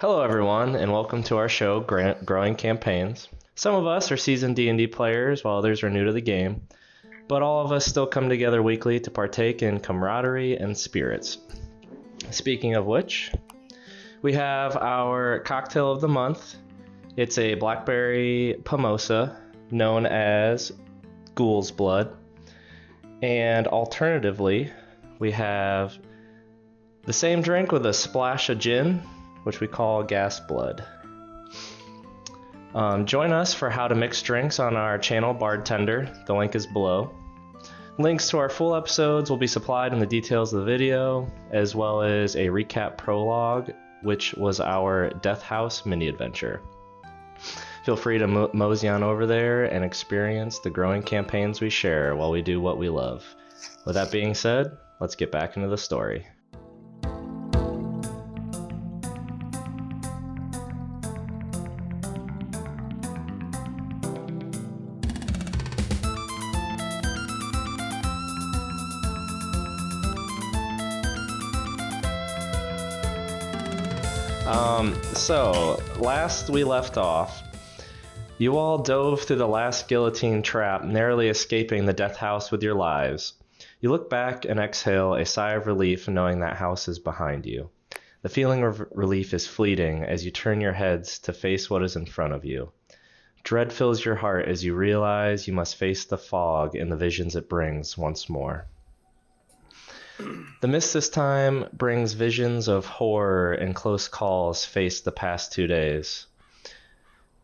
Hello everyone, and welcome to our show, Growing Campaigns. Some of us are seasoned D&D players, while others are new to the game, but all of us still come together weekly to partake in camaraderie and spirits. Speaking of which, we have our cocktail of the month. It's a blackberry pomosa, known as Ghoul's Blood. And alternatively, we have the same drink with a splash of gin, which we call Gas Blood. Join us for how to mix drinks on our channel Bartender. The link is below. Links to our full episodes will be supplied in the details of the video, as well as a recap prologue, which was our Death House mini-adventure. Feel free to mosey on over there and experience the growing campaigns we share while we do what we love. With that being said, let's get back into the story. So, last we left off, you all dove through the last guillotine trap, narrowly escaping the death house with your lives. You look back and exhale a sigh of relief knowing that house is behind you. The feeling of relief is fleeting as you turn your heads to face what is in front of you. Dread fills your heart as you realize you must face the fog and the visions it brings once more. The mist this time brings visions of horror and close calls faced the past 2 days.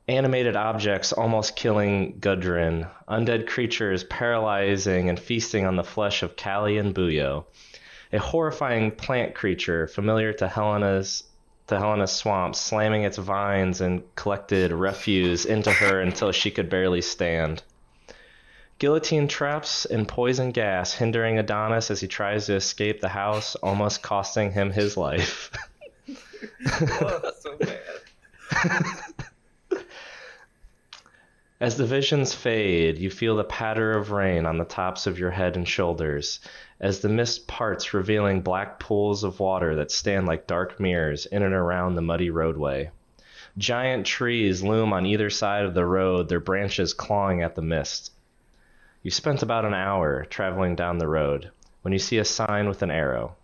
Animated objects almost killing Gudrun, undead creatures paralyzing and feasting on the flesh of Callie and Buyo, a horrifying plant creature familiar to Helena's swamp slamming its vines and collected refuse into her until she could barely stand. Guillotine traps and poison gas hindering Adonis as he tries to escape the house, almost costing him his life. Oh, that's so bad. As the visions fade, you feel the patter of rain on the tops of your head and shoulders, as the mist parts, revealing black pools of water that stand like dark mirrors in and around the muddy roadway. Giant trees loom on either side of the road, their branches clawing at the mist. You spent about an hour traveling down the road when you see a sign with an arrow.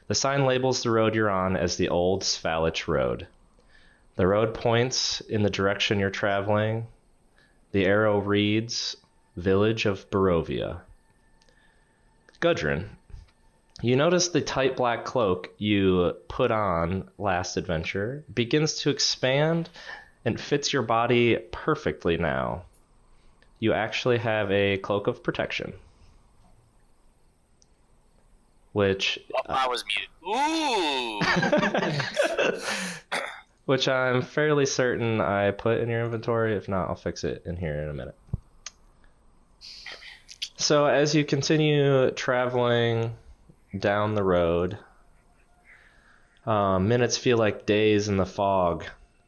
The sign labels the road you're on as the Old Svalich Road. The road points in the direction you're traveling. The arrow reads, Village of Borovia. Gudrun, you notice the tight black cloak you put on last adventure begins to expand and fits your body perfectly now. You actually have a cloak of protection. Which... I was muted. Ooh! Which I'm fairly certain I put in your inventory. If not, I'll fix it in here in a minute. So as you continue traveling down the road, minutes feel like days in the fog,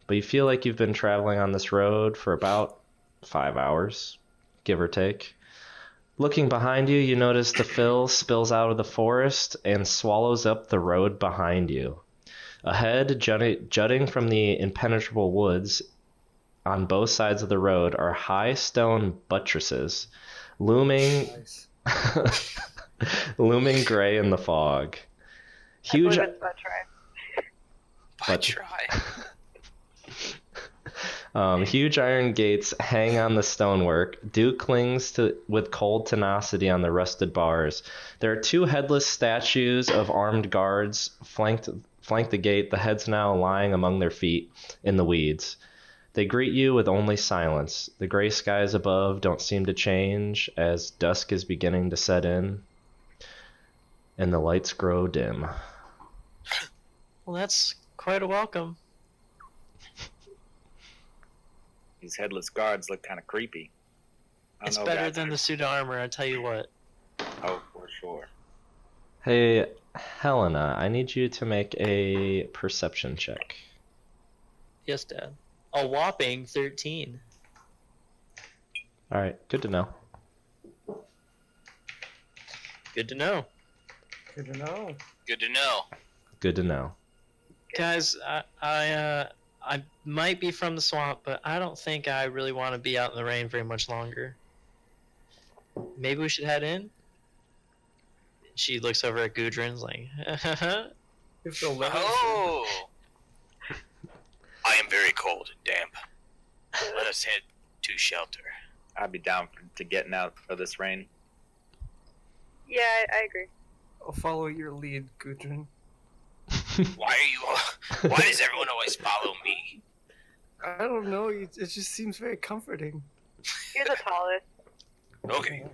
but you feel like you've been traveling on this road for about 5 hours, give or take. Looking behind you, you notice the fill spills out of the forest and swallows up the road behind you. Ahead, jutting from the impenetrable woods on both sides of the road are high stone buttresses, looming looming gray in the fog. Huge huge iron gates hang on the stonework. Dew clings with cold tenacity on the rusted bars. There are 2 headless statues of armed guards flank the gate, the heads now lying among their feet in the weeds. They greet you with only silence. The gray skies above don't seem to change as dusk is beginning to set in, and the lights grow dim. Well, that's quite a welcome. These headless guards look kind of creepy. It's better than the suit of armor, I tell you what. Oh, for sure. Hey, Helena, I need you to make a perception check. Yes, Dad. A whopping 13. Alright, good to know. Good to know. Good to know. Good to know. Guys, I might be from the swamp, but I don't think I really want to be out in the rain very much longer. Maybe we should head in? She looks over at Gudrun's like, If they'll let us Oh! I am very cold and damp. Let us head to shelter. I'd be down to getting out of this rain. Yeah, I agree. I'll follow your lead, Gudrun. Why does everyone always follow me? I don't know. It just seems very comforting. You're the tallest. Okay.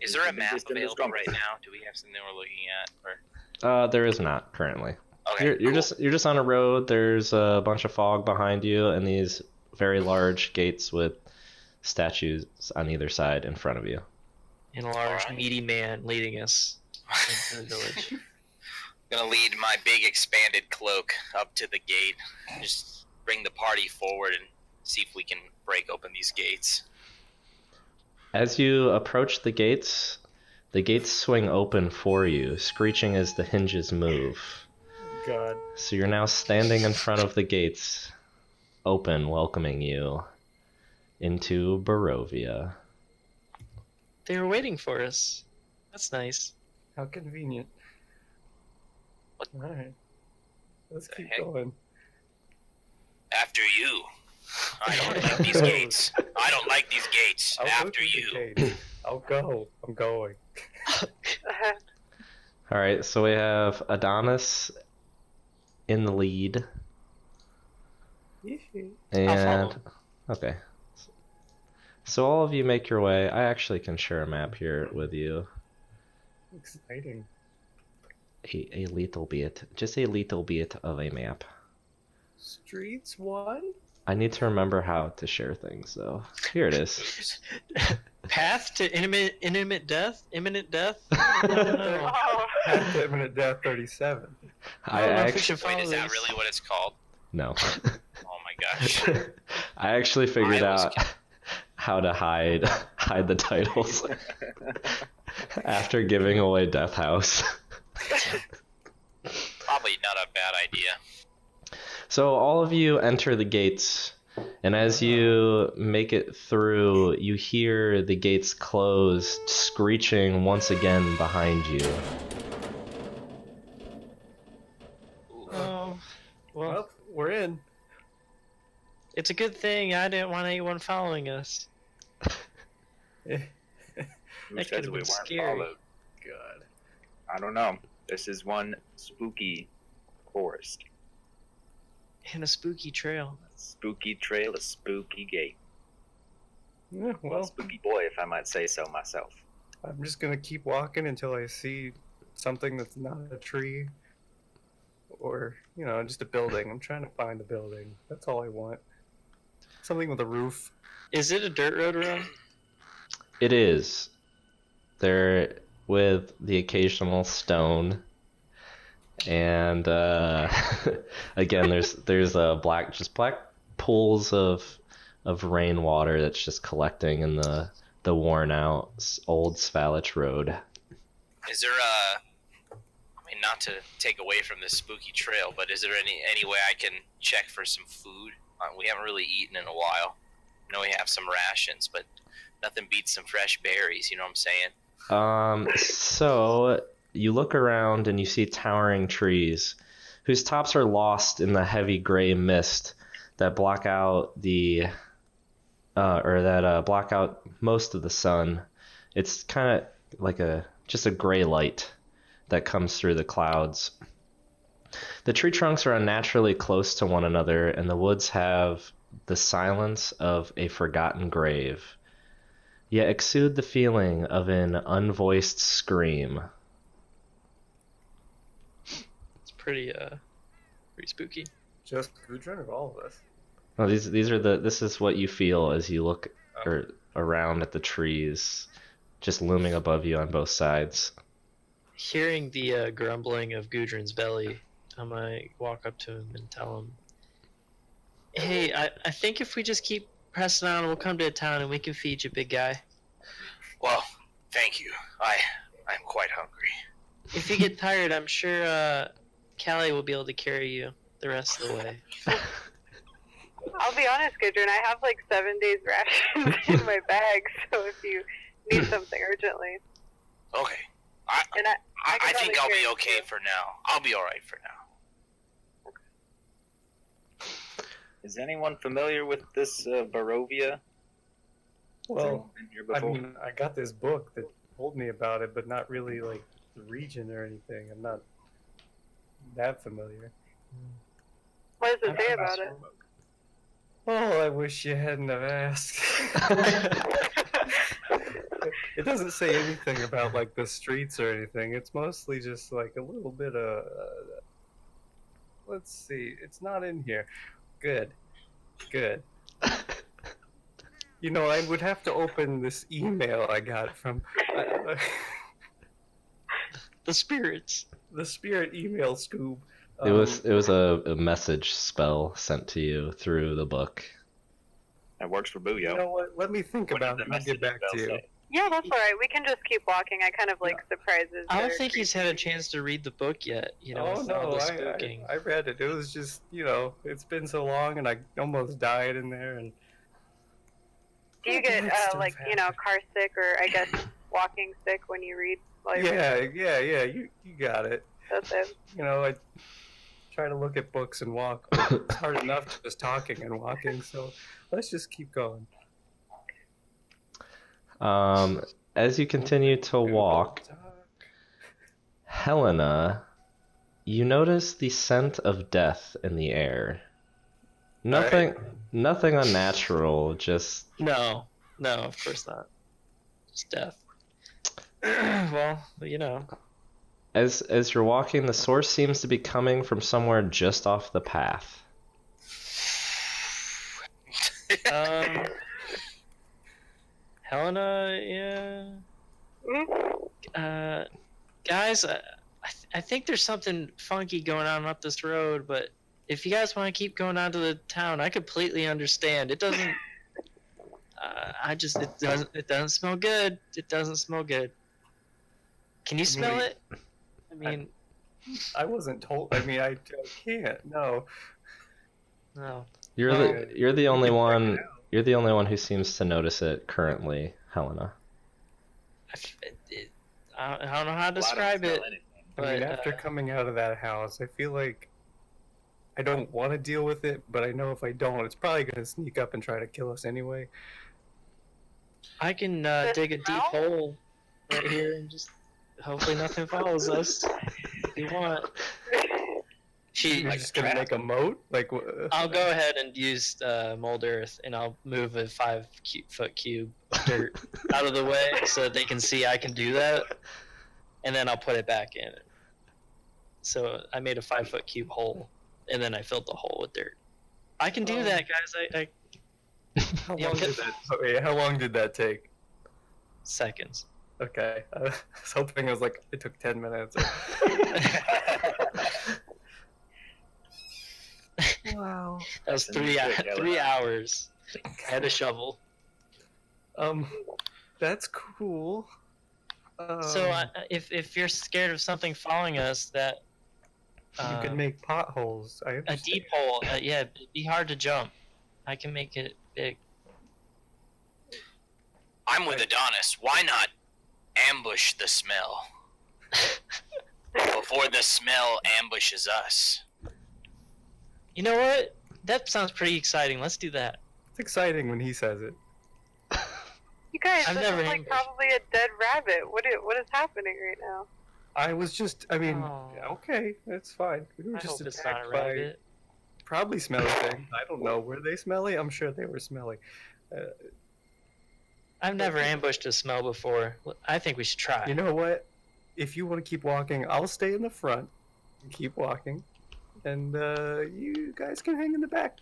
Is there a map Just in the available swamp. right now? Do we have something we're looking at? Or There is not currently. okay, You're cool. just on a road. There's a bunch of fog behind you, and these very large gates with statues on either side in front of you. and a large, Alright. meaty man leading us into the village. Gonna lead my big expanded cloak up to the gate. Just bring the party forward and see if we can break open these gates. As you approach the gates swing open for you, screeching as the hinges move. God. So you're now standing in front of the gates, open, welcoming you into Borovia. They were waiting for us. That's nice. How convenient. What? Alright. Let's The keep heck? going. After you. I don't like these gates. I don't like these gates. I'll go After through you. the gate. I'll go. I'm going. All right, so we have Adonis in the lead, and follow. okay. So all of you make your way. I actually can share a map here with you. Exciting. A little bit, just a little bit of a map. Streets 1? I need to remember how to share things, though. Here it is. Path to imminent death? Imminent death? I don't know. Oh. Path to Imminent Death 37. I don't know if we actually should follow Wait, is that these. really what it's called? no. Oh my gosh. I actually figured I was out how to hide the titles after giving away Death House. Probably not a bad idea. So all of you enter the gates, and as you make it through, you hear the gates close, screeching once again behind you. Ooh. Oh, well, Well, we're in. it's a good thing I didn't want anyone following us. Who That says could've we been weren't scary. followed? God. I don't know. This is one spooky forest. And a spooky trail. Spooky trail, a spooky gate. Yeah, Well, well, spooky boy, if I might say so myself. I'm just gonna keep walking until I see something that's not a tree. Or, just a building. I'm trying to find a building. That's all I want. Something with a roof. Is it a dirt road run? It is. There with the occasional stone. And again, there's a black pools of rainwater that's just collecting in the worn out old Svalich road. Is there I mean, not to take away from this spooky trail, but is there any way I can check for some food? We haven't really eaten in a while. I know we have some rations, but nothing beats some fresh berries, you know what I'm saying? So you look around and you see towering trees whose tops are lost in the heavy gray mist that block out block out most of the sun. It's kind of like just a gray light that comes through the clouds. The tree trunks are unnaturally close to one another, and the woods have the silence of a forgotten grave, yet exude the feeling of an unvoiced scream. It's pretty spooky. Just Gudrun or all of us? Well, these are this is what you feel as you look around at the trees just looming above you on both sides. Hearing the grumbling of Gudrun's belly, I might walk up to him and tell him, "Hey, I think if we just keep pressing on, we'll come to a town and we can feed you, big guy. Well, thank you. I'm quite hungry. If you get tired, I'm sure Callie will be able to carry you the rest of the way." honest, Gudrun, I have like 7 days rations in my bag, so if you need something urgently. Okay. And I can think probably I'll be carry okay you. for now. I'll be alright for now. Is anyone familiar with this Borovia? Has Well, anyone been here I before? mean, I got this book that told me about it, but not really like the region or anything. I'm not that familiar. What does it say I'm not about sure it? Oh, I wish you hadn't have asked. It doesn't say anything about like the streets or anything. It's mostly just like a little bit of. Let's see. It's not in here. Good. Good. You know, I would have to open this email I got from The spirits. the Spirit email Scoob. It was a message spell sent to you through the book. That works for You Booyo. know what? Let me think What did about the it and I'll get message back to spell you. say? Yeah, that's alright. We can just keep walking. I kind of like surprises. I that don't are think he's creepy. had a chance to read the book yet. You know, Oh with all no, the spooking. I read it. It was just, you know, it's been so long and I almost died in there. And Do you get Bad stuff like car sick or I guess walking sick when you read? While you're reading? yeah. You got it. That's it. You know, I try to look at books and walk, but it's hard enough just talking and walking. So let's just keep going. As you continue to walk, Helena, you notice the scent of death in the air. Nothing unnatural, just No, of course not. Just death. Well, you know. as you're walking, the source seems to be coming from somewhere just off the path. Helena, yeah. Mhm. Guys, I think there's something funky going on up this road, but if you guys want to keep going on to the town, I completely understand. It doesn't. It doesn't smell good. It doesn't smell good. Can you smell it? I mean, I wasn't told. I mean, I can't. No. no. You're the only can check one. it out. You're the only one who seems to notice it currently, Helena. I don't know how to Well, I don't describe it. smell anything. I mean, But, after coming out of that house, I feel like I don't want to deal with it, but I know if I don't, it's probably going to sneak up and try to kill us anyway. I can The dig a deep smell? hole right here and just hopefully nothing follows us. If you want. You're just going to make a moat? Like, I'll go ahead and use mold earth, and I'll move a 5-foot cube of dirt out of the way so that they can see I can do that, and then I'll put it back in. So I made a 5-foot cube hole, and then I filled the hole with dirt. I can do that, guys. how, Yeah, long did that, wait, how long did that take? Seconds. Okay. I was hoping it took 10 minutes. Wow. That was That's a new trick, 3 hours. I had a shovel. That's cool. So if you're scared of something following us, that you can make potholes. I a understand. deep hole, yeah, it'd be hard to jump. I can make it big. I'm with Adonis. Why not ambush the smell before the smell ambushes us? You know what? That sounds pretty exciting. Let's do that. It's exciting when he says it. You guys, I've this never is like ambushed. probably a dead rabbit. What is happening right now? I was just, I mean, Oh. okay, that's fine. We were I just hope it's not attacked a by rabbit. probably smelly things. I don't know. Were they smelly? I'm sure they were smelly. I've never ambushed a smell before. I think we should try. You know what? If you want to keep walking, I'll stay in the front and keep walking. And you guys can hang in the back.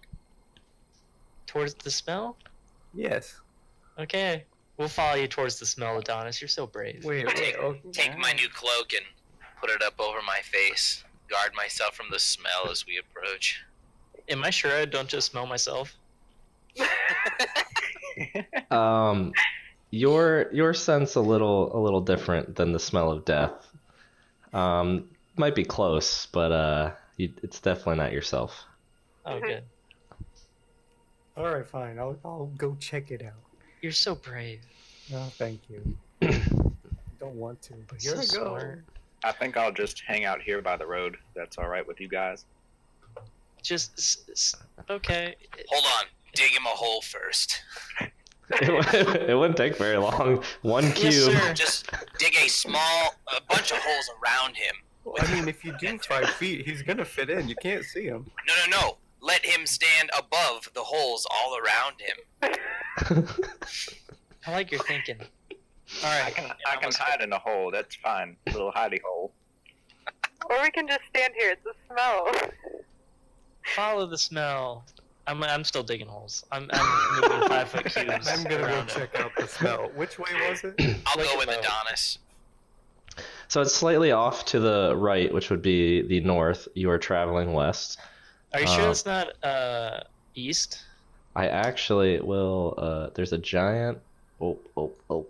Towards the smell? Yes. Okay. We'll follow you towards the smell, Adonis. You're so brave. Wait. Okay. Take my new cloak and put it up over my face. Guard myself from the smell as we approach. Am I sure I don't just smell myself? Your scent's a little different than the smell of death. Might be close, but it's definitely not yourself. Oh, good. All right, fine. I'll go check it out. You're so brave. No, thank you. Don't want to, but here So I go. smart. I think I'll just hang out here by the road. That's all right with you guys. Just okay. Hold on. Dig him a hole first. It wouldn't take very long. One cube. Yes, sir. Just dig a bunch of holes around him. Well, I mean, if you do 5 feet, he's gonna fit in. You can't see him. No. Let him stand above the holes all around him. I like your thinking. All I right. can hide in a hole. That's fine. A little hidey hole. Or we can just stand here. It's a smell. Follow the smell. I'm still digging holes. I'm moving 5 foot cubes. I'm gonna go around it. check out the smell. Which way was it? I'll Look go at with that. Adonis. So it's slightly off to the right, which would be the north. You are traveling west. Are you sure it's not east? I actually will. There's a giant. Oh.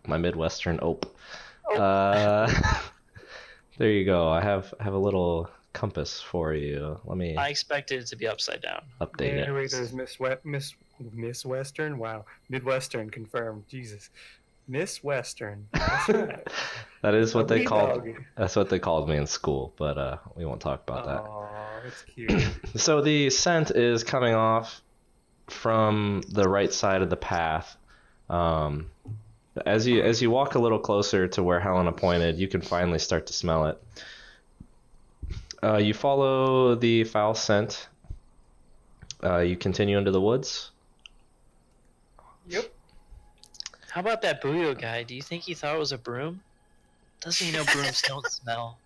My Midwestern ope. There you go. I have a little compass for you. Let me I expected it to be upside down. update it. Narrator's Miss Western. Wow, Midwestern confirmed. Jesus, Miss Western. That's right. That is what A they wee called. doggy. That's what they called me in school, but we won't talk about that. Aw, it's cute. So the scent is coming off from the right side of the path. As you walk a little closer to where Helena pointed, you can finally start to smell it. You follow the foul scent. You continue into the woods. Yep. How about that Buyo guy? Do you think he thought it was a broom? Doesn't he know brooms don't smell?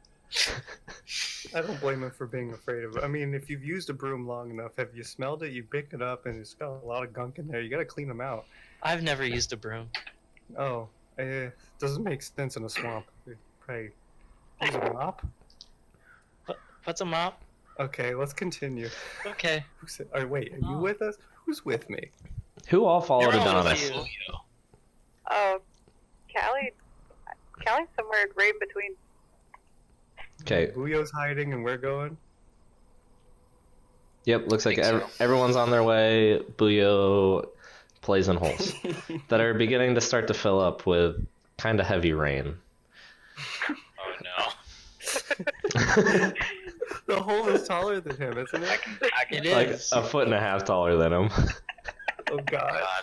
I don't blame him for being afraid of it. I mean, if you've used a broom long enough, have you smelled it? You pick it up and it's got a lot of gunk in there. You gotta clean them out. I've never used a broom. Oh, doesn't make sense in a swamp. Pray. Use a mop? What's a mop? Okay, let's continue. Okay. Wait, are you with us? Who's with me? Who all followed You're all Adonis? with you. Julio. Oh, Callie's somewhere right in between. Okay. Buyo's hiding and we're going. Yep. Looks like Think so. everyone's on their way. Buyo plays in holes that are beginning to start to fill up with kind of heavy rain. Oh no. The hole is taller than him, isn't it? It Like is. a foot and a half taller than him. Oh god. God.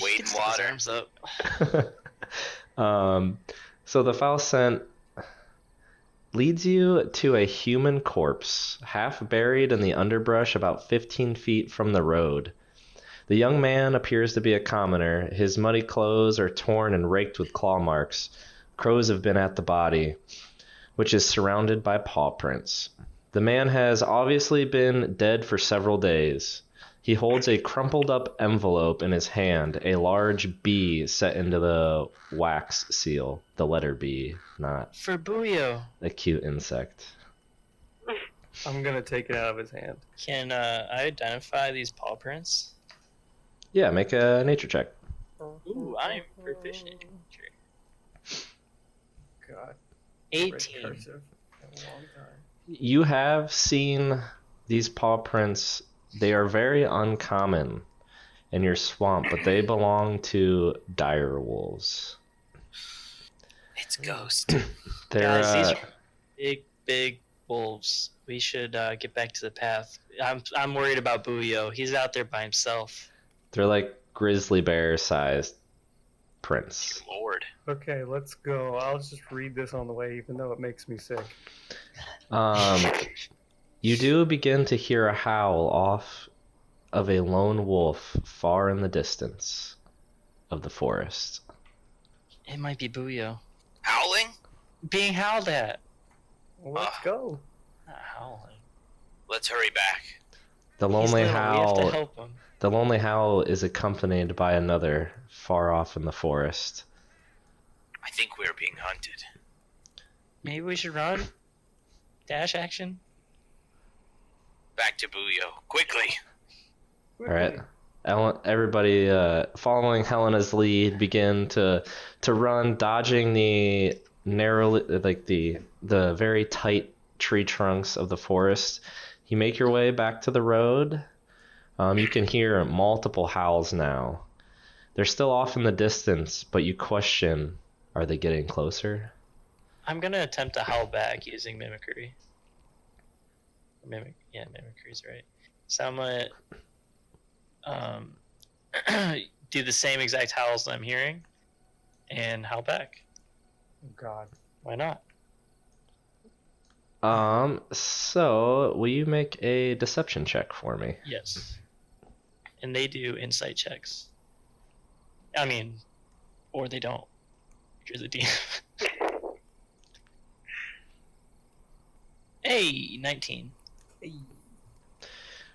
Wade He in sticks his water. arms up. So the foul scent leads you to a human corpse, half buried in the underbrush about 15 feet from the road. The young man appears to be a commoner. His muddy clothes are torn and raked with claw marks. Crows have been at the body, which is surrounded by paw prints. The man has obviously been dead for several days. He holds a crumpled up envelope in his hand, a large B set into the wax seal. The letter B, not For Buyo. a cute insect. I'm gonna take it out of his hand. Can I identify these paw prints? Yeah, make a nature check. Ooh, I'm proficient in nature. God. 18. Cursive. A long time. You have seen these paw prints. They are very uncommon in your swamp, but they belong to dire wolves. It's Ghost. They're Guys, these are big wolves. We should get back to the path. I'm worried about Buyo. He's out there by himself. they're like grizzly bear sized prints. Lord. Okay, let's go. I'll just read this on the way, even though it makes me sick. You do begin to hear a howl off of a lone wolf far in the distance of the forest. It might be Buyo. Howling? Being howled at. Well, let's go. Not howling. Let's hurry back. The He's lonely little. We have howl. to help him. The lonely howl is accompanied by another far off in the forest. I think we're being hunted. Maybe we should run? Dash action? Back to Buyo. Quickly. All right, everybody, following Helena's lead, begin to run, dodging the narrow, like the very tight tree trunks of the forest. You make your way back to the road. You can hear multiple howls now. They're still off in the distance, but you question, are they getting closer? I'm gonna attempt to howl back using mimicry. Mimicry's right. So I'm gonna do the same exact howls that I'm hearing, and howl back. Oh God. Why not? So will you make a deception check for me? Yes. And they do insight checks. I mean, or they don't. You're the DM. Hey, 19.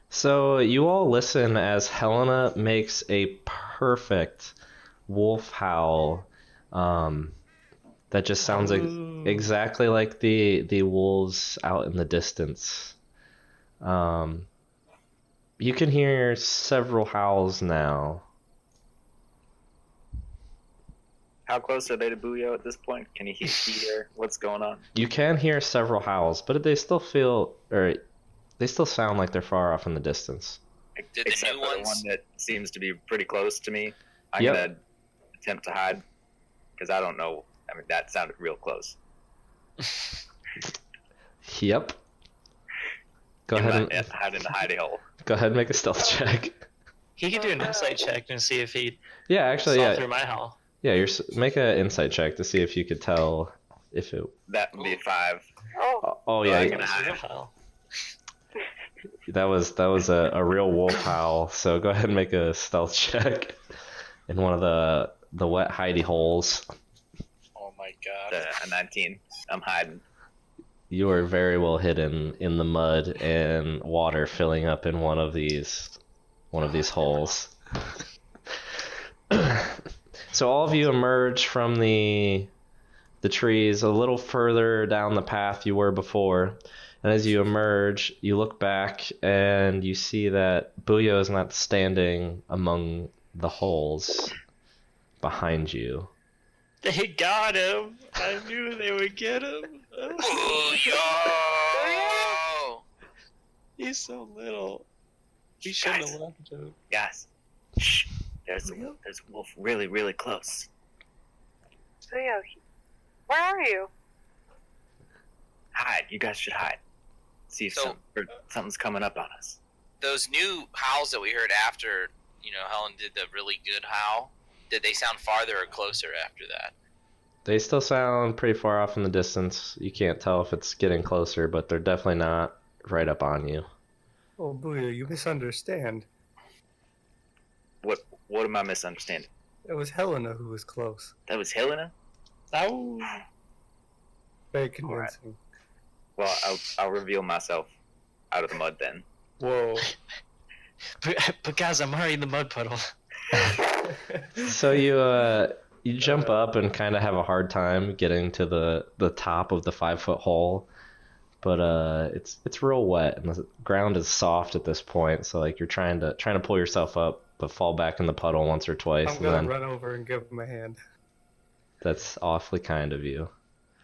So you all listen as Helena makes a perfect wolf howl, that just sounds exactly like the wolves out in the distance. You can hear several howls now. How close are they to Booyo at this point? Can you hear what's going on? You can hear several howls, but they still sound like they're far off in the distance. Did the Except new for the ones? one that seems to be pretty close to me. I'm Yep. gonna attempt to hide because I don't know. I mean, that sounded real close. Yep. Go ahead and hide in the hidey hole. make a stealth check. He could do an insight check and see if he Yeah, actually, saw yeah. through my howl. Yeah, make an insight check to see if you could tell if it. That would be 5. Oh, Oh yeah, I'm gonna It's a hide. real howl. that was a real wolf howl. So go ahead and make a stealth check in one of the wet hidey holes. Oh my god. A 19. I'm hiding. You are very well hidden in the mud and water filling up in one of these holes. So all of you emerge from the trees a little further down the path you were before. And as you emerge, you look back and you see that Booyo is not standing among the holes behind you. They got him. I knew they would get him. Booyo! He's so little. We shouldn't have left him. Guys, shh. There's a wolf really, really close. so yeah. Where are you? Hide. You guys should hide. See if something's coming up on us. Those new howls that we heard after, Helen did the really good howl, did they sound farther or closer after that? They still sound pretty far off in the distance. You can't tell if it's getting closer, but they're definitely not right up on you. Oh, Booyah, you misunderstand. What am I misunderstanding? It was Helena who was close. That was Helena? Oh. Very convincing. Well, I'll reveal myself out of the mud then. Whoa. But guys, I'm already in the mud puddle. So you jump up and kind of have a hard time getting to the top of the 5-foot hole, but it's real wet and the ground is soft at this point. So like you're trying to pull yourself up, but fall back in the puddle once or twice. I'm gonna run over and give him a hand. That's awfully kind of you.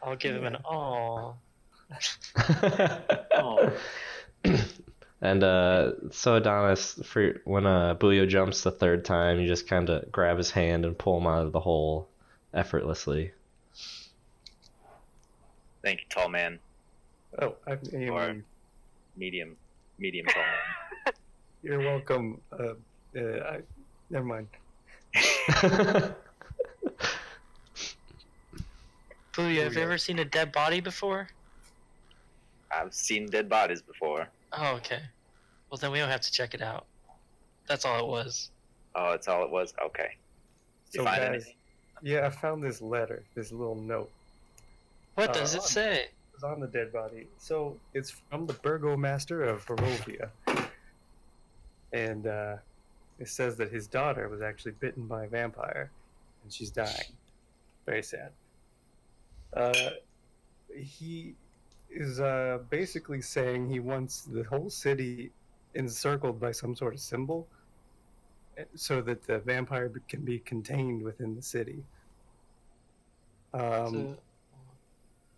I'll give him an aw. Oh. And so Adonis, for when Booyo jumps the third time, you just kind of grab his hand and pull him out of the hole effortlessly. Thank you, tall man. Oh, I mean, Or medium tall man. you're welcome. Never mind. Booyah, have you ever seen a dead body before? I've seen dead bodies before. Oh, okay. Well, then we don't have to check it out. That's all it was. Oh, that's all it was? Okay. You So find guys, anything? yeah, I found this letter, this little note. What does it say? It's on the dead body. So it's from the burgomaster of Borovia. And it says that his daughter was actually bitten by a vampire and she's dying. Very sad. He is basically saying he wants the whole city encircled by some sort of symbol so that the vampire can be contained within the city.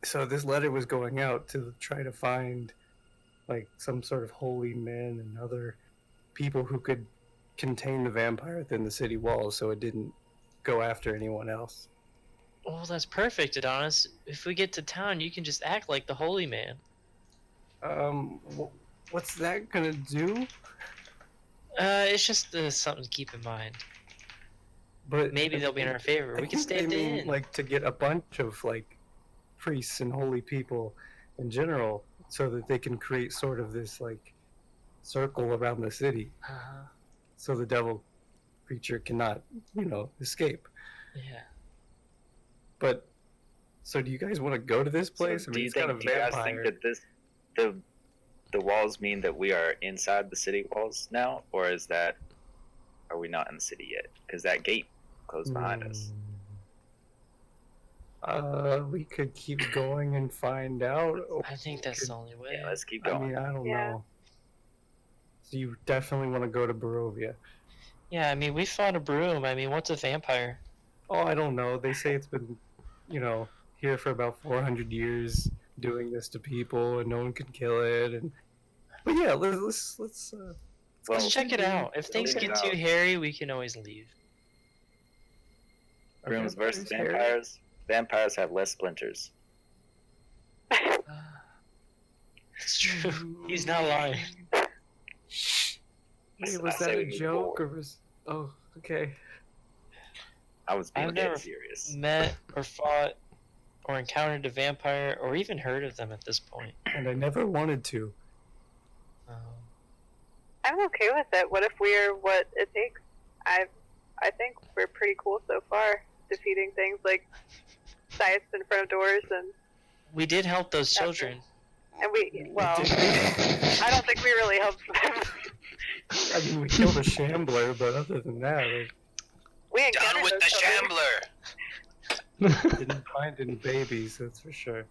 So this letter was going out to try to find like some sort of holy men and other people who could contain the vampire within the city walls, so it didn't go after anyone else. Well, that's perfect, Adonis. If we get to town, you can just act like the holy man. What's that gonna do? It's just something to keep in mind. But Maybe they'll be in our favor. I We can think stay at they the mean, inn. like, to get a bunch of like priests and holy people in general, so that they can create sort of this like circle around the city, Uh-huh. so the devil creature cannot, escape. Yeah. But so, do you guys want to go to this place? So I do mean, you it's got think? a Do you guys vampire. think that the walls mean that we are inside the city walls now, or are we not in the city yet? Because that gate closed behind us. We could keep going and find out. or I think that's the only way. Yeah, let's keep I going. mean, I don't Yeah. know. So you definitely want to go to Borovia. Yeah, I mean, we found a broom. I mean, what's a vampire? Oh, I don't know. They say it's been, here for about 400 years, doing this to people, and no one can kill it. But yeah, let's Well, Let's check it out. If things check it get too out. hairy, we can always leave. Are Brooms versus hairy? vampires. Vampires have less splinters. It's true. He's not lying. Wait, was I that say we a move joke forward. or was? Oh, okay. I was being I've dead never serious. Met or fought or encountered a vampire or even heard of them at this point. And I never wanted to. I'm okay with it. What if we're what it takes? I think we're pretty cool so far, defeating things like scythes in front of doors We did help those children. and we I don't think we really helped them. I mean, we killed a shambler, but other than that, We Down encountered with those the children. shambler. I didn't find any babies, that's for sure.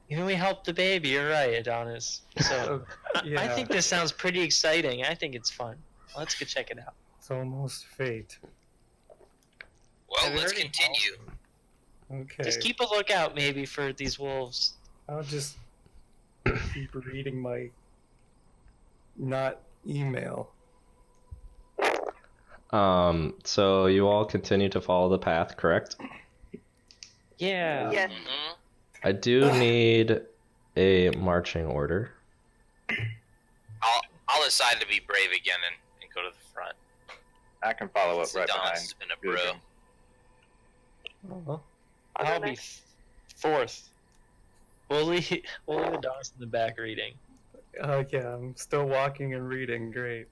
Even we helped the baby. You're right, Adonis. So I Yeah, think this sounds pretty exciting. I think it's fun. Let's go check it out. it's almost fate. Well, Have you let's heard any continue. Okay, Just keep a lookout, maybe, for these wolves. I'll just keep reading my not email. So you all continue to follow the path, correct? Yeah. Yes. Mhm. I do need a marching order. I'll decide to be brave again and go to the front. I can follow up right Adonis behind. has been a bro. Gudrun. Oh, I'll be fourth. We'll leave Adonis in the back reading. yeah, I'm still walking and reading. Great.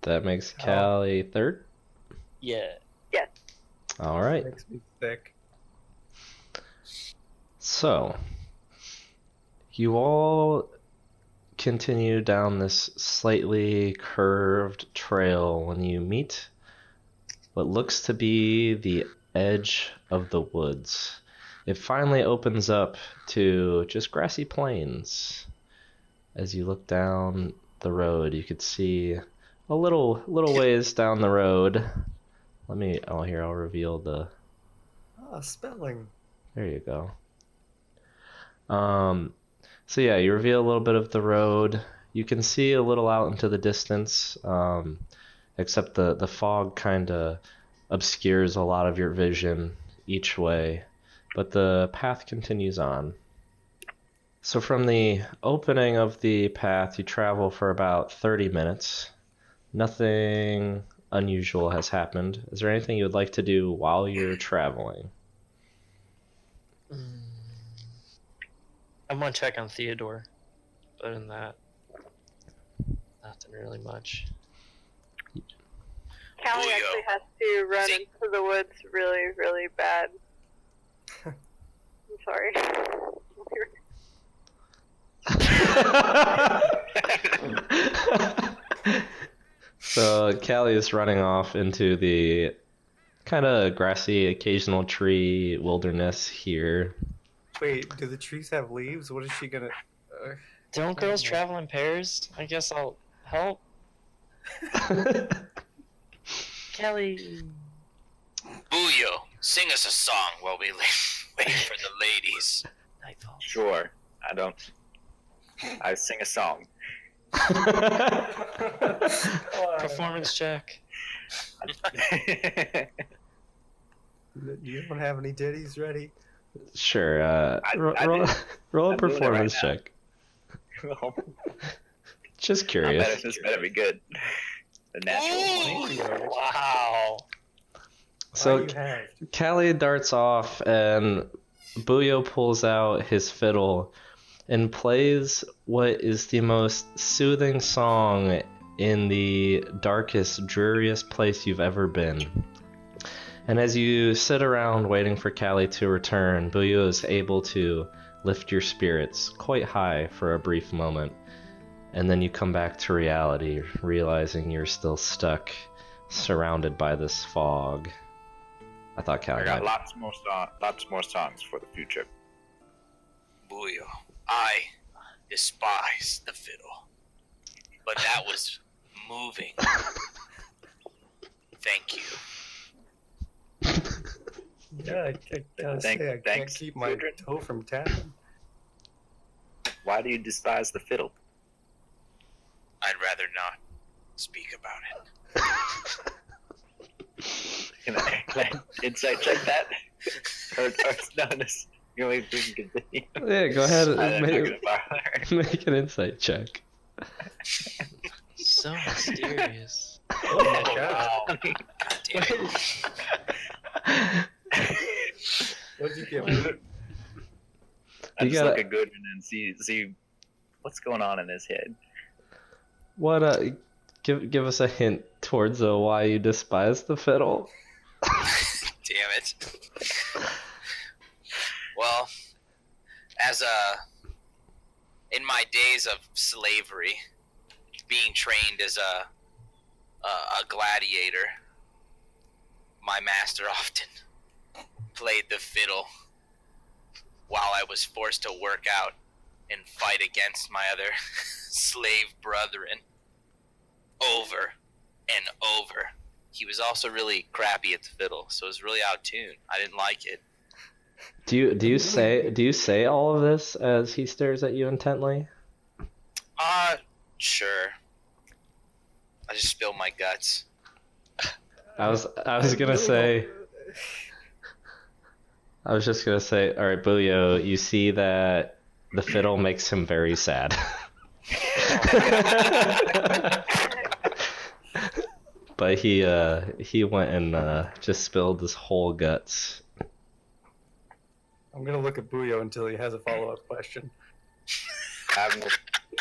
That makes Callie third. Yeah. All right. Makes me sick. So, you all continue down this slightly curved trail when you meet what looks to be the edge of the woods. It finally opens up to just grassy plains. As you look down the road, you could see a little ways down the road. I'll reveal the. Spelling. There you go. So yeah, you reveal a little bit of the road. You can see a little out into the distance, except the fog kind of obscures a lot of your vision each way, but the path continues on. So from the opening of the path, you travel for about 30 minutes. Nothing unusual has happened. Is there anything you would like to do while you're traveling? I'm gonna check on Theodore. Other than that, nothing really much. Callie Julio. actually has to run See- into the woods really, really bad. I'm sorry. So Callie is running off into the kind of grassy, occasional tree wilderness here. Wait, do the trees have leaves? What is she gonna? Don't girls travel in pairs? I guess I'll help. Kelly. Booyo, sing us a song while we wait for the ladies. Nightfall. Sure. I sing a song. Performance check. You don't have any ditties ready? Sure. I Roll a I'm doing it right performance now. check. Just I curious. better, this better be good. The natural 20. Wow. So Why do you have? Callie darts off, and Buyo pulls out his fiddle and plays what is the most soothing song in the darkest, dreariest place you've ever been. And as you sit around waiting for Callie to return, Buyo is able to lift your spirits quite high for a brief moment. And then you come back to reality, realizing you're still stuck, surrounded by this fog. I thought Callie I got might... lots more songs for the future. Buyo, I despise the fiddle, but that was moving. Thank you. Yeah, I gotta say, I can't Thanks, keep my children. toe from tapping. Why do you despise the fiddle? I'd rather not speak about it. Can I insight check that? Or no, this, you know, we can continue. Yeah, go ahead I'm and not make, gonna bother. make an insight check. So mysterious. Oh my god. God damn it. What'd you get? I'm You just gotta- looking good and then see what's going on in his head. What? Give us a hint towards why you despise the fiddle. Damn it. Well, as in my days of slavery, being trained as a gladiator, my master often played the fiddle while I was forced to work out and fight against my other slave brethren over and over. He was also really crappy at the fiddle, so it was really out of tune. I didn't like it. Do you say all of this as he stares at you intently? Sure. I just spilled my guts. I was gonna say. I was just gonna say, all right, Buyo, you see that the fiddle makes him very sad. But he went and just spilled his whole guts. I'm gonna look at Buyo until he has a follow-up question. I have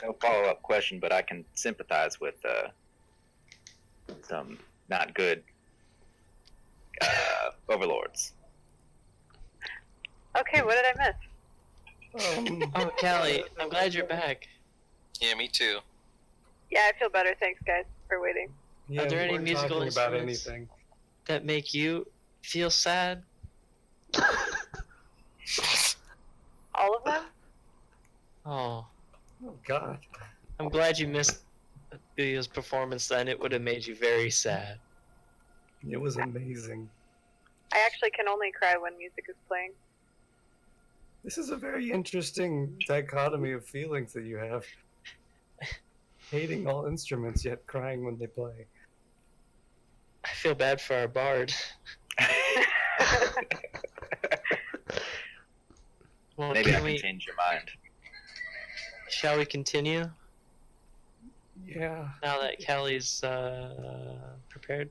no follow-up question, but I can sympathize with some not good overlords. Okay, what did I miss? Oh, Callie, I'm glad you're back. Yeah, me too. Yeah, I feel better. Thanks, guys, for waiting. Yeah, there we any weren't musical talking about instruments? anything. That make you feel sad? All of them? Oh, Oh god. I'm glad you missed Buyo's performance then. It would have made you very sad. It was amazing. I actually can only cry when music is playing. This is a very interesting dichotomy of feelings that you have. Hating all instruments, yet crying when they play. I feel bad for our bard. Well, Maybe I can can we, change your mind. shall we continue Yeah. now that Callie's prepared?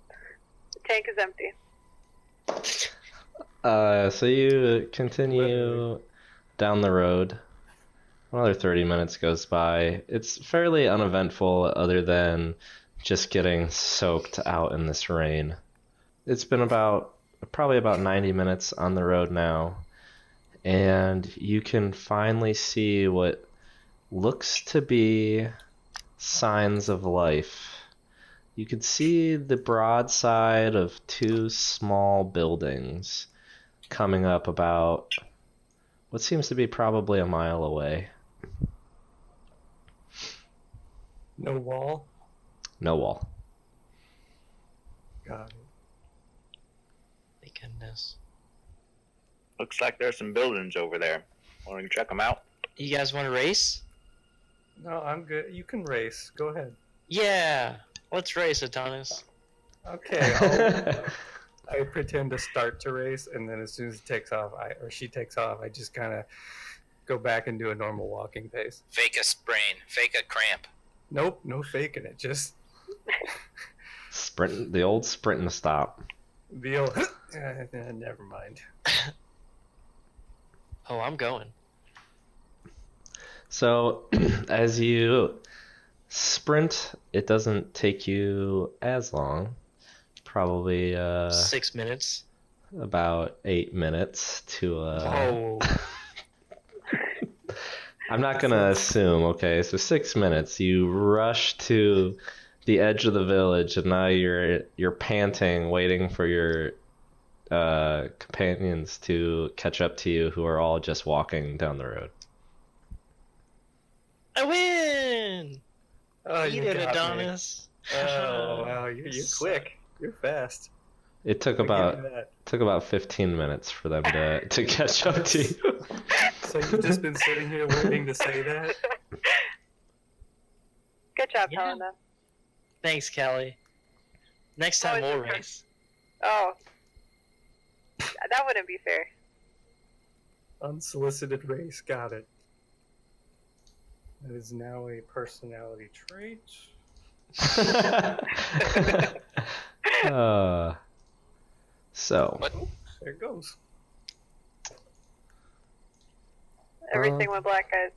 The tank is empty. So you continue Literally. down the road. Another 30 minutes goes by. It's fairly uneventful other than just getting soaked out in this rain. It's been probably about 90 minutes on the road now, and you can finally see what looks to be signs of life. You can see the broad side of two small buildings coming up about what seems to be probably a mile away. No wall? No wall. Got it. Thank goodness. Looks like there's some buildings over there. Want to check them out? You guys want to race? No, I'm good. You can race. Go ahead. Yeah, let's race, Adonis. Okay, I pretend to start to race, and then as soon as it takes off, she takes off, I just kind of go back and do a normal walking pace. Fake a sprain. Fake a cramp. Nope, no faking it. Just Sprint, the old sprint and stop. the old. Never mind. Oh, I'm going. So, as you sprint, it doesn't take you as long. Probably 6 minutes. about 8 minutes to. Oh. I'm not gonna assume. Okay, so 6 minutes. You rush to the edge of the village, and now you're panting, waiting for your companions to catch up to you, who are all just walking down the road. I win! Oh, Eat you it, got me. Adonis. Oh wow, you're quick. You're fast. It took I give about you that. 15 minutes for them to catch up to you. So you've just been sitting here waiting to say that? Good job, Yeah. Helena. Thanks, Callie. Next time Oh, we'll it's okay. race. Oh. That wouldn't be fair. Unsolicited race, got it. That is now a personality trait. So, What? There it goes. Everything went black, guys.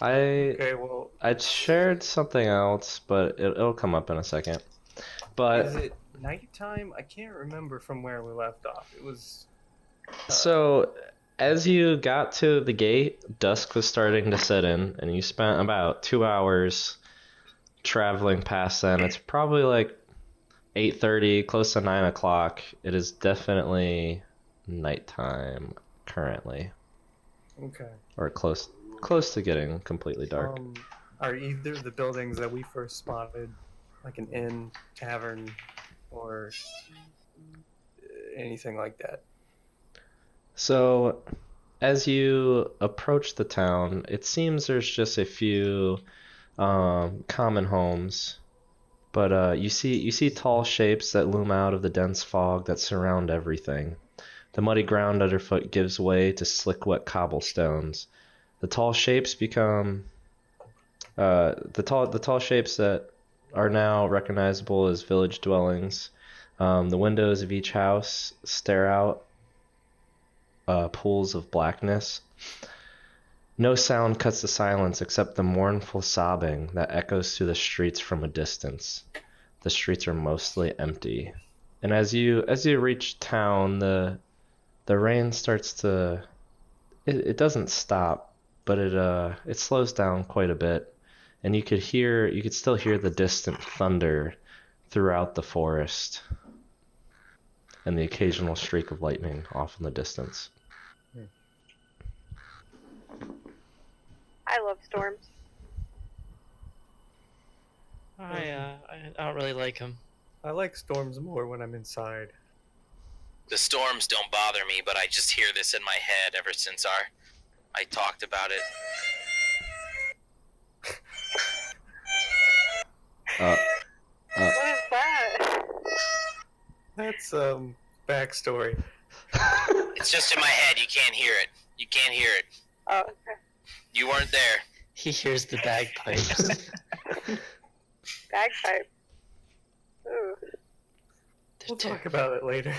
Okay, well, I shared something else, but it'll come up in a second. is But it nighttime? I can't remember from where we left off. It was. so, as you got to the gate, dusk was starting to set in, and you spent about 2 hours traveling past them. It's probably like 8:30, close to 9 o'clock. It is definitely nighttime currently, Okay. or close to getting completely dark. Are either of the buildings that we first spotted like an inn, tavern, or anything like that? So, as you approach the town, it seems there's just a few common homes, but you see tall shapes that loom out of the dense fog that surround everything. The muddy ground underfoot gives way to slick, wet cobblestones. The tall shapes become the tall shapes that are now recognizable as village dwellings. The windows of each house stare out pools of blackness. No sound cuts the silence except the mournful sobbing that echoes through the streets from a distance. The streets are mostly empty. And as you reach town, the rain starts to it doesn't stop, but it slows down quite a bit. And you could still hear the distant thunder throughout the forest, and the occasional streak of lightning off in the distance. I love storms. I don't really like him. I like storms more when I'm inside. The storms don't bother me, but I just hear this in my head ever since I talked about it. What is that? That's backstory. It's just in my head. You can't hear it. You can't hear it. Oh, okay. You weren't there. He hears the bagpipes. Bagpipe. Ooh. We'll talk about it later.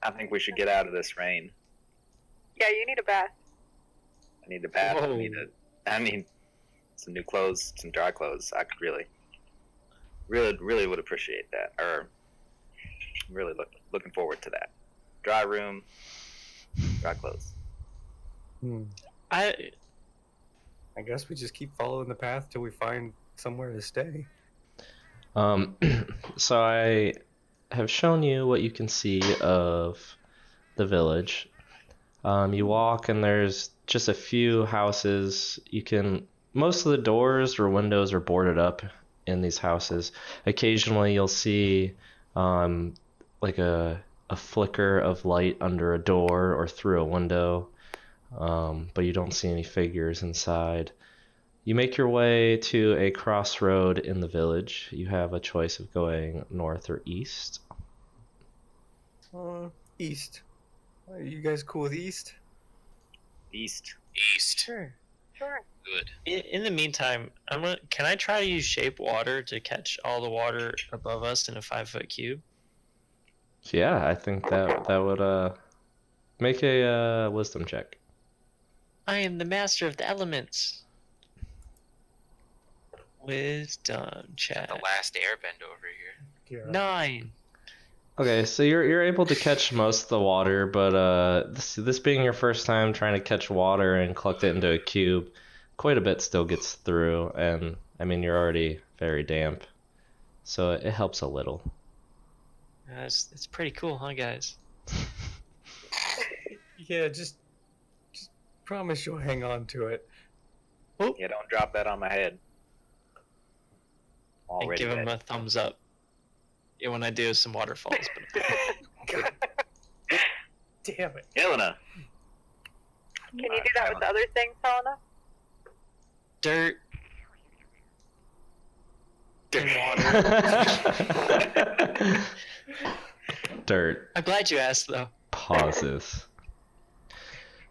I think we should get out of this rain. Yeah, you need a bath. I need a bath. Whoa. I need some new clothes, some dry clothes. I could really would appreciate that. Or really looking forward to that. Dry room, dry clothes. I guess we just keep following the path till we find somewhere to stay. So I have shown you what you can see of the village. You walk and there's just a few houses. Most of the doors or windows are boarded up in these houses. Occasionally you'll see like a flicker of light under a door or through a window. but you don't see any figures inside. You make your way to a crossroad in the village. You have a choice of going north or east. East. Are you guys cool with east? East. East. Sure. Sure. Good. In the meantime, can I try to use shape water to catch all the water above us in a 5-foot cube? So yeah, I think that would make a wisdom check. I am the master of the elements. Wisdom check. The last airbend over here. Yeah. 9. Okay, so you're able to catch most of the water, but this being your first time trying to catch water and collect it into a cube, quite a bit still gets through, and I mean you're already very damp, so it helps a little. It's pretty cool, huh, guys? Yeah, just promise you'll hang on to it. Yeah, don't drop that on my head. And Already give him dead. a thumbs up. Yeah, when I do some waterfalls. God damn it. Helena. Can you do that with the other things, Helena? Dirt and water. Dirt. I'm glad you asked, though. Pauses.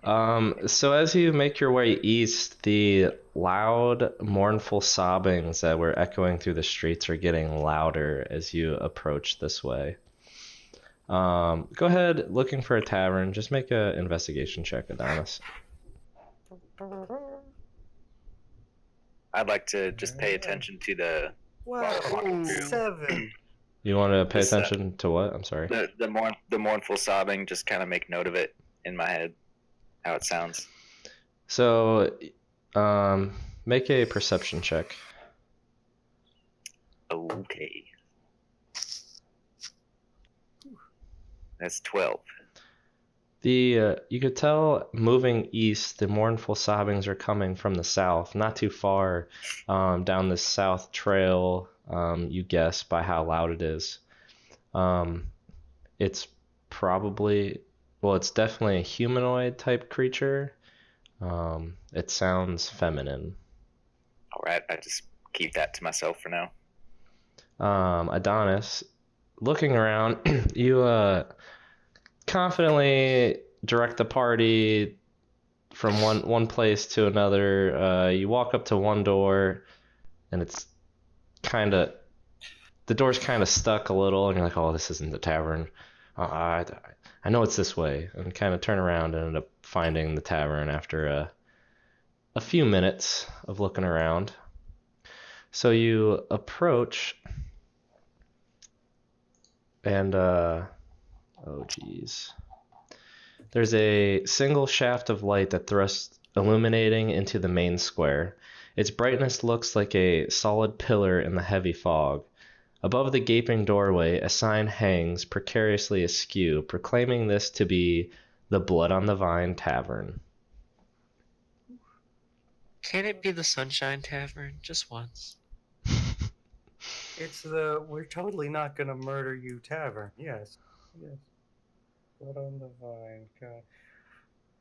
So as you make your way east, the loud, mournful sobbings that were echoing through the streets are getting louder as you approach this way. Go ahead, looking for a tavern. Just make an investigation check, Adonis. I'd like to just pay attention to the Wow, Ooh. 7. You want to pay This, attention to what? I'm sorry. the mournful sobbing. Just kind of make note of it in my head, how it sounds. So, make a perception check. Okay. That's 12. You could tell moving east, the mournful sobbings are coming from the south, not too far down the south trail. You guess by how loud it is. It's probably, well, it's definitely a humanoid type creature. It sounds feminine. All right, I just keep that to myself for now. Adonis, looking around, you confidently direct the party from one place to another. You walk up to one door, and it's the door's kind of stuck a little, and you're like, oh, this isn't the tavern. I know it's this way, and kind of turn around and end up finding the tavern after a few minutes of looking around. So you approach, and oh geez. There's a single shaft of light that thrusts illuminating into the main square. Its brightness looks like a solid pillar in the heavy fog. Above the gaping doorway, a sign hangs precariously askew, proclaiming this to be the Blood on the Vine Tavern. Can it be the Sunshine Tavern? Just once. It's the we're totally not gonna murder you tavern. Yes. Yes. Blood on the Vine. God.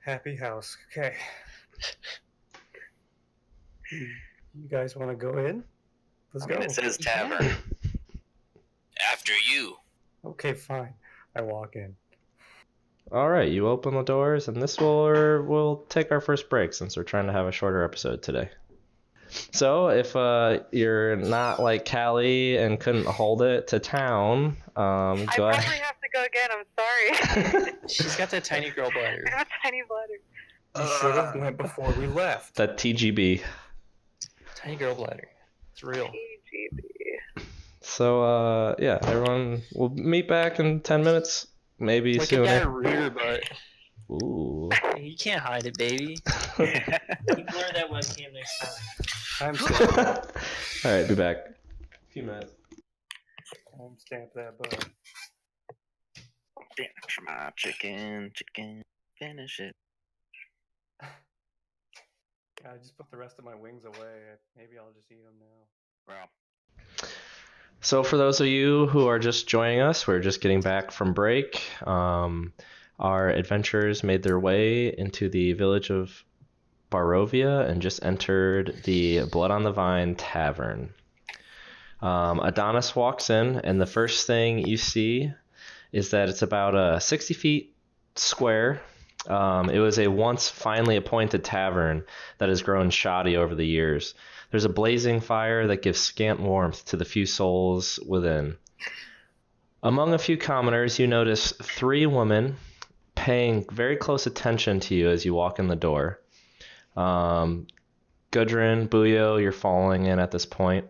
Happy house. Okay. You guys want to go in? Let's I mean, go. it says tavern. After you. Okay, fine. I walk in. All right, you open the doors, and this we'll take our first break since we're trying to have a shorter episode today. So if you're not like Callie and couldn't hold it to town, I go probably ahead. have to go again. I'm sorry. She's got that tiny girl bladder. I have a tiny bladder. You should have went before we left. That TGB. Tiny girl bladder. It's real. TGB. So yeah, everyone, we'll meet back in 10 minutes, maybe Look at that sooner. rear butt. Ooh. You can't hide it, baby. You blur that webcam next time. Timestamp. All right, be back. A few minutes. Timestamp that button. Finish my chicken. Finish it. I just put the rest of my wings away. Maybe I'll just eat them now. Well, So for those of you who are just joining us, we're just getting back from break. Our adventurers made their way into the village of Borovia and just entered the Blood on the Vine Tavern. Adonis walks in, and the first thing you see is that it's about 60 feet square. It was a once finely appointed tavern that has grown shoddy over the years. There's a blazing fire that gives scant warmth to the few souls within. Among a few commoners, you notice 3 women paying very close attention to you as you walk in the door. Gudrun, Buyo, you're following in at this point.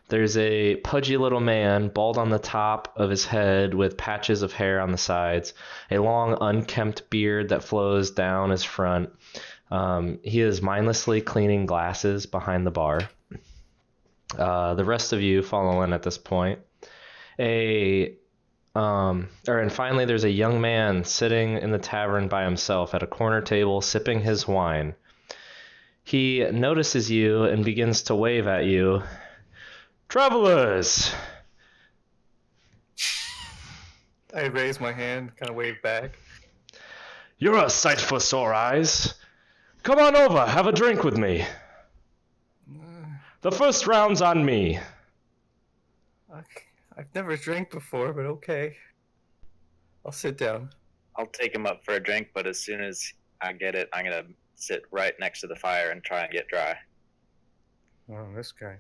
There's a pudgy little man, bald on the top of his head with patches of hair on the sides, a long unkempt beard that flows down his front. He is mindlessly cleaning glasses behind the bar. The rest of you follow in at this point. And finally, there's a young man sitting in the tavern by himself at a corner table, sipping his wine. He notices you and begins to wave at you. Travelers! I raise my hand, kind of wave back. You're a sight for sore eyes. Come on over, have a drink with me. The first round's on me. I've never drank before, but okay. I'll sit down. I'll take him up for a drink, but as soon as I get it, I'm gonna sit right next to the fire and try and get dry. Oh, this guy.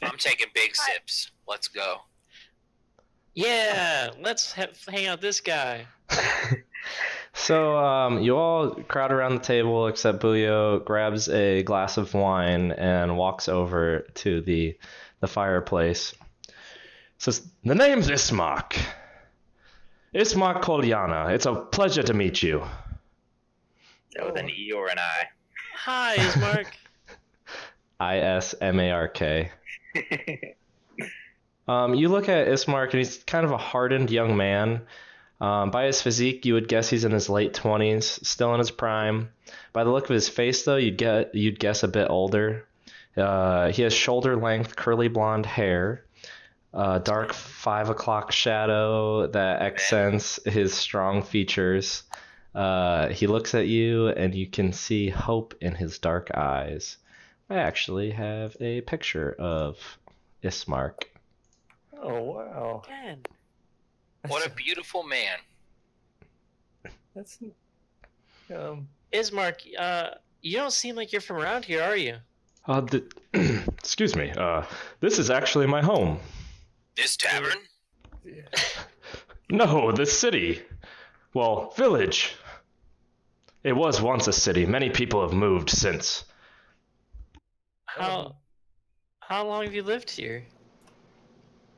I'm taking big sips. Let's go. Yeah, let's hang out this guy. So you all crowd around the table except Buyo grabs a glass of wine and walks over to the fireplace. Says, the name's Ismark. Ismark Kolyana. It's a pleasure to meet you. Is that with an E or an I? Hi, Ismark. Ismark. You look at Ismark, and he's kind of a hardened young man. By his physique, you would guess he's in his late 20s, still in his prime. By the look of his face, though, you'd guess a bit older. He has shoulder-length, curly blonde hair, dark 5 o'clock shadow that accents his strong features. He looks at you, and you can see hope in his dark eyes. I actually have a picture of Ismark. Oh, wow. Again. What a beautiful man. That's... Ismark, you don't seem like you're from around here, are you? Excuse me. This is actually my home. This tavern? Yeah. No, this city. Well, village. It was once a city. Many people have moved since. How long have you lived here?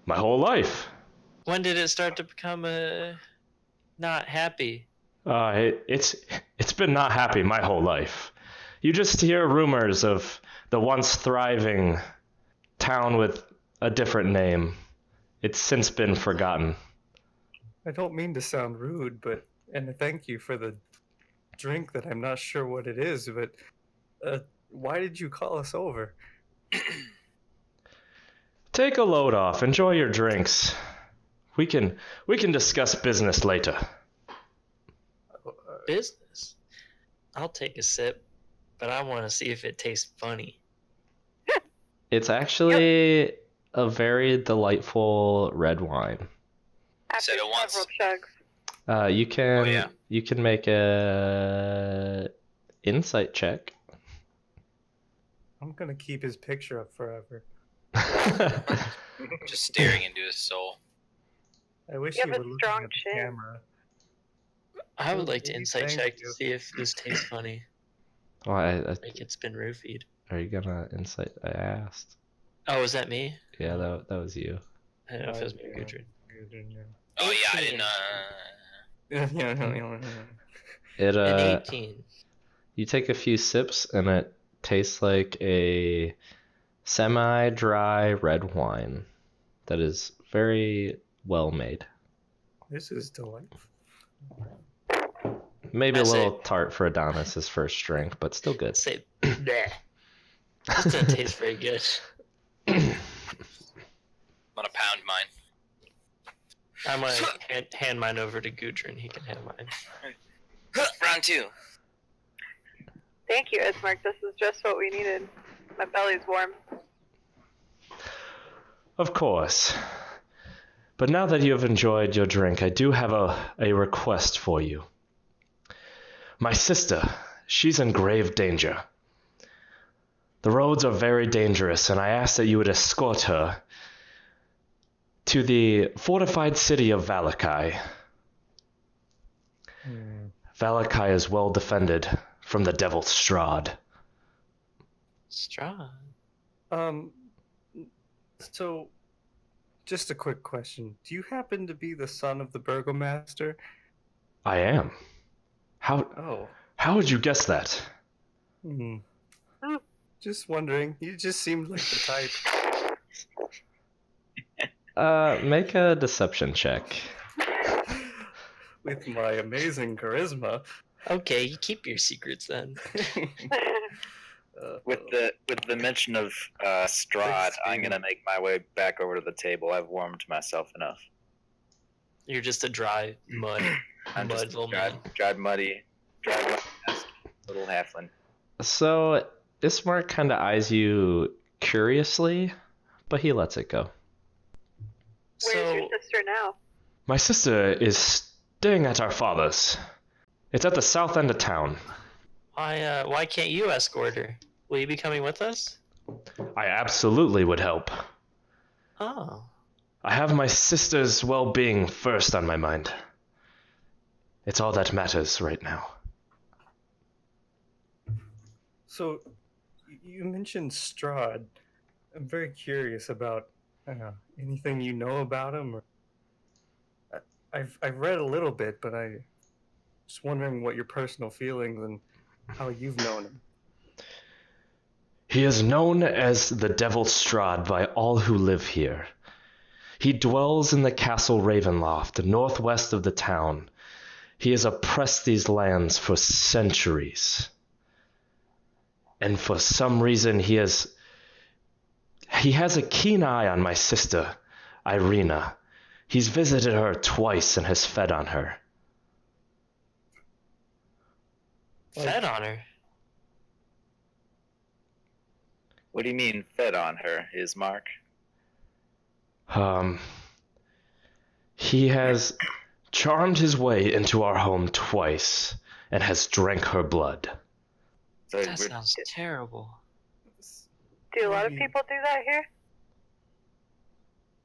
My whole life. When did it start to become not happy? It's been not happy my whole life. You just hear rumors of the once thriving town with a different name. It's since been forgotten. I don't mean to sound rude, and thank you for the drink that I'm not sure what it is, but why did you call us over? Take a load off. Enjoy your drinks. We can discuss business later. Business? I'll take a sip, but I want to see if it tastes funny. It's actually a very delightful red wine. After Said it once. several chugs. You can make a insight check. I'm gonna keep his picture up forever. Just staring into his soul. I wish You you have were a looking strong at the chin. camera. I would like to Thank insight check you. to see if this tastes funny. Well, Like it's been roofied. are you gonna insight? I asked. Oh, was that me? Yeah, that was you. I don't know if it was me or Yeah. Gudrun. Oh yeah, I didn't. It An 18. You take a few sips and it tastes like a semi-dry red wine that is very well made. This is delightful. Maybe I a say- little tart for Adonis's first drink, but still good. Let's say, bleh. This doesn't taste very good. I'm gonna pound mine. I might hand mine over to Gudrun. He can have mine. Round 2. Thank you, Ismark. This is just what we needed. My belly's warm. Of course. But now that you have enjoyed your drink, I do have a request for you. My sister, she's in grave danger. The roads are very dangerous, and I ask that you would escort her to the fortified city of Valakai. Valakai is well defended from the devil Strahd. Strahd. So, just a quick question. Do you happen to be the son of the burgomaster? I am. Oh. How would you guess that? Just wondering. You just seemed like the type. Make a deception check. With my amazing charisma. Okay, you keep your secrets then. With the mention of Strahd, 16. I'm gonna make my way back over to the table. I've warmed myself enough. You're just a dry mud. I'm mud just little dried, man. dried muddy little halfling. So, Ismark kind of eyes you curiously, but he lets it go. Where's your sister now? My sister is staying at our father's. It's at the south end of town. Why can't you escort her? Will you be coming with us? I absolutely would help. Oh. I have my sister's well-being first on my mind. It's all that matters right now. So, you mentioned Strahd. I'm very curious about anything you know about him. Or... I've read a little bit, but I just wondering what your personal feelings and how you've known him. He is known as the Devil Strahd by all who live here. He dwells in the castle Ravenloft, northwest of the town. He has oppressed these lands for centuries. And for some reason he has a keen eye on my sister, Irina. He's visited her twice and has fed on her. Fed on her? What do you mean fed on her, Ismark? He has charmed his way into our home twice and has drank her blood. So That sounds terrible. Do a lot of people do that here?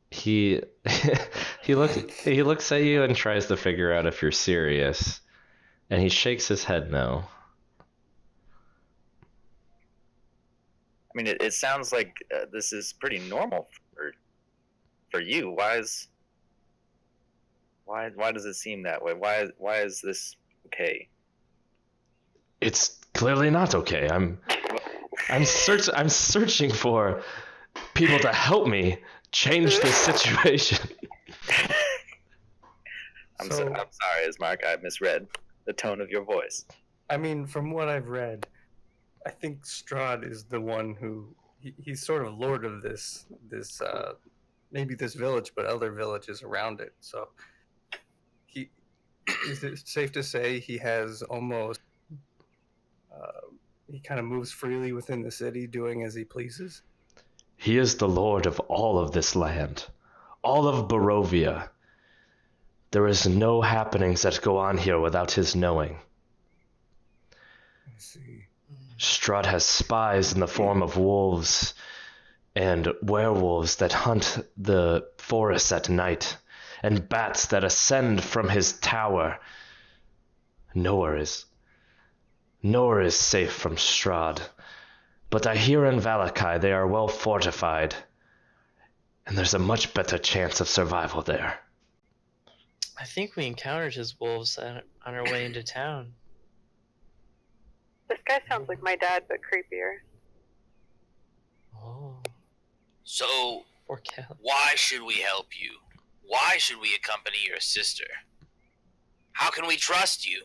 He looks at you and tries to figure out if you're serious, and he shakes his head no. I mean, it sounds like this is pretty normal for you. Why does it seem that way? Why is this okay? It's clearly not okay. I'm searching for people to help me change this situation. I'm sorry, Ismark. I misread the tone of your voice. I mean, from what I've read, I think Strahd is the one who he's sort of lord of this maybe this village, but other villages around it. So is it safe to say he has almost he kind of moves freely within the city, doing as he pleases? He is the lord of all of this land, all of Borovia. There is no happenings that go on here without his knowing. I see. Strahd has spies in the form of wolves and werewolves that hunt the forests at night, and bats that ascend from his tower. Nowhere is safe from Strahd, but I hear in Valakai they are well fortified, and there's a much better chance of survival there. I think we encountered his wolves on our way into town. This guy sounds like my dad, but creepier. Oh, So, poor Cal. why should we help you? Why should we accompany your sister? How can we trust you?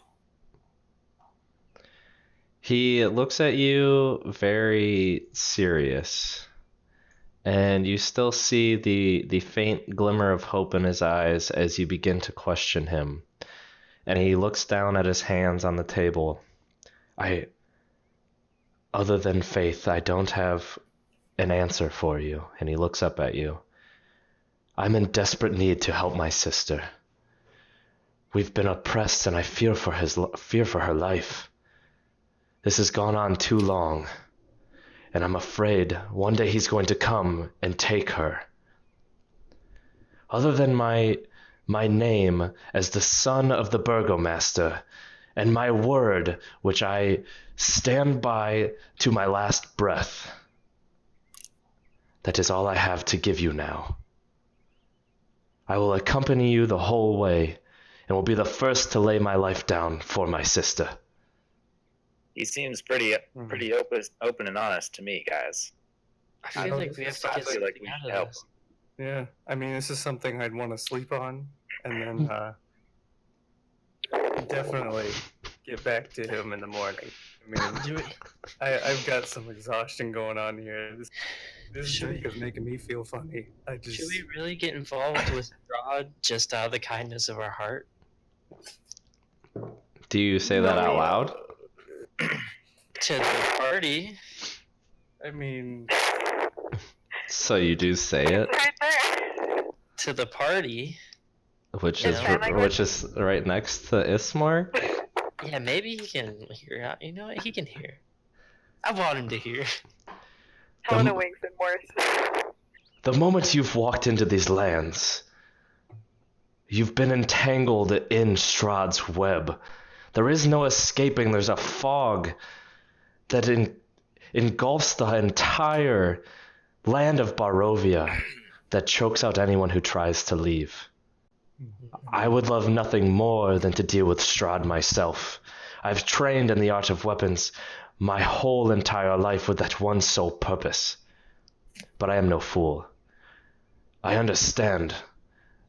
He looks at you very serious, and you still see the faint glimmer of hope in his eyes as you begin to question him. And he looks down at his hands on the table. Other than faith, I don't have an answer for you. And he looks up at you. I'm in desperate need to help my sister. We've been oppressed, and I fear for her life. This has gone on too long, and I'm afraid one day he's going to come and take her. Other than my name as the son of the burgomaster, and my word which I stand by to my last breath, that is all I have to give you now. I will accompany you the whole way, and will be the first to lay my life down for my sister. He seems pretty open and honest to me, guys. I feel like we have to get feel like something we out should of help this. Yeah, I mean, this is something I'd want to sleep on, and then definitely get back to him in the morning. I mean, Do we, I've got some exhaustion going on here. This Should drink is making me feel funny. should we really get involved with Strahd just out of the kindness of our heart? Do you say that out loud? To the party? I mean, So you do say it, Right there. To the party? which Yeah. is Sign language? which is right next to Ismark. Yeah, maybe he can hear. You know what? He can hear. I want him to hear. Helena winks and worse. The moment you've walked into these lands, you've been entangled in Strahd's web. There is no escaping. There's a fog that engulfs the entire land of Borovia that chokes out anyone who tries to leave. I would love nothing more than to deal with Strahd myself. I've trained in the art of weapons my whole entire life with that one sole purpose. But I am no fool. I understand.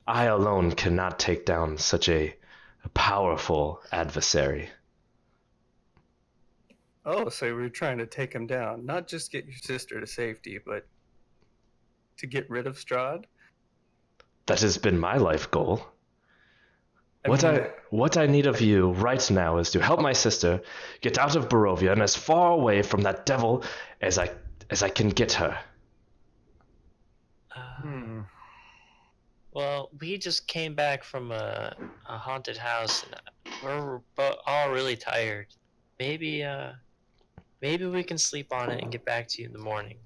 I alone cannot take down such a powerful adversary. oh, so we're trying to take him down. Not just get your sister to safety, but to get rid of Strahd? That has been my life goal. I mean, What I need of you right now is to help my sister get out of Borovia and as far away from that devil as I can get her. hmm. Well, we just came back from a haunted house, and we're all really tired. Maybe we can sleep on it and get back to you in the morning.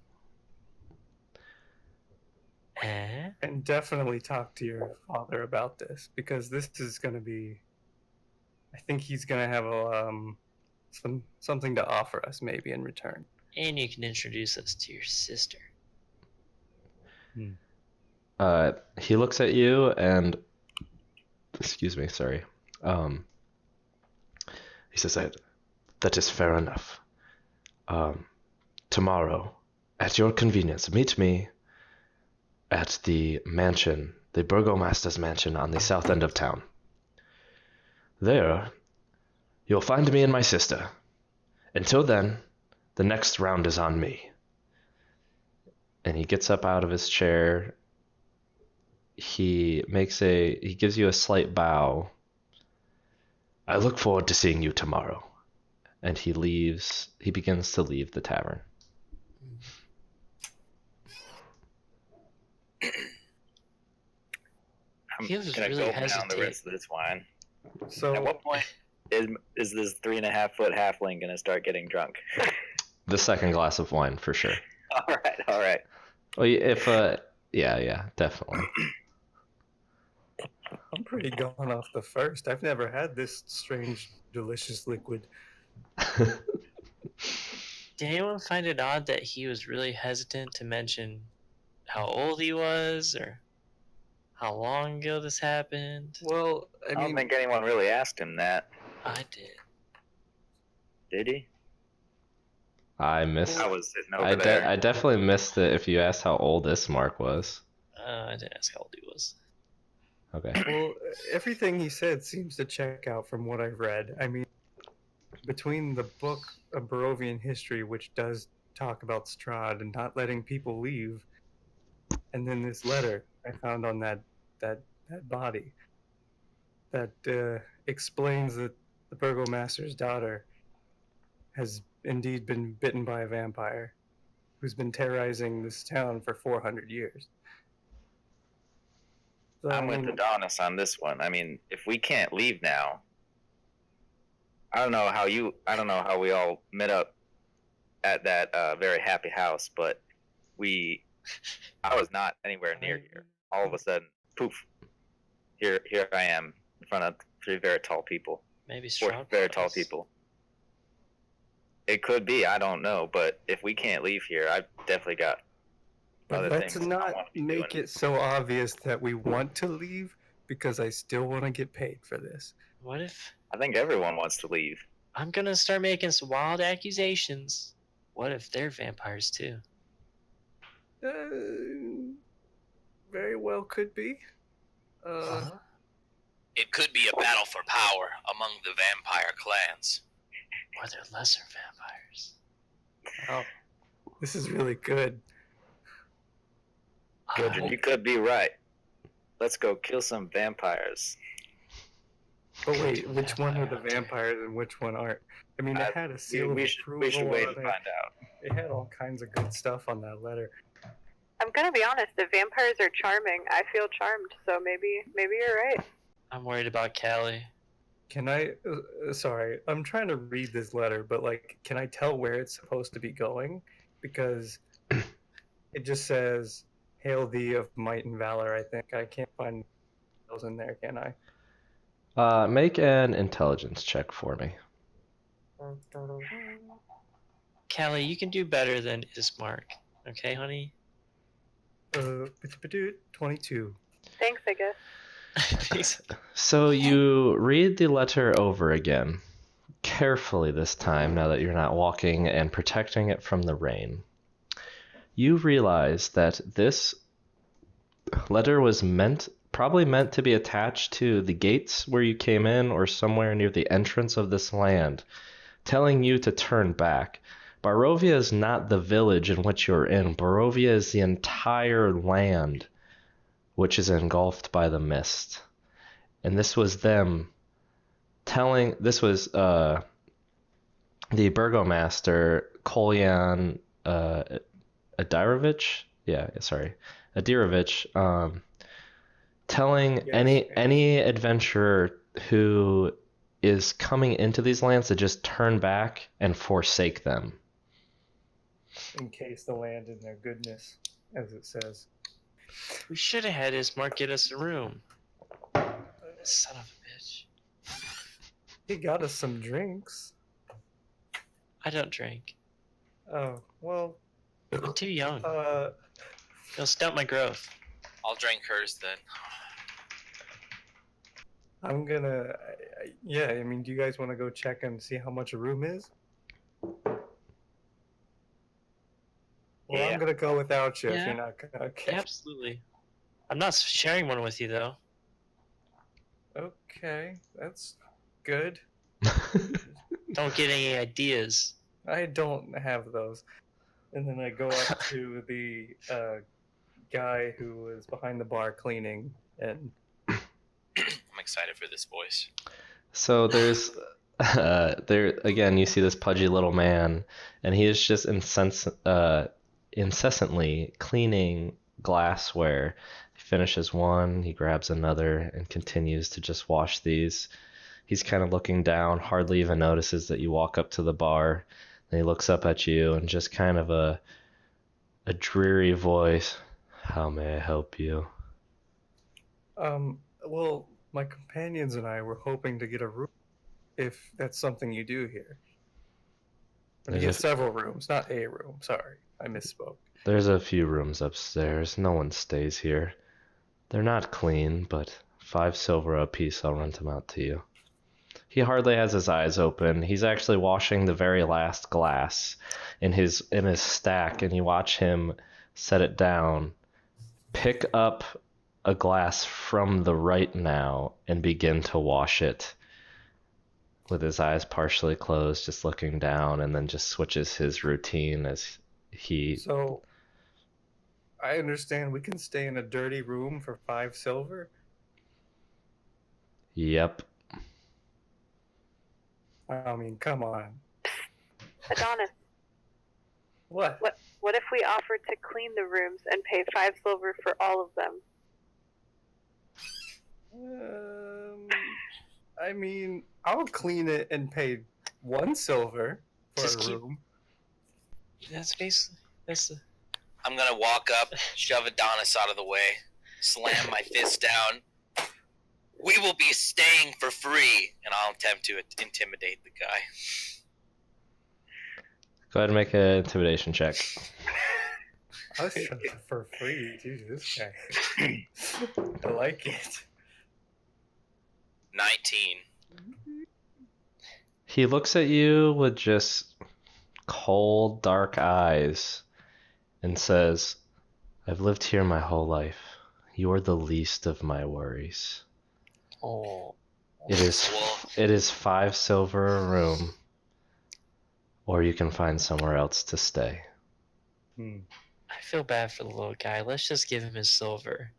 Eh? And definitely talk to your father about this, because this is going to be. I think he's going to have something to offer us, maybe in return. And you can introduce us to your sister. He looks at you and, excuse me, sorry. He says that is fair enough. Tomorrow, at your convenience, meet me at the mansion, the burgomaster's mansion on the south end of town. There, you'll find me and my sister. Until then, the next round is on me. And he gets up out of his chair. He gives you a slight bow. I look forward to seeing you tomorrow. And he begins to leave the tavern. I'm He was gonna really go down the hesitate. rest of this wine. So, At what point is this 3.5-foot halfling gonna start getting drunk? The second glass of wine, for sure. all right. Well, if yeah, definitely. I'm pretty gone off the first. I've never had this strange, delicious liquid. Did anyone find it odd that he was really hesitant to mention how old he was or how long ago this happened? Well, I don't think anyone really asked him that, I did. did he? I missed. I was sitting over there. I definitely missed it. If you asked how old Ismark was. I didn't ask how old he was. Okay. well, everything he said seems to check out from what I've read. I mean, between the book of Barovian history, which does talk about Strahd and not letting people leave, And then this letter I found on that body that explains that the burgomaster's daughter has indeed been bitten by a vampire who's been terrorizing this town for 400 years. So, I'm with Adonis on this one. I mean, if we can't leave now, I don't know how we all met up at that very happy house, but I was not anywhere near here. All of a sudden, poof, here I am in front of 3 very tall people. Maybe 4 Strahd very was. tall people. It could be, I don't know, but if we can't leave here, I've definitely got but other let's things I not want to be make doing. it so obvious that we want to leave because I still want to get paid for this. What if I think everyone wants to leave. I'm gonna start making some wild accusations? What if they're vampires too? Very well could be. It could be a battle for power among the vampire clans. Or they're lesser vampires? Wow. This is really good. Gudrun, you could be right. Let's go kill some vampires. But wait, which one are the vampires and which one aren't? I mean, it had a seal of approval. We should wait on and it. find out. It had all kinds of good stuff on that letter. I'm gonna be honest. If vampires are charming, I feel charmed. So maybe you're right. I'm worried about Callie. Can I? Sorry, I'm trying to read this letter, but like, can I tell where it's supposed to be going? Because it just says, "Hail thee of might and valor." I think I can't find those in there, can I? Make an intelligence check for me. Callie, you can do better than Ismark. Okay, honey? 22. Thanks, I guess. So you read the letter over again, carefully this time, now that you're not walking and protecting it from the rain. You realize that this letter was probably meant to be attached to the gates where you came in or somewhere near the entrance of this land, telling you to turn back. Borovia is not the village in which you're in. Borovia is the entire land which is engulfed by the mist. And this was them this was the burgomaster, Kolyan Adirovich? Adirovich, telling any adventurer who is coming into these lands to just turn back and forsake them. Encase the land in their goodness, as it says. We should have had Ismark get us a room. Son of a bitch. He got us some drinks. I don't drink. Oh, well. I'm too young. It'll stunt my growth. I'll drink hers then. I'm gonna. I mean, do you guys want to go check and see how much a room is? Well, Yeah. I'm gonna go without you if Yeah. you're not gonna. Okay. Absolutely. I'm not sharing one with you, though. Okay, that's good. Don't get any ideas. I don't have those. And then I go up to the guy who was behind the bar cleaning, and I'm excited for this voice. So there's there again, you see this pudgy little man, and he is just incessantly cleaning glassware. He finishes one, he grabs another, and continues to just wash these. He's kind of looking down, hardly even notices that you walk up to the bar. And he looks up at you and just kind of a dreary voice. How may I help you? well, my companions and I were hoping to get a room, if that's something you do here. We There's get a- several rooms, not a room. Sorry, I misspoke. There's a few rooms upstairs. No one stays here. They're not clean, but 5 silver apiece, I'll rent them out to you. He hardly has his eyes open. He's actually washing the very last glass in his stack, and you watch him set it down, pick up a glass from the right now, and begin to wash it with his eyes partially closed, just looking down, and then just switches his routine as he... So, I understand we can stay in a dirty room for 5 silver. Yep. I mean, come on. Adonis, What? what if we offered to clean the rooms and pay 5 silver for all of them? I mean, I'll clean it and pay 1 silver for Just a keep- room. That's basically I'm gonna walk up, shove Adonis out of the way, slam my fist down. We will be staying for free, and I'll attempt to intimidate the guy. Go ahead and make an intimidation check. I was trying for free, dude. This guy. I like it. 19. He looks at you with just cold, dark eyes and says, I've lived here my whole life. You're the least of my worries. oh. It is 5 silver a room, or you can find somewhere else to stay. I feel bad for the little guy. Let's just give him his silver.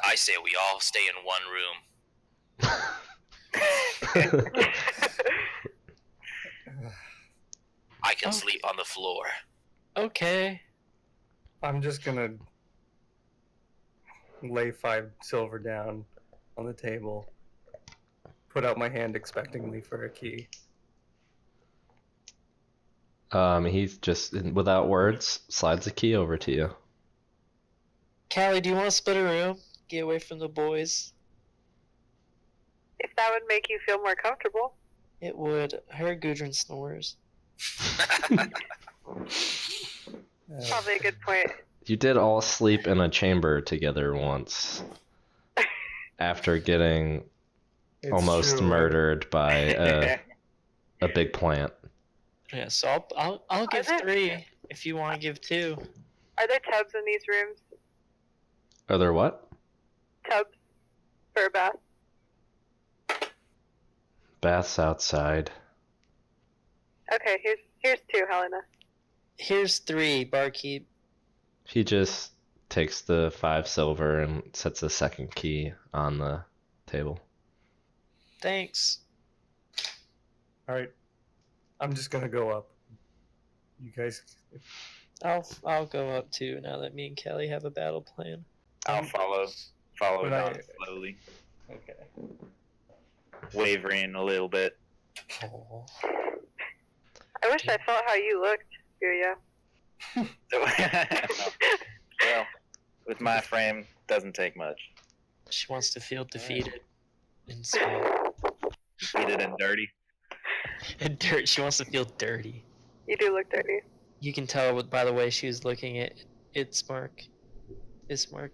I say we all stay in one room. I can sleep on the floor. Okay. I'm just gonna lay 5 silver down on the table, put out my hand expectingly for a key. He's just, without words, slides a key over to you. Callie, do you want to split a room? Get away from the boys? If that would make you feel more comfortable. It would. I heard Gudrun snores. Probably a good point. You did all sleep in a chamber together once, after getting It's almost true. murdered by a big plant. Yeah, so I'll give there- 3 if you want to give 2. Are there tubs in these rooms? Are there what? Tubs for a bath? Baths outside. Okay, here's 2, Helena. Here's 3, barkeep. He just takes the 5 silver and sets a second key on the table. Thanks. Alright. I'm just gonna go up. You guys. I'll go up too now that me and Kelly have a battle plan. I'll follow But Adonis slowly, Okay. wavering a little bit. Oh. I wish I felt how you looked, Furia. Well, with my frame, doesn't take much. She wants to feel defeated and small. Defeated and dirty. And dirt. She wants to feel dirty. You do look dirty. You can tell by the way she was looking at Bismarck. Bismarck.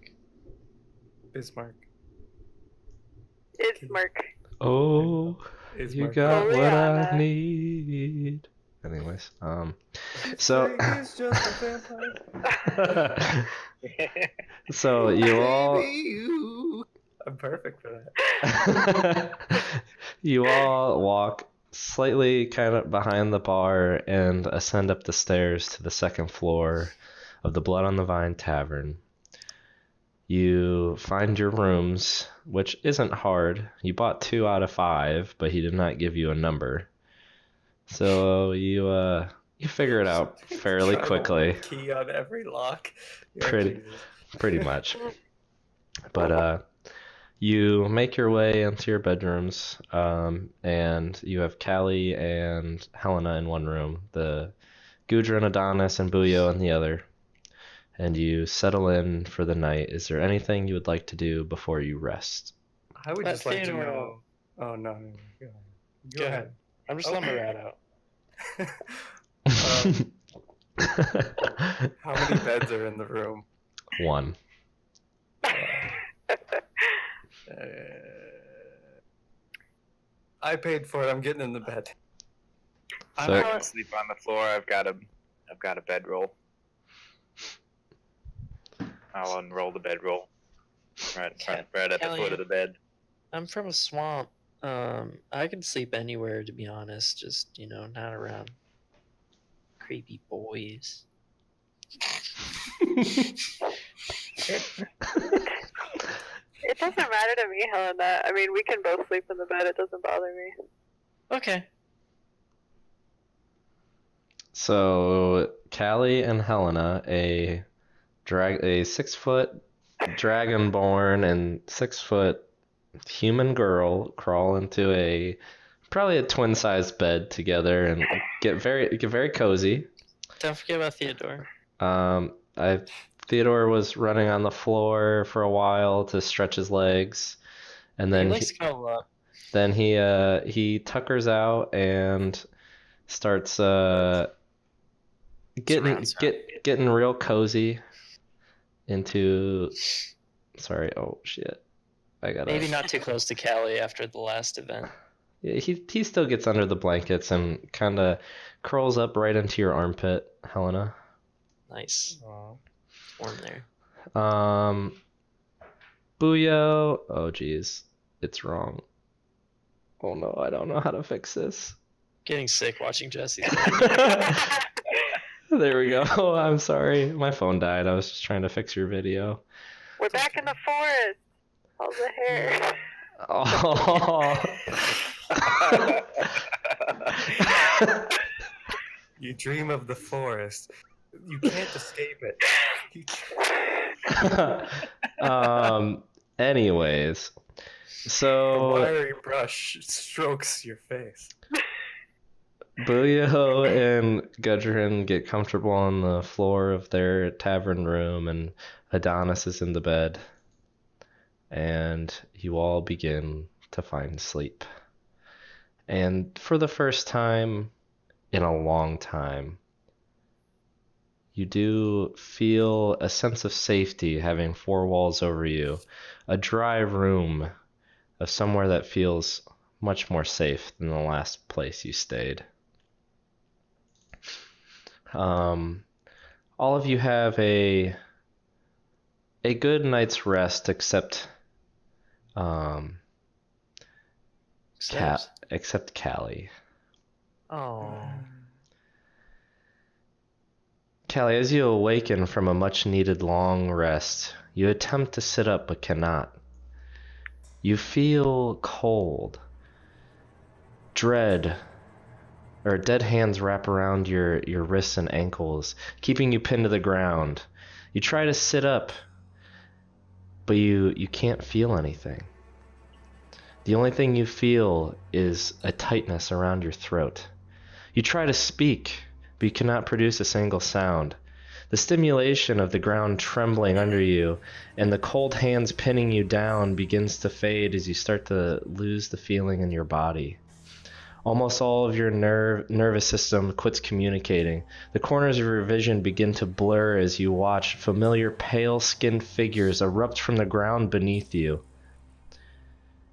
It's Mark. Oh, Is you Mark- got what I Rihanna. need. Anyways, so It's just a vampire. so you all Baby, you. I'm perfect for that. you all walk slightly kind of behind the bar and ascend up the stairs to the second floor of the Blood on the Vine Tavern. You find your rooms, which isn't hard. You bought 2 out of 5, but he did not give you a number. So you figure it out fairly Trying to quickly. put Key on every lock. Yeah, Pretty- Jesus. Pretty much. But you make your way into your bedrooms, and you have Callie and Helena in one room, the Gudrun, Adonis, and Buyo in the other. And you settle in for the night. Is there anything you would like to do before you rest? I would Let just like to Theodore know. Oh no, go ahead. I'm just Okay. letting the rat out. How many beds are in the room? One. I paid for it. I'm getting in the bed. I'm So- not gonna sleep on the floor. I've got a bedroll. I'll unroll the bedroll. Right at the Kelly. foot of the bed. I'm from a swamp. I can sleep anywhere to be honest. Just not around creepy boys. It doesn't matter to me, Helena. I mean, we can both sleep in the bed. It doesn't bother me. Okay. So Callie and Helena, a 6-foot dragonborn and 6-foot human girl, crawl into probably a twin-sized bed together and get very cozy. Don't forget about Theodore. Theodore was running on the floor for a while to stretch his legs, and then He likes to cuddle up. then he tuckers out and starts getting real cozy into. Sorry, oh shit, I gotta. Maybe not too close to Callie after the last event. Yeah, he still gets under the blankets and kind of curls up right into your armpit, Helena. Nice. Aw. Warm there. Booyo. Oh geez, it's wrong. Oh no, I don't know how to fix this. Getting sick watching Jesse. There we go. Oh, I'm sorry. My phone died. I was just trying to fix your video. We're back in the forest. All the hair. Oh. You dream of the forest. You can't escape it. Anyways, A so wiry brush strokes your face. Booyo and Gudrun get comfortable on the floor of their tavern room, and Adonis is in the bed. And you all begin to find sleep. And for the first time in a long time, you do feel a sense of safety having 4 walls over you, a dry room of somewhere that feels much more safe than the last place you stayed. All of you have a good night's rest except except Callie. Oh. Callie, as you awaken from a much-needed long rest, you attempt to sit up but cannot. You feel cold. Dead hands wrap around your wrists and ankles, keeping you pinned to the ground. You try to sit up, but you can't feel anything. The only thing you feel is a tightness around your throat. You try to speak, but you cannot produce a single sound. The stimulation of the ground trembling under you and the cold hands pinning you down begins to fade as you start to lose the feeling in your body. Almost all of your nervous system quits communicating. The corners of your vision begin to blur as you watch familiar pale-skinned figures erupt from the ground beneath you.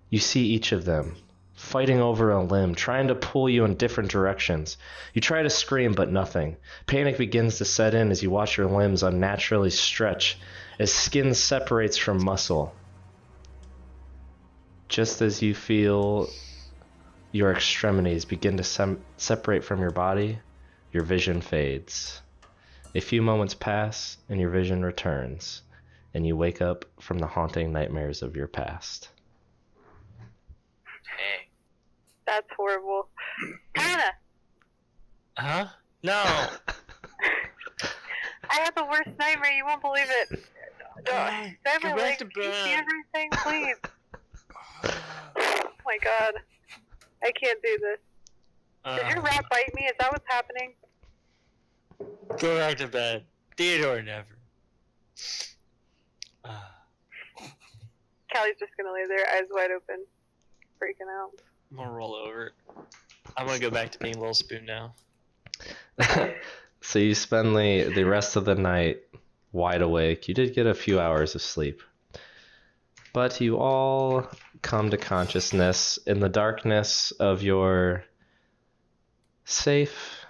You see each of them, fighting over a limb, trying to pull you in different directions. You try to scream, but nothing. Panic begins to set in as you watch your limbs unnaturally stretch, as skin separates from muscle. Just as you feel your extremities begin to separate from your body, your vision fades. A few moments pass, and your vision returns, and you wake up from the haunting nightmares of your past. Hey. That's horrible. Hannah, Huh? No. I had the worst nightmare. You won't believe it. Stab my Go back leg. to Can you see bed. everything, please? Oh my god. I can't do this. Did your rat bite me? Is that what's happening? Go back to bed. Theodore never. Callie's just gonna lay there, eyes wide open, freaking out. I'm gonna roll over. I'm gonna go back to being Little Spoon now. So you spend the rest of the night wide awake. You did get a few hours of sleep. But you all come to consciousness in the darkness of your safe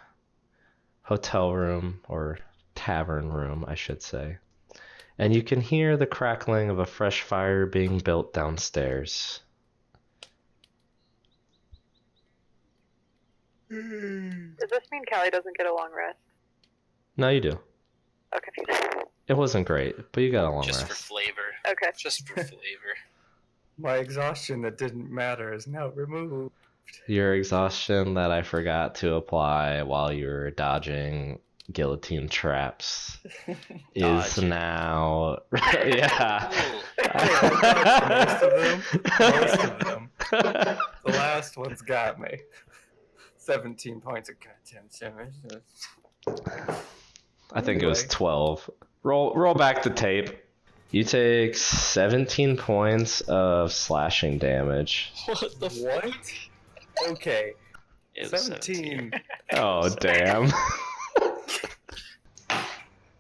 hotel room, or tavern room, I should say. And you can hear the crackling of a fresh fire being built downstairs. Does this mean Callie doesn't get a long rest? No, you do. Okay. It wasn't great, but you got a long Just rest. for flavor. Okay. Just for flavor. My exhaustion that didn't matter is now removed. Your exhaustion that I forgot to apply while you were dodging guillotine traps is Dodging. now. Yeah. Ooh. Most of them. Most of them. The last one's got me. 17 points of content damage. I think it was Anyway. 12. Roll back the tape. You take 17 points of slashing damage. What the fuck? What? Okay. It was 17. Oh, damn.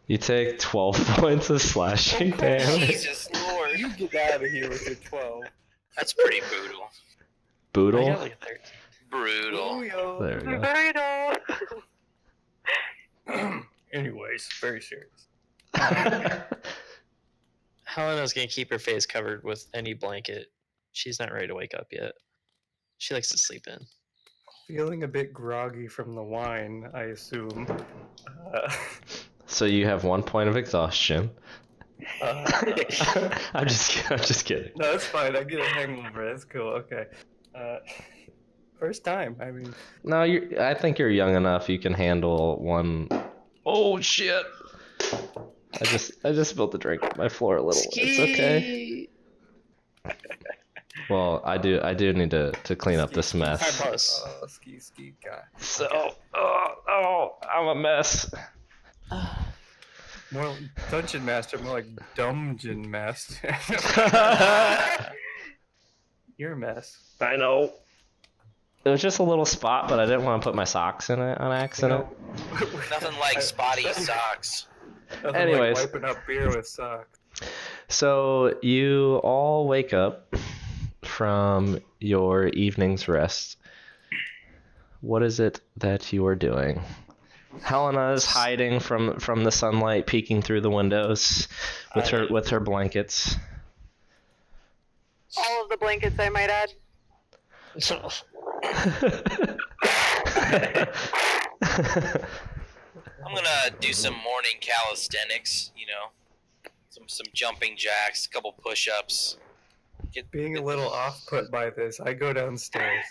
You take 12 points of slashing damage. Jesus Lord. You get out of here with your 12. That's pretty brutal. I Boodle? got like a 13. Brutal. Booyah. There we go. Burrito. Anyways, very serious. Helena's gonna keep her face covered with any blanket. She's not ready to wake up yet. She likes to sleep in. Feeling a bit groggy from the wine, I assume. So you have 1 point of exhaustion. I'm just kidding. No, it's fine. I get a hangover. That's cool. Okay. First time. I mean, No, I think you're young enough. You can handle one. Oh shit! I just spilled the drink on my floor a little. It's okay. Well, I do need to clean up this mess. Ski guy. So, I'm a mess. More dungeon master, more like dungeon master. You're a mess. I know. It was just a little spot, but I didn't want to put my socks in it on accident. Nothing like spotty socks. Nothing Anyways. like wiping up beer with socks. So you all wake up from your evening's rest. What is it that you are doing? Helena is hiding from the sunlight, peeking through the windows with her blankets. All of the blankets, I might add. I'm gonna do some morning calisthenics, you know. Some jumping jacks, a couple push-ups. Being a little off-put by this, I go downstairs.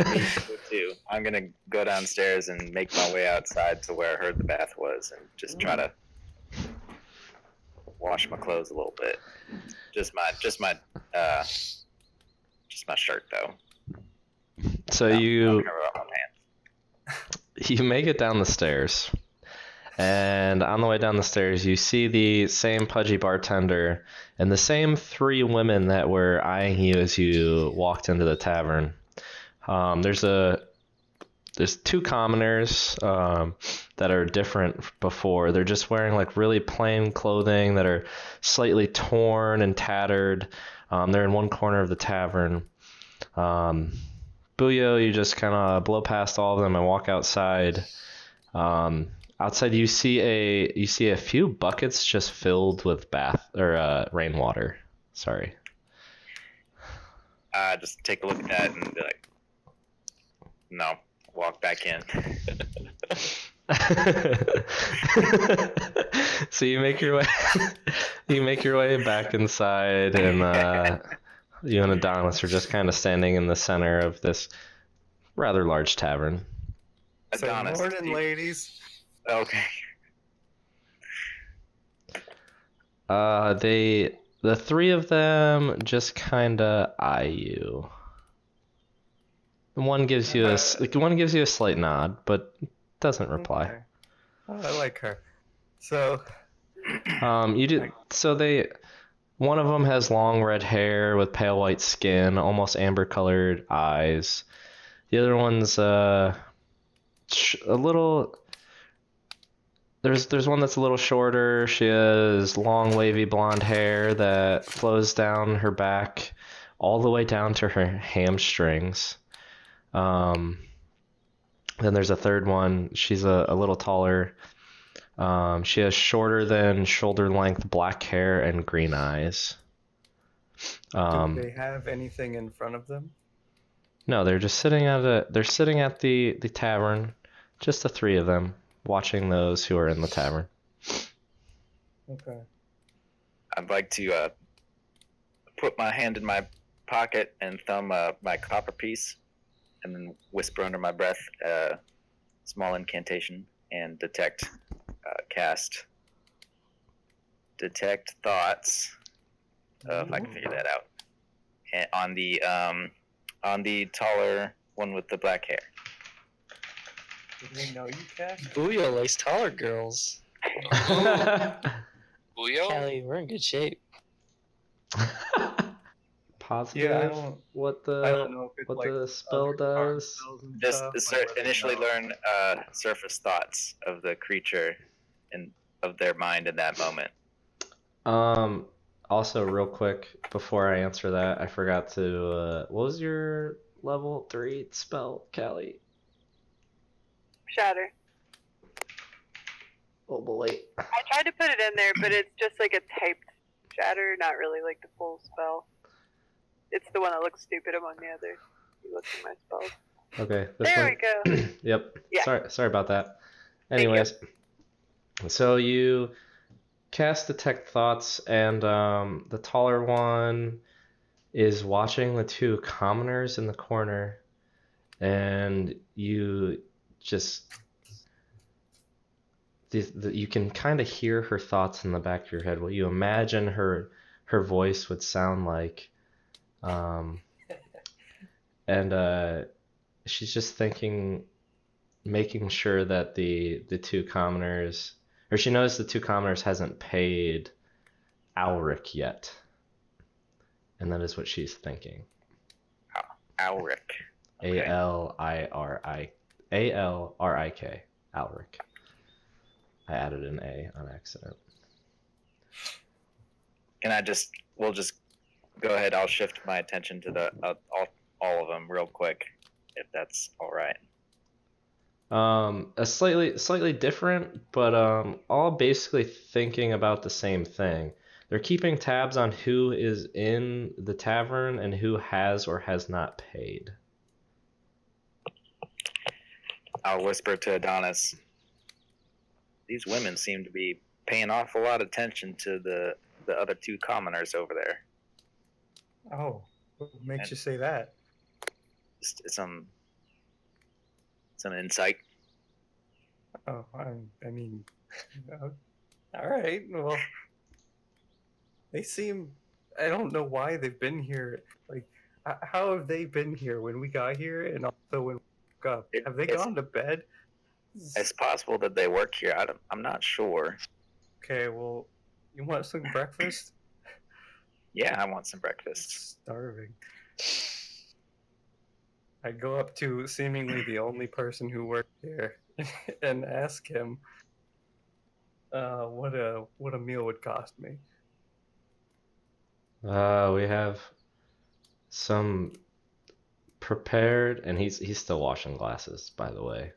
Me too. I'm gonna go downstairs and make my way outside to where I heard the bath was, and just try to wash my clothes a little bit. Just my shirt though. So Don't you cover up my pants. you make it down the stairs, and on the way down the stairs, you see the same pudgy bartender and the same three women that were eyeing you as you walked into the tavern. There's two commoners that are different before. They're just wearing like really plain clothing that are slightly torn and tattered. They're in one corner of the tavern. Booyo, you just kind of blow past all of them and walk outside. Outside, you see a few buckets just filled with rainwater. Sorry. Just take a look at that and be like, no, walk back in. So you make your way back inside, and you and Adonis are just kind of standing in the center of this rather large tavern. Say, Adonis, morning, ladies. Okay. The three of them just kind of eye you. One gives you a slight nod, but doesn't reply. Okay. Oh, I like her. So, You do. So one of them has long red hair with pale white skin, almost amber-colored eyes. The other one's a little. There's one that's a little shorter. She has long, wavy blonde hair that flows down her back, all the way down to her hamstrings. Then there's a third one. She's a little taller. She has shorter than shoulder length black hair and green eyes. do they have anything in front of them? No, they're just sitting at the tavern, just the three of them, watching those who are in the tavern. Okay. I'd like to put my hand in my pocket and thumb my copper piece, and then whisper under my breath a small incantation and cast detect thoughts. If I can figure that out. And on the taller one with the black hair. Did we know you cast? Booyah likes taller girls. Booyo? Callie, we're in good shape. Positive. Yeah, I don't know if it's what like the spell other card does. spells and Just stuff, like whether initially know. learn surface thoughts of the creature and of their mind in that moment. Also, real quick, before I answer that, I forgot to. What was your level 3 spell, Callie? Shatter. Oh boy. I tried to put it in there, but it's just like a typed shatter, not really like the full spell. It's the one that looks stupid among the others. You look at my spells. Okay. This There one. we go. Yep. Yeah. Sorry about that. Thank you. Anyways, so you cast Detect Thoughts, and the taller one is watching the two commoners in the corner, and you just you can kind of hear her thoughts in the back of your head. What you imagine her voice would sound like, and she's just thinking, making sure that the two commoners, or she knows the two commoners hasn't paid Alric yet, and that is what she's thinking. Alric. Okay. Alrik. Alric. I added an A on accident. We'll just go ahead. I'll shift my attention to the all of them real quick, if that's all right. A slightly different, but all basically thinking about the same thing. They're keeping tabs on who is in the tavern and who has or has not paid. I'll whisper to Adonis. These women seem to be paying awful lot of attention to the other two commoners over there. Oh, what makes you say that? Just some insight. Oh, I mean, all right. Well, they seem. I don't know why they've been here. Like, how have they been here when we got here, and also when we woke up? Have they gone to bed? It's possible that they work here. I'm not sure. Okay, well, you want some breakfast? Yeah, I want some breakfast. Starving. I go up to seemingly the only person who worked here and ask him what a meal would cost me. We have some prepared, and he's still washing glasses, by the way.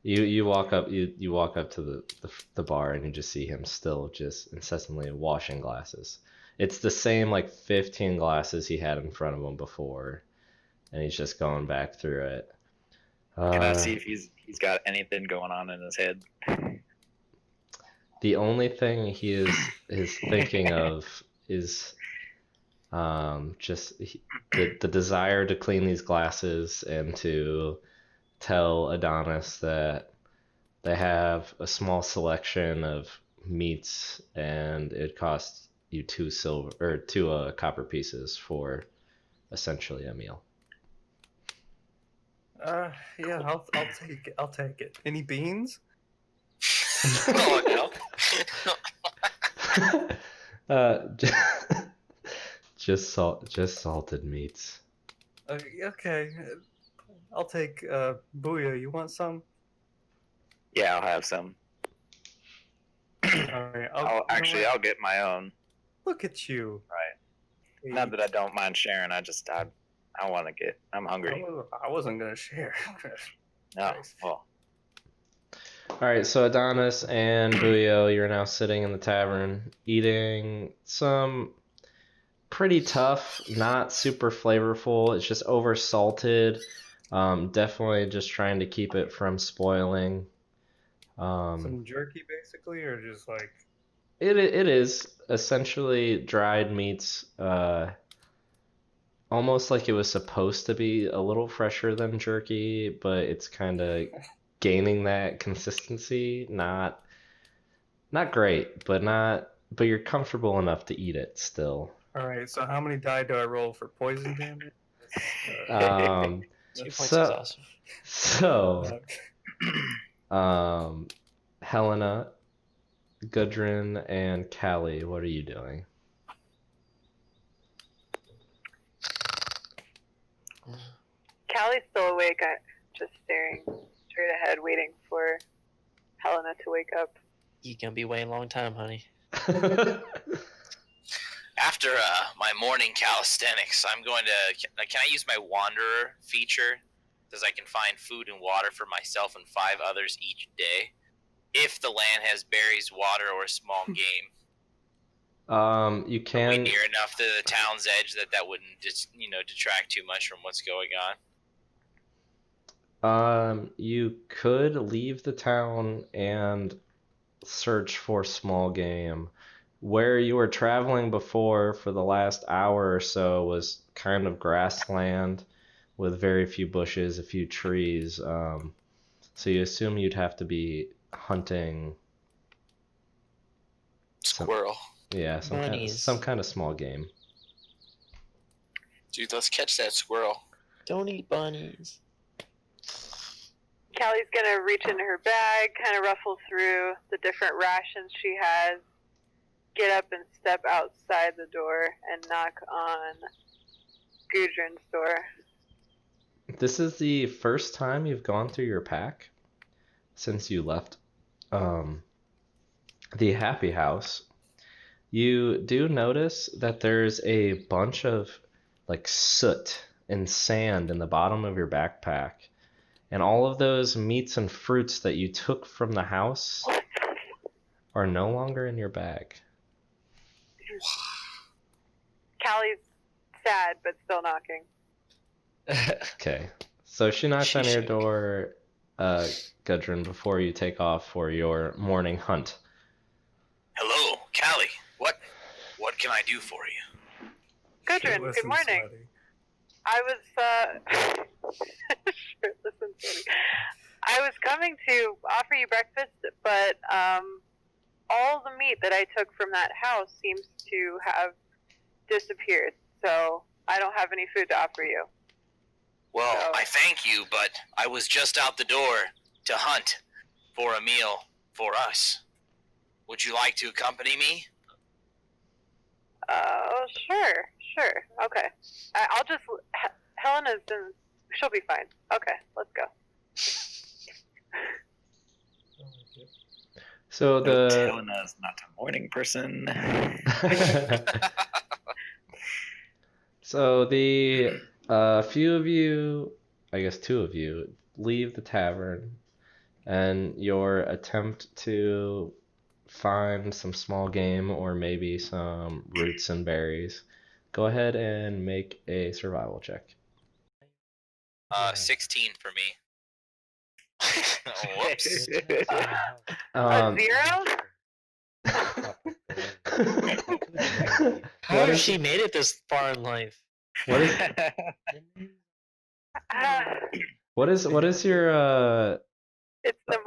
You walk up to the bar, and you just see him still just incessantly washing glasses. It's the same like 15 glasses he had in front of him before, and he's just going back through it. Can I see if he's got anything going on in his head? The only thing he is thinking of is just the desire to clean these glasses and to tell Adonis that they have a small selection of meats, and it costs you two copper pieces for essentially a meal. Yeah, I'll take it. Any beans? Oh no. Just salted meats. Okay, I'll take Booyah. You want some? Yeah, I'll have some. All right. I'll get my own. Look at you. Right. Not that I don't mind sharing. I want to get. I'm hungry. I wasn't gonna share. No. Nice. Well. All right, so Adonis and Buyo, you're now sitting in the tavern eating some pretty tough, not super flavorful. It's just over salted. Definitely just trying to keep it from spoiling. Some jerky, basically, or just like It is essentially dried meats, almost like it was supposed to be a little fresher than jerky, but it's kind of gaining that consistency. Not great, but you're comfortable enough to eat it still. all right. So how many die do I roll for poison damage? Um, 2 points so exhaustion. so Helena, Gudrun, and Callie, what are you doing? Callie's still awake. I'm just staring straight ahead, waiting for Helena to wake up. You gonna be waiting a long time, honey. After my morning calisthenics, I'm going to. Can I use my Wanderer feature? Because I can find food and water for myself and 5 others each day, if the land has berries, water, or small game. You Are we can. near enough to the town's edge that wouldn't just detract too much from what's going on? You could leave the town and search for small game. Where you were traveling before for the last hour or so was kind of grassland with very few bushes, a few trees. So you assume you'd have to be hunting, Squirrel. yeah, Bunnies. some kind of small game. Dude, let's catch that squirrel. Don't eat bunnies. Callie's gonna reach into her bag, kind of ruffle through the different rations she has, get up and step outside the door and knock on Gudrun's door. This is the first time you've gone through your pack since you left the Happy House. You do notice that there's a bunch of like soot and sand in the bottom of your backpack. And all of those meats and fruits that you took from the house are no longer in your bag. Callie's sad, but still knocking. Okay. So she knocks She on your shook. door, Gudrun, before you take off for your morning hunt. Hello, Callie. What can I do for you? Gudrun, shirtless good and morning. sweaty. I was, shirtless and sweaty. I was coming to offer you breakfast, but all the meat that I took from that house seems to have disappeared, so I don't have any food to offer you. Well, So- I thank you, but I was just out the door to hunt for a meal for us. Would you like to accompany me? Sure. Okay. I'll just, Helena's in, she'll be fine. Okay, let's go. So the Helena's not a morning person. so the few of you, I guess 2 of you, leave the tavern, and your attempt to find some small game or maybe some roots and berries. Go ahead and make a survival check. 16 for me. Whoops. A 0? How has she made it this far in life? What is what is your It's the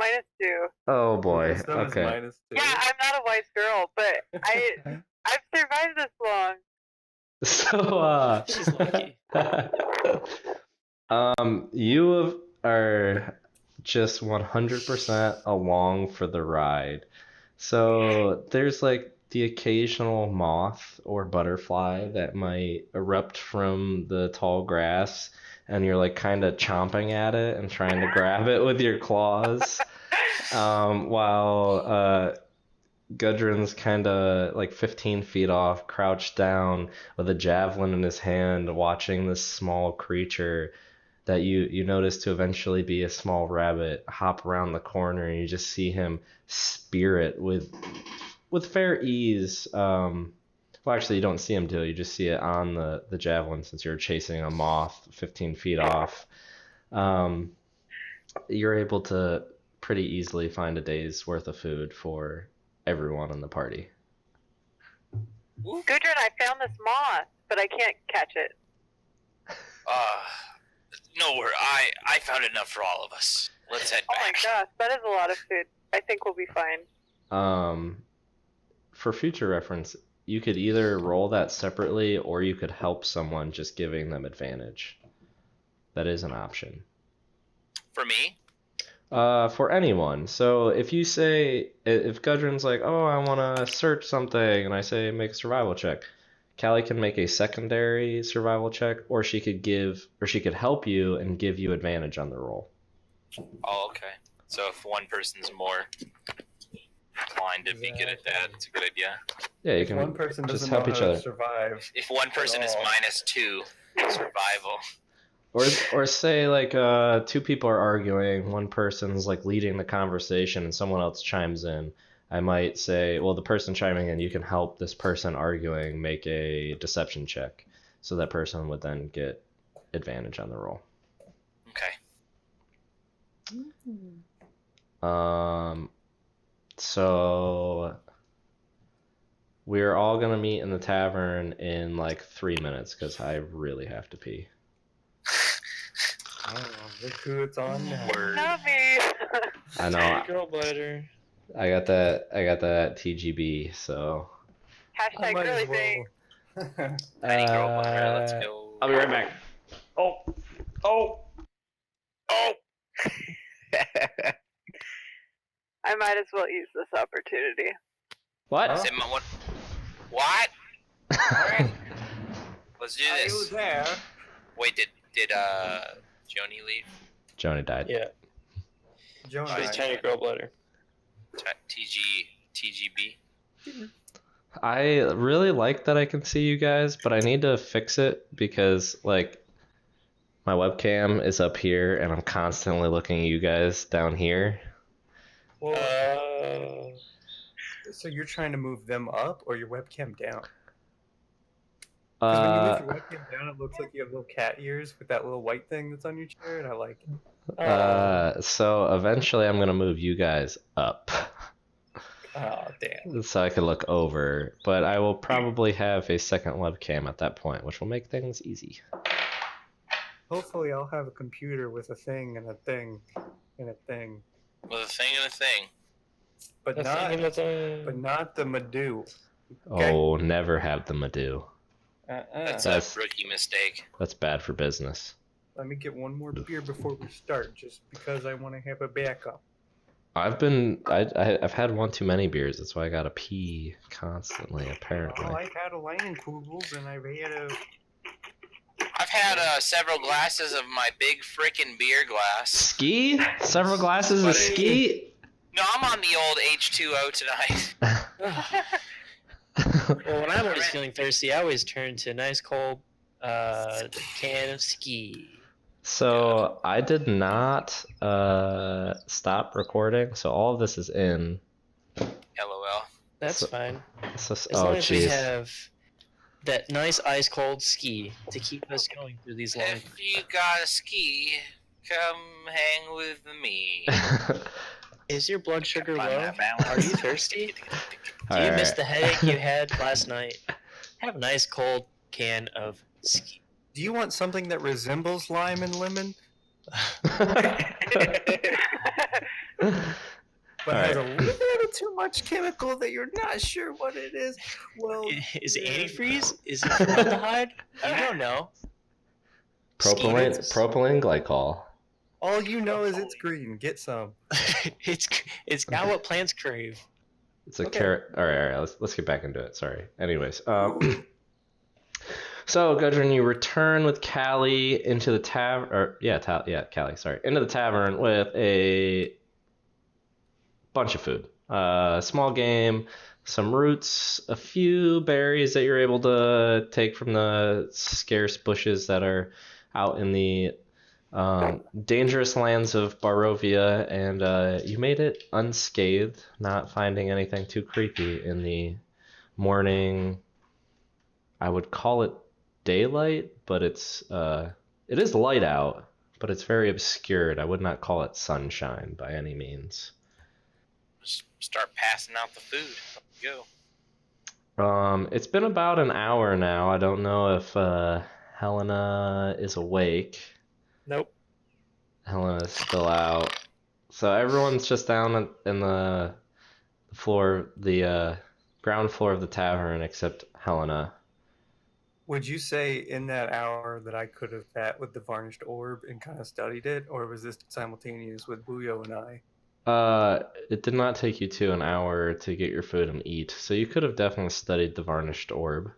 -2. oh boy. Wisdom is Okay. -2. Yeah, I'm not a wise girl, but I've survived this long. So She's lucky. you are just 100% along for the ride. So there's like the occasional moth or butterfly that might erupt from the tall grass, and you're like kind of chomping at it and trying to grab it with your claws, while Gudrun's kind of like 15 feet off, crouched down with a javelin in his hand, watching this small creature that you notice to eventually be a small rabbit hop around the corner, and you just see him spear it with fair ease. Well, actually, you don't see him do it. You just see it on the javelin since you're chasing a moth 15 feet off. You're able to pretty easily find a day's worth of food for everyone in the party. Gudrun, I found this moth, but I can't catch it. No worry. I found enough for all of us. Let's head Oh back. my gosh, that is a lot of food. I think we'll be fine. For future reference, you could either roll that separately or you could help someone just giving them advantage. That is an option. For me? For anyone. So if you say, if Gudrun's like, oh, I want to search something, and I say make a survival check, Callie can make a secondary survival check, or she could help you and give you advantage on the roll. Oh, okay. So if one person's more inclined to be good at that, it's a good idea. Yeah, you If can one person just doesn't help know each how other. to survive, If one person is -2 survival. Or say like two people are arguing, one person's like leading the conversation and someone else chimes in. I might say, well, the person chiming in, you can help this person arguing make a deception check. So that person would then get advantage on the roll. Okay. So we're all gonna meet in the tavern in like 3 minutes because I really have to pee. oh, look who it's on now. Word. Not me. I know. Girl bladder. I got that TGB, so I Hashtag might girly as thing. well. Tiny girl bladder, let's go. I'll be right back. Oh. I might as well use this opportunity. What? Huh? Say my one. What? Alright. Let's do Are you this. there? Wait, did Joni leave? Joni died. Yeah. Jonah. Oh, She's tiny girl bladder. TGB? I really like that I can see you guys, but I need to fix it because like my webcam is up here and I'm constantly looking at you guys down here. Well, so you're trying to move them up or your webcam down? Because when you move your webcam down, it looks like you have little cat ears with that little white thing that's on your chair, and I like it. So eventually I'm gonna move you guys up Oh, damn. so I can look over, but I will probably have a second webcam at that point, which will make things easy. Hopefully, I'll have a computer with a thing and a thing and a thing, With a thing and a thing. but not the Madoo. Okay. Oh, never have the Madoo. That's That's- a rookie mistake. That's bad for business. Let me get one more beer before we start, just because I want to have a backup. I've had one too many beers. That's why I gotta pee constantly. Apparently. Oh, I've had a Leinenkugels and I've I've had several glasses of my big frickin' beer glass. Ski? Several glasses of ski? No, I'm on the old H2O tonight. Well, when I'm always feeling thirsty, I always turn to a nice cold can of ski. So I did not stop recording, so all of this is in. LOL. That's So- fine. So, As oh long as we jeez. have that nice ice cold ski to keep us going through these long. If you got a ski, come hang with me. Is your blood sugar Find low? that balance. Are you thirsty? Do you miss the headache you had last night? Have a nice cold can of ski. Do you want something that resembles lime and lemon, but has a little too much chemical that you're not sure what it is? Well, Is it antifreeze? Is it formaldehyde? You don't know. Propylene glycol. all you know is it's green. Get some. It's got what plants crave. It's a Okay. carrot. All right. Let's get back into it. Sorry. Anyways, so Gudrun, you return with Callie into the tavern, or Callie. Sorry, into the tavern with a bunch of food. Small game, some roots, a few berries that you're able to take from the scarce bushes that are out in the dangerous lands of Borovia, and you made it unscathed, not finding anything too creepy in the morning. I would call it daylight, but it is light out but it's very obscured. I would not call it sunshine by any means. Just start passing out the food. Go. It's been about an hour now. I don't know if Helena is awake. Nope. Helena's still out. So everyone's just down in the floor, the ground floor of the tavern, except Helena. Would you say in that hour that I could have sat with the varnished orb and kind of studied it, or was this simultaneous with Buyo and I? It did not take you an hour to get your food and eat, so you could have definitely studied the varnished orb.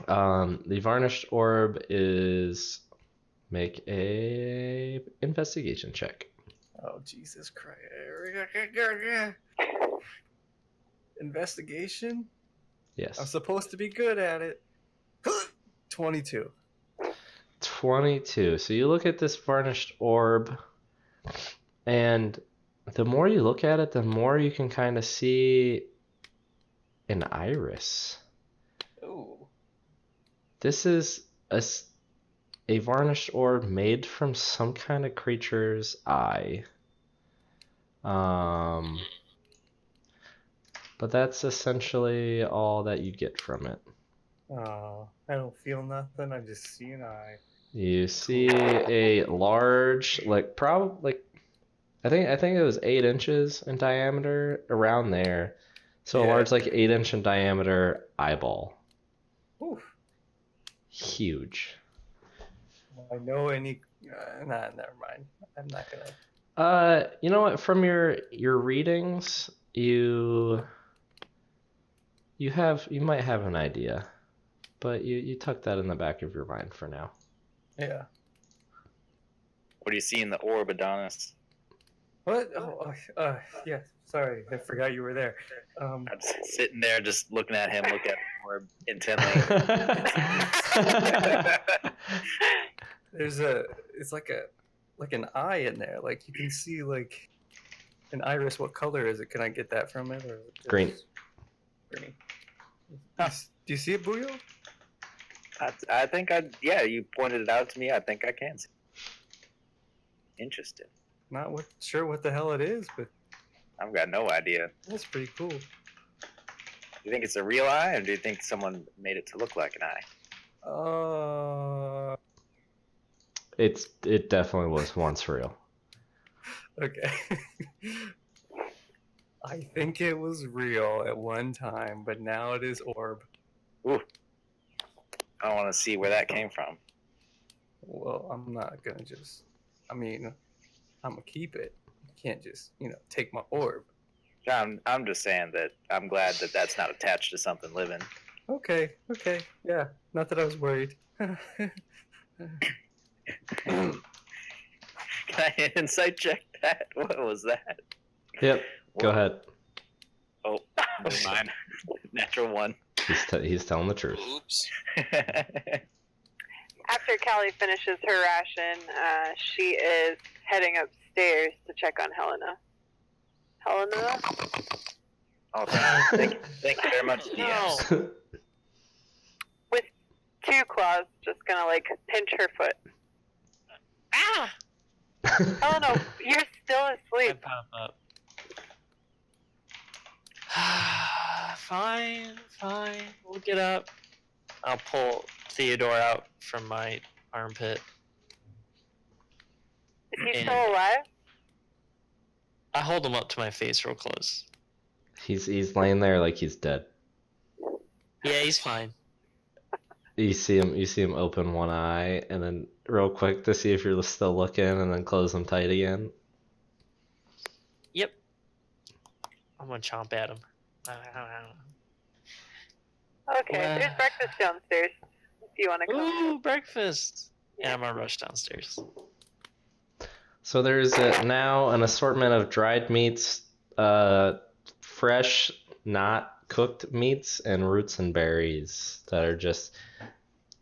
The varnished orb is make a investigation check. Oh, Jesus Christ. Investigation? Yes. I'm supposed to be good at it. 22. 22. So you look at this varnished orb, and the more you look at it, the more you can kind of see an iris. Ooh. This is a varnished orb made from some kind of creature's eye. But that's essentially all that you get from it. Oh, I don't feel nothing. I just see an eye. You see a large, I think it was 8 inches in diameter, around there. So a Yeah. large, 8-inch in diameter eyeball. Oof. Huge. I know any. Nah, never mind. I'm not gonna. You know what? From your readings, you might have an idea, but you tuck that in the back of your mind for now. Yeah. What do you see in the orb, Adonis? What? Oh, yeah. Sorry, I forgot you were there. I'm just sitting there, just looking at him, look at the orb intently. There's it's like an eye in there. Like you can see an iris. What color is it? Can I get that from it? Or is it just Green. Green. Do you see it, Buyo? I think yeah, you pointed it out to me. I think I can see. Interesting. Not sure what the hell it is, but I've got no idea. that's pretty cool. Do you think it's a real eye, or do you think someone made it to look like an eye? It definitely was once real. Okay. I think it was real at one time, but now it is orb. Ooh. I want to see where that came from. Well, I'm not gonna just. I mean, I'm gonna keep it. You can't just, take my orb. I'm just saying that I'm glad that that's not attached to something living. Okay. Yeah. Not that I was worried. Can I insight check that? What was that? Yep. Go ahead. Oh, never mind. Natural 1. He's telling the truth. Oops. After Callie finishes her ration, she is heading upstairs to check on Helena. Helena? Oh, thank you very much, DMs. No. With 2 claws, just gonna pinch her foot. Ah! Helena, you're still I asleep. pop up. Fine. We'll get up. I'll pull Theodore out from my armpit. Is he And- still alive? I hold him up to my face real close. He's laying there like he's dead. Yeah, he's fine. You see him open one eye, and then real quick to see if you're still looking, and then close them tight again. Yep. I'm gonna chomp at him. Okay, there's breakfast downstairs. If you want to come. Ooh, breakfast! Yeah, I'm gonna rush downstairs. So there's now an assortment of dried meats, fresh, not cooked meats, and roots and berries that are just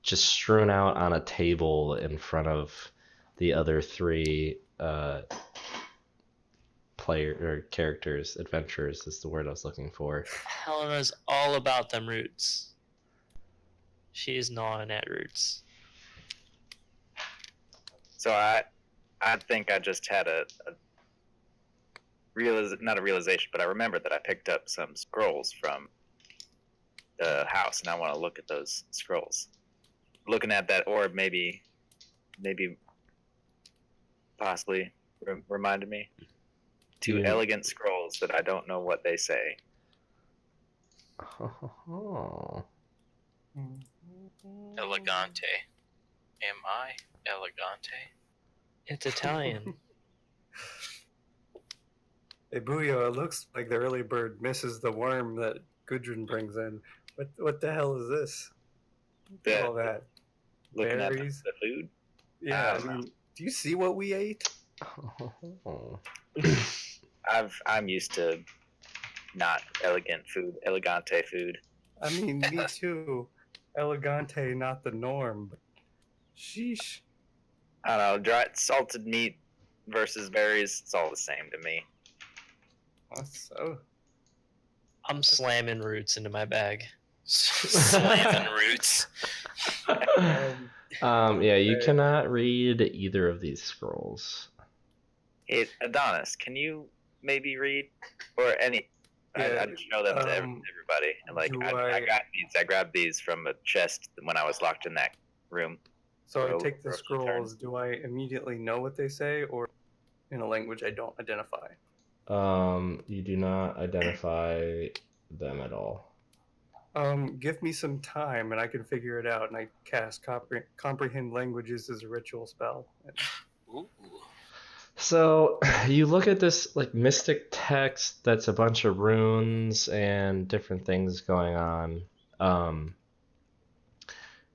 strewn out on a table in front of the other 3 characters. Adventurers is the word I was looking for. Helena's all about them roots. She is gnawing at roots. So I think I just had not a realization, but I remembered that I picked up some scrolls from the house, and I want to look at those scrolls. Looking at that orb, maybe possibly reminded me. Two Yeah. elegant scrolls that I don't know what they say. Oh. Elegante. Am I elegante? It's Italian. Hey, Booyo, it looks like the early bird misses the worm that Gudrun brings in. What the hell is this? The- All that. Looking Berries. at the food. Yeah, I I don't know. mean, do you see what we ate? Oh. I'm used to not elegant food, elegante food. I mean, me too. Elegante, not the norm. But sheesh. I don't know, dry salted meat versus berries, it's all the same to me. That's so. I'm slamming roots into my bag. Slamming roots. Yeah, you Okay. cannot read either of these scrolls. Hey, Adonis, can you maybe read or any? Yeah, I just show them to everybody, and like do I got these. I grabbed these from a chest when I was locked in that room. So I Row- take the row scrolls. Do I immediately know what they say, or in a language I don't identify? You do not identify them at all. Give me some time, and I can figure it out. And I cast comprehend languages as a ritual spell. Ooh. So you look at this like mystic text that's a bunch of runes and different things going on.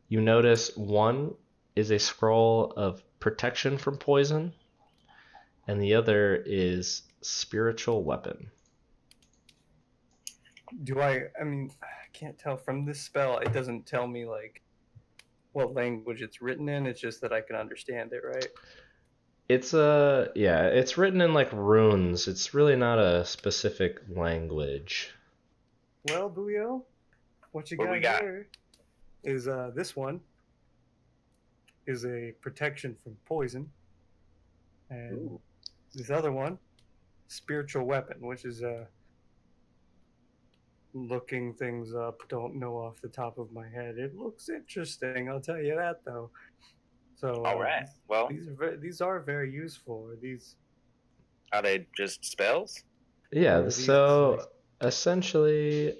You notice one is a scroll of protection from poison, and the other is spiritual weapon. Do I? I mean, I can't tell from this spell. It doesn't tell me like what language it's written in. It's just that I can understand it, right? It's written in like runes. It's really not a specific language. Well, Booyo, what you What got, we got? here is this one is a protection from poison, and Ooh. this other one, spiritual weapon, which is looking things up. Don't know off the top of my head. It looks interesting. I'll tell you that though. So All right. Well, these are very useful. Are these? are they just spells? Yeah, Or these, so like- essentially Or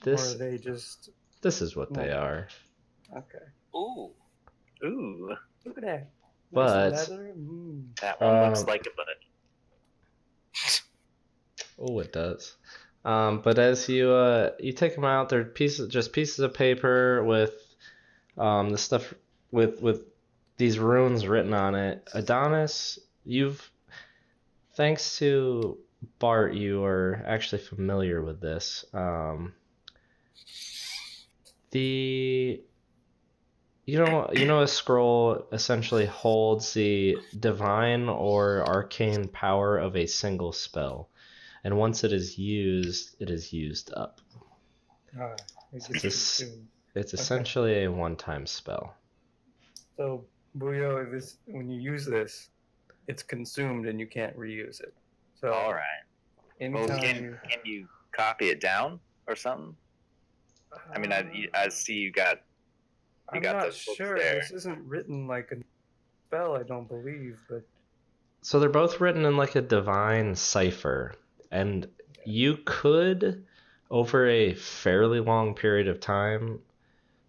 this are they just this is what they are. okay? Ooh. Ooh, Look at that. But- Nice leather. Mm. that one looks Um, like a bud. Oh, it does. But as you take them out, they're pieces of paper with the stuff with these runes written on it. Adonis, thanks to Bart, you are actually familiar with this. A scroll essentially holds the divine or arcane power of a single spell, and once it is used up. Ah, it It's gets a s- consumed. It's Okay. essentially a one-time spell. So, Booyo, when you use this, it's consumed and you can't reuse it. So, All right. Well, anytime can you copy it down or something? I mean, I see you got I'm got not those books sure. there. This isn't written like a spell, I don't believe, but So they're both written in like a divine cipher, and you could, over a fairly long period of time,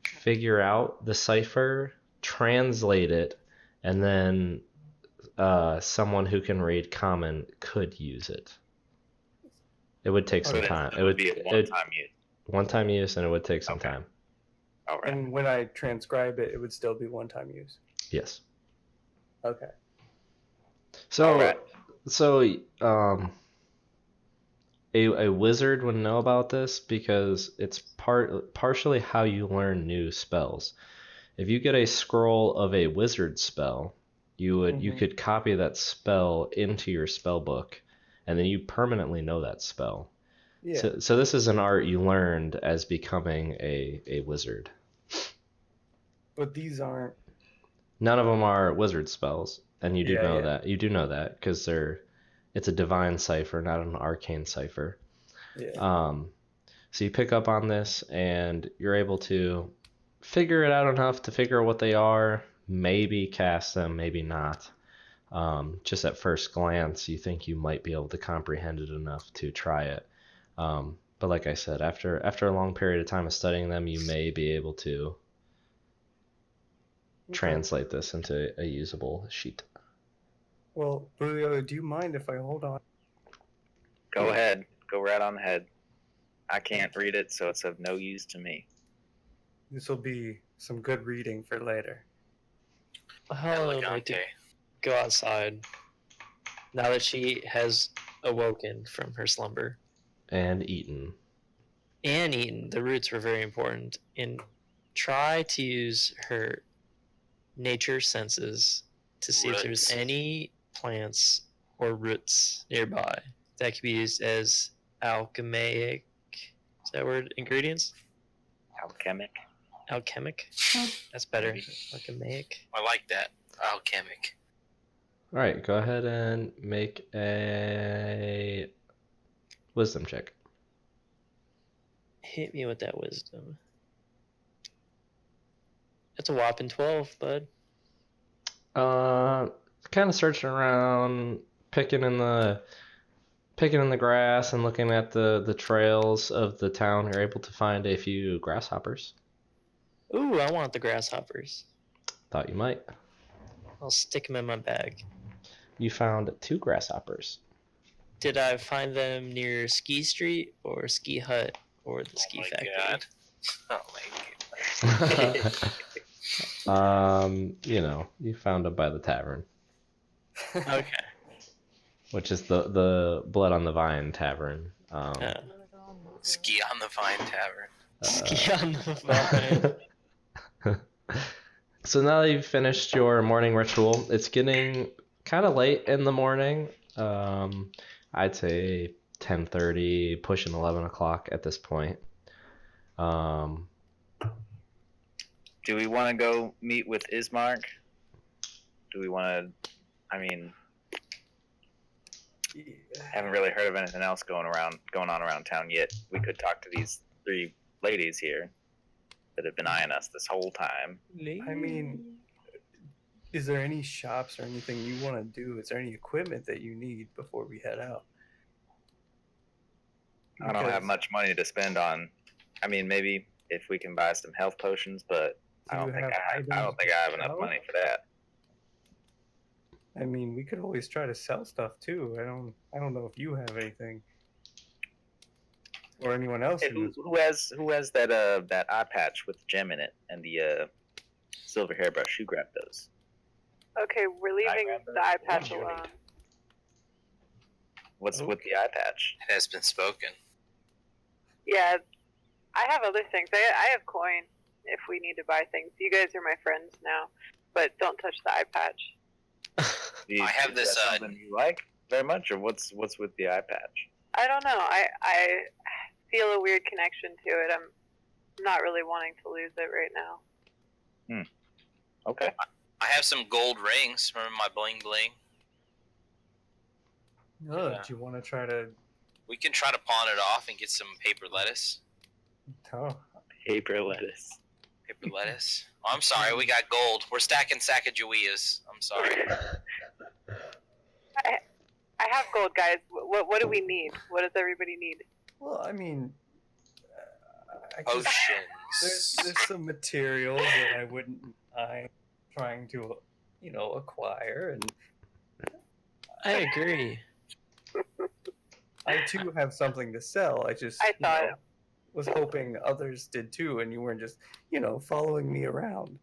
figure out the cipher, translate it, and then someone who can read common could use it. It would take some Okay. time. It would be a one-time use. One-time use, and it would take some Okay. time. All right. and when I transcribe it, it would still be one-time use. Yes. Okay. So, Alright. a wizard would know about this because it's partially how you learn new spells. If you get a scroll of a wizard spell, you Mhm. could copy that spell into your spell book, and then you permanently know that spell. Yeah. So this is an art you learned as becoming a wizard. But these aren't None of them are wizard spells, and you do Yeah, know yeah. that. You do know that because it's a divine cipher, not an arcane cipher. Yeah. So you pick up on this, and you're able to figure it out enough to figure out what they are. Maybe cast them, maybe not. Just at first glance, you think you might be able to comprehend it enough to try it. But like I said, after a long period of time of studying them, you may be able to translate this into a usable sheet. Well, Julio, do you mind if I hold on? Go ahead. Go right on ahead. I can't read it, so it's of no use to me. This will be some good reading for later. Helen would like to Elegante. go outside now that she has awoken from her slumber And eaten. and eaten. The roots were very important. And try to use her nature senses to see if there's Roots. any plants or roots nearby that could be used as alchemic. Is that word? Ingredients? Alchemic. Alchemic? That's better. Maybe. Alchemic. I like that. Alchemic. All right, go ahead and make a wisdom check. Hit me with that wisdom. That's a whopping 12, bud. Kind of searching around, picking in the grass and looking at the trails of the town. You're able to find a few grasshoppers. Ooh, I want the grasshoppers. Thought you might. I'll stick them in my bag. You found 2 grasshoppers. Did I find them near Ski Street or Ski Hut or the Ski my Factory? God. Oh my God. You found them by the tavern, Okay. which is the Blood on the Vine tavern. Ski on the Vine Tavern. Ski on the vine. So now that you've finished your morning ritual, it's getting kind of late in the morning. I'd say 10:30, pushing 11 o'clock at this point. Do we want to go meet with Ismark? Do we want to? I mean, haven't really heard of anything else going on around town yet. We could talk to these 3 ladies here that have been eyeing us this whole time. I mean, is there any shops or anything you want to do? Is there any equipment that you need before we head out? I don't have much money to spend on. I mean, maybe if we can buy some health potions, but I don't think I have enough money for that. I mean, we could always try to sell stuff too. I don't know if you have anything, or anyone else. Hey, who has that eye patch with the gem in it and the silver hairbrush? Who grabbed those? Okay, we're leaving the eye patch alone. What's with the eye patch? It has been spoken. Yeah, I have other things. I have coin if we need to buy things. You guys are my friends now, but don't touch the eye patch. I have is this, that something you like very much, or what's with the eye patch? I don't know. I feel a weird connection to it. I'm not really wanting to lose it right now. Okay. I have some gold rings. Remember my bling bling? Oh, do you want to try to? We can try to pawn it off and get some paper lettuce. Oh, Paper lettuce. Paper lettuce? Oh, I'm sorry. We got gold. We're stacking Sacagaweas. I'm sorry. I have gold, guys. What do we need? What does everybody need? well, I mean, Potions. there's some materials that I wouldn't mind trying to, acquire, and I agree. I too have something to sell. I just I thought. was hoping others did too, and you weren't just, following me around.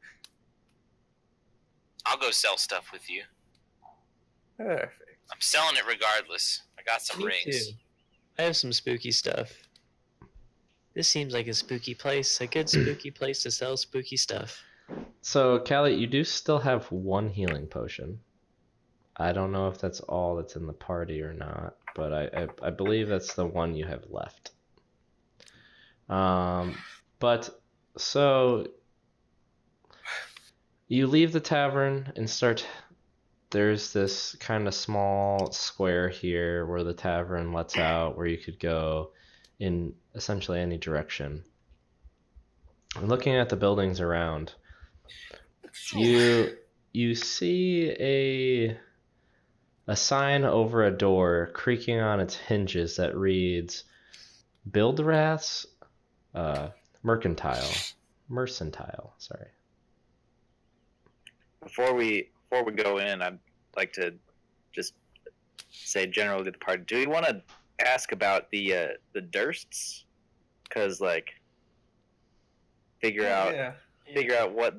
I'll go sell stuff with you. Perfect. I'm selling it regardless. I got some Me rings. too. I have some spooky stuff. This seems like a spooky place. A good spooky place to sell spooky stuff. So, Callie, you do still have 1 healing potion. I don't know if that's all that's in the party or not, but I believe that's the one you have left. But so You leave the tavern and start. There's this kind of small square here where the tavern lets out, where you could go in essentially any direction. And looking at the buildings around, you see a sign over a door creaking on its hinges that reads Buildrath's Mercantile. Sorry. Before we go in, I'd like to just say generally to the party, do we want to ask about the Dursts? Because figure out what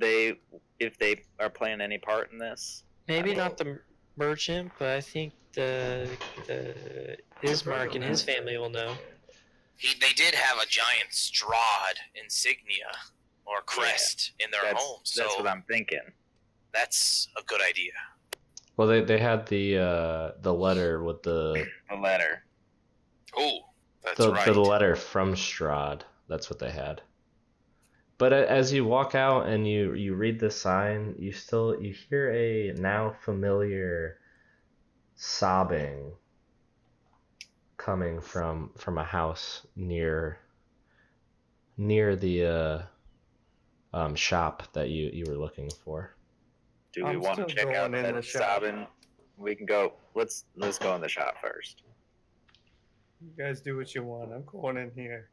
if they are playing any part in this. Maybe not the merchant, but I think the Ismark and his family will know. They did have a giant Strahd insignia or crest in their home, so that's what I'm thinking. That's a good idea. Well, they had the letter with the letter. Oh, that's the right. letter from Strahd. That's what they had. But as you walk out and you read the sign, you hear a now familiar sobbing coming from a house near the shop that you were looking for. Do we want to check out that sobbing? We can go. Let's go in the shop first. You guys do what you want. I'm going in here.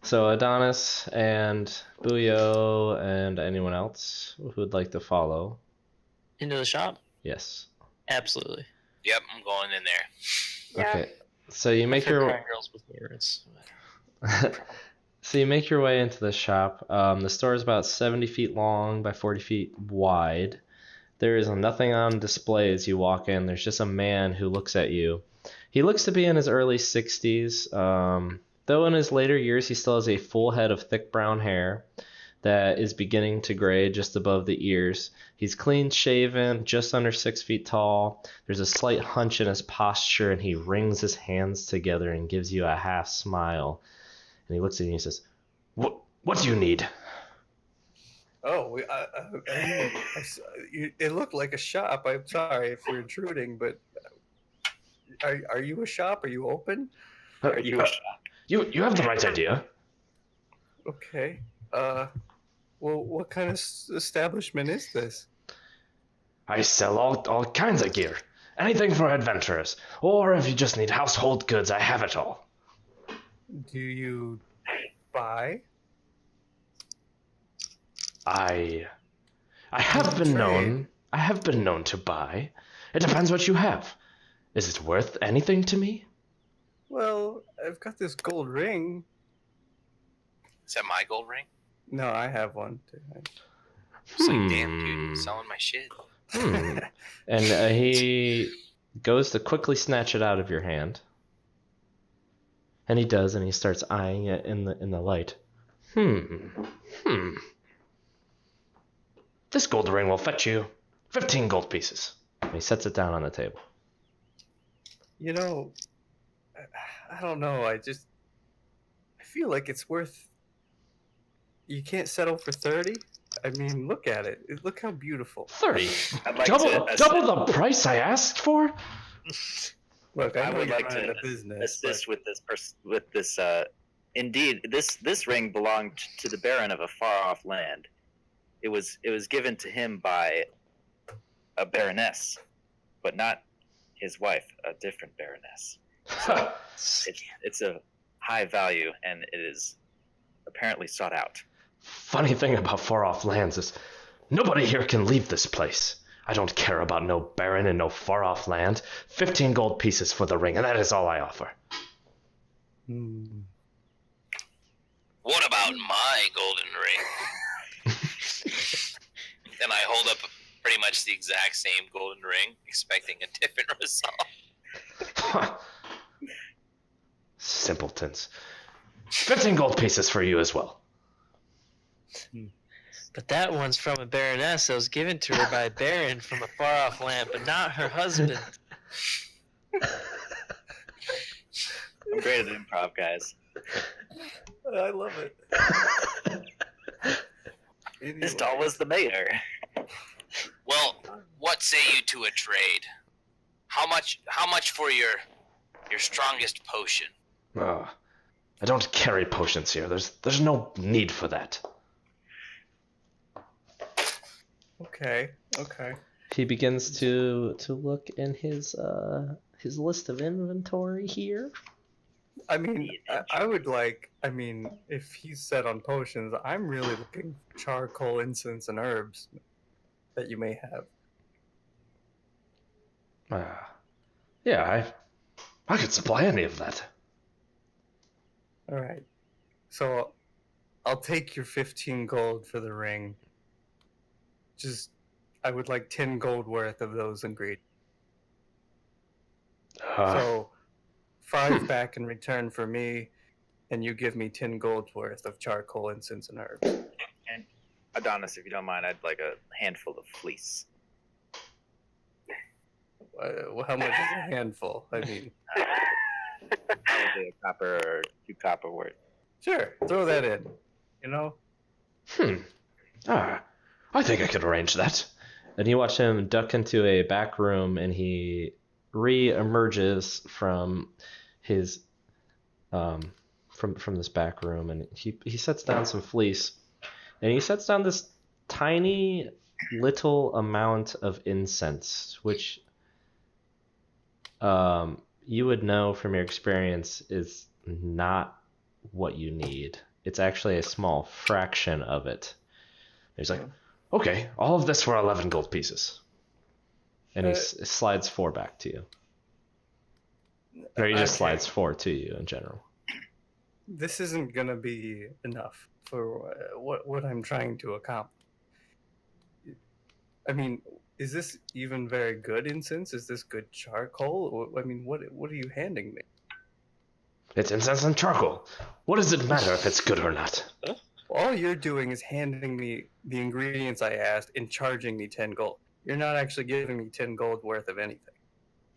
So Adonis and Buyo and anyone else who would like to follow. Into the shop? Yes. Absolutely. Yep, I'm going in there. Yeah. Okay. So you make your girls before it's So you make your way into the shop. The store is about 70 feet long by 40 feet wide. There is nothing on display as you walk in. There's just a man who looks at you. He looks to be in his early 60s. Though in his later years, he still has a full head of thick brown hair that is beginning to gray just above the ears. He's clean shaven, just under 6 feet tall. There's a slight hunch in his posture, and he wrings his hands together and gives you a half smile. And he looks at you and he says, What do you need? Oh, it looked like a shop. I'm sorry if you're intruding, but are you a shop? Are you open? Are you a shop? You have the right idea. Okay. Well, what kind of establishment is this? I sell all kinds of gear. Anything for adventurers. Or if you just need household goods, I have it all. Do you buy? I have been known to buy. It depends what you have. Is it worth anything to me? Well, I've got this gold ring. Is that my gold ring? No, I have one. It's like, damn, dude, you're selling my shit. And he goes to quickly snatch it out of your hand. And he does, and he starts eyeing it in the light. This gold ring will fetch you 15 gold pieces. And he sets it down on the table. You know, I don't know. I feel like it's worth. You can't settle for 30. I mean, look at it. Look how beautiful. 30. I'd like Double the price I asked for. Look, I would like to to business. assist with this. Indeed, this ring belonged to the Baron of a far-off land. It was given to him by a baroness, but not his wife, a different baroness. So it's a high value, and it is apparently sought out. Funny thing about far-off lands is nobody here can leave this place. I don't care about no baron and no far-off land. 15 gold pieces for the ring, and that is all I offer. What about my golden ring? And I hold up pretty much the exact same golden ring, expecting a different result. Simpletons. 15 gold pieces for you as well. But that one's from a baroness that was given to her by a baron from a far-off land, but not her husband. I'm great at improv, guys. I love it. This doll was the mayor. What say you to a trade? How much for your strongest potion? I don't carry potions here. There's no need for that. Okay. He begins to look in his list of inventory here. I mean, I would like. I mean, if he's set on potions, I'm really looking for charcoal, incense, and herbs that you may have. Yeah, I could supply any of that. All right. So, I'll take your 15 gold for the ring. I would like 10 gold worth of those ingredients. So, 5 back in return for me, and you give me 10 gold worth of charcoal, incense, and herbs. And Adonis, if you don't mind, I'd like a handful of fleece. How much is a handful? I mean, Probably a copper or 2 copper worth. sure, throw that in. You know? I think I could arrange that. And you watch him duck into a back room, and he re-emerges from his from this back room, and he sets down some fleece, and he sets down this tiny little amount of incense, which you would know from your experience is not what you need. It's actually a small fraction of it. He's like, okay, all of this for 11 gold pieces. And he slides 4 back to you. Or he just slides 4 to you in general. This isn't gonna be enough for what I'm trying to accomplish. I mean, is this even very good incense? Is this good charcoal? I mean, what are you handing me? It's incense and charcoal. What does it matter if it's good or not? All you're doing is handing me the ingredients I asked and charging me 10 gold. You're not actually giving me 10 gold worth of anything.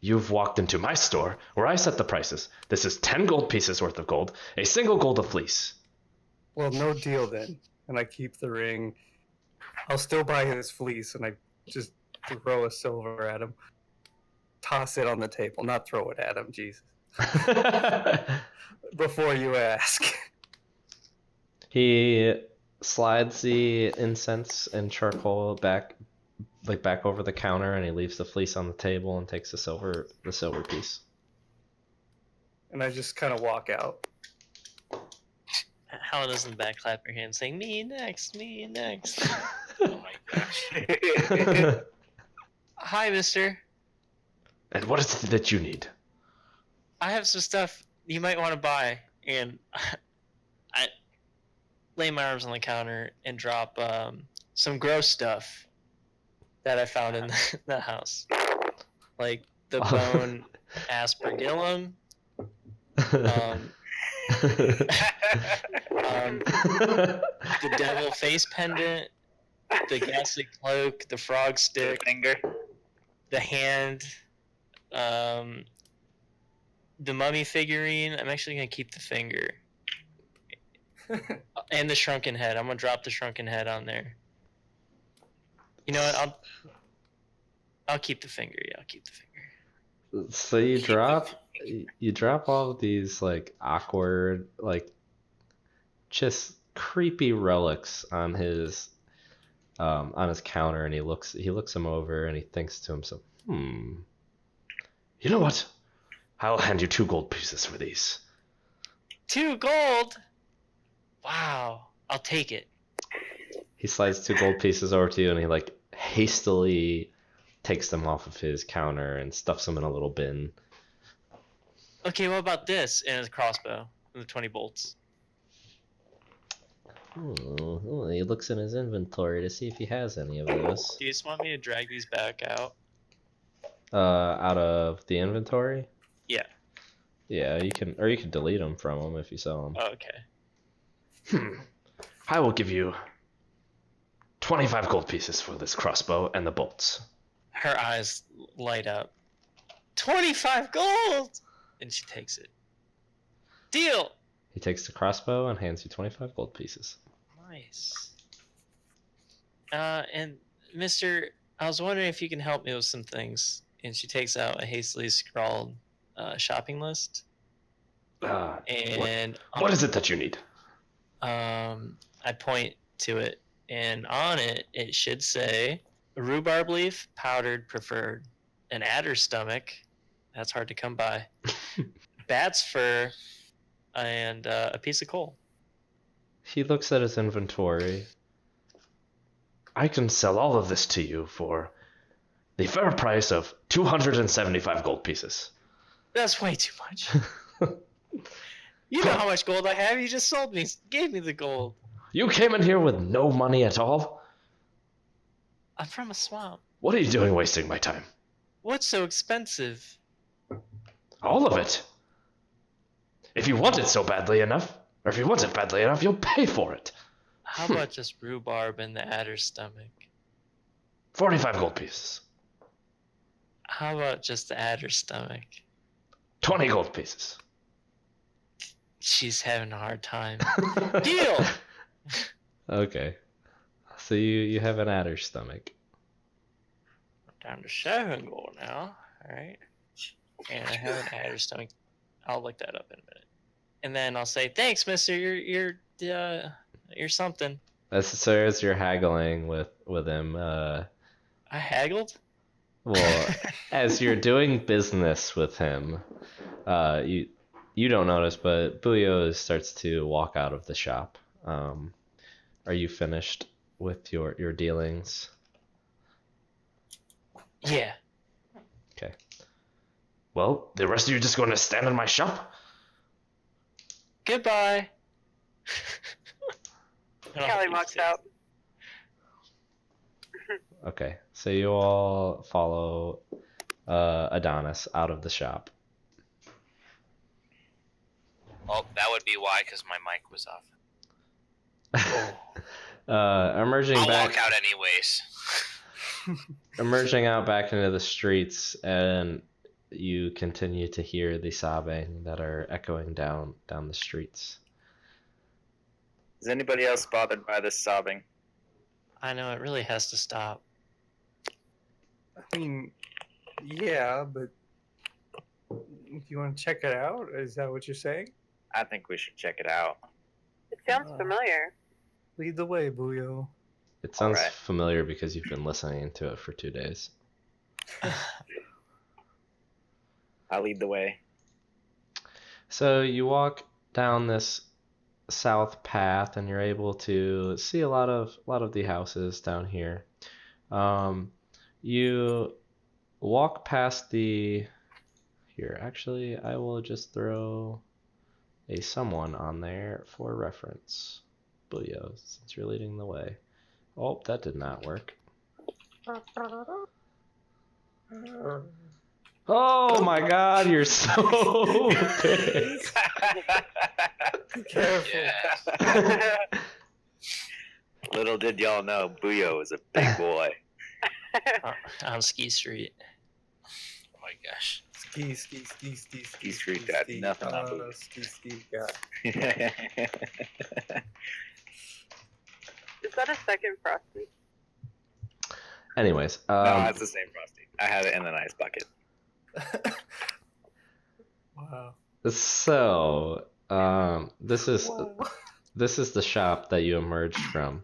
You've walked into my store where I set the prices. This is 10 gold pieces worth of gold, a single gold of fleece. Well, no deal then. And I keep the ring. I'll still buy his fleece, and I just throw a silver at him. Toss it on the table, not throw it at him, Jesus. Before you ask. He slides the incense and charcoal back over the counter, and he leaves the fleece on the table and takes the silver piece. And I just kind of walk out. Helen is in the back clapping her hands saying, me next, me next. Oh my gosh. Hi, mister. And what is it that you need? I have some stuff you might want to buy. And I lay my arms on the counter and drop some gross stuff that I found in the house. Like the bone aspergillum. The devil face pendant, the ghastly cloak, the frog stick, Finger. the hand, the mummy figurine. I'm actually gonna keep the finger. And the shrunken head. I'm gonna drop the shrunken head on there. You know what? I'll keep the finger. Yeah, I'll keep the finger. So you drop all of these like awkward, like just creepy relics on his counter, and he looks them over, and he thinks to himself, you know what? I'll hand you 2 gold pieces for these. 2 gold? Wow. I'll take it. He slides 2 gold pieces over to you, and he like hastily takes them off of his counter and stuffs them in a little bin. Okay, what about this? And his crossbow. And the 20 bolts. Oh, he looks in his inventory to see if he has any of those. Do you just want me to drag these back out? Out of the inventory? Yeah. Yeah, you can delete them from them if you sell them. Oh, okay. I will give you 25 gold pieces for this crossbow and the bolts. Her eyes light up. 25 gold! And she takes it. Deal! He takes the crossbow and hands you 25 gold pieces. Nice. And Mr. I was wondering if you can help me with some things. And she takes out a hastily scrawled shopping list. And what is it that you need? I point to it, and on it, it should say rhubarb leaf, powdered preferred, an adder stomach, that's hard to come by, bat's fur, and a piece of coal. He looks at his inventory. I can sell all of this to you for the fair price of 275 gold pieces. That's way too much. You know how much gold I have. You just gave me the gold. You came in here with no money at all? I'm from a swamp. What are you doing wasting my time? What's so expensive? All of it. If you want it so badly enough, or if you want it badly enough, you'll pay for it. How about just rhubarb and the adder's stomach? 45 gold pieces. How about just the adder's stomach? 20 gold pieces. She's having a hard time. Deal! Okay. So you have an adder stomach. Down to 7 gold now. Alright. And I have an adder stomach. I'll look that up in a minute. And then I'll say, thanks, mister. You're something. So as you're haggling with him, I haggled? well, as you're doing business with him, you don't notice, but Buyo starts to walk out of the shop. Are you finished with your dealings? Yeah. Okay. Well, the rest of you just going to stand in my shop? Goodbye. Callie walks out. Okay, so you all follow Adonis out of the shop. Well, that would be why, because my mic was off. Emerging I'll back, walk out anyways. emerging out back into the streets, and you continue to hear the sobbing that are echoing down the streets. Is anybody else bothered by this sobbing? I know, it really has to stop. I mean, yeah, but if you want to check it out, is that what you're saying? I think we should check it out. It sounds familiar. Lead the way, Buyo. It sounds Alright. familiar because you've been listening to it for 2 days. I'll lead the way. So you walk down this south path, and you're able to see a lot of the houses down here. You walk past the... Here, actually, I will just throw a someone on there for reference. Buyo, since you're leading the way. Oh, that did not work. Oh my god, you're so big. Yes. Little did y'all know, Buyo is a big boy. On Ski Street. Oh my gosh. Ski Street got nothing on Buyo. ski got. Is that a second Frosty? Anyways, No, it's the same Frosty. I have it in an ice bucket. Wow. so this is Whoa. this is the shop that you emerged from.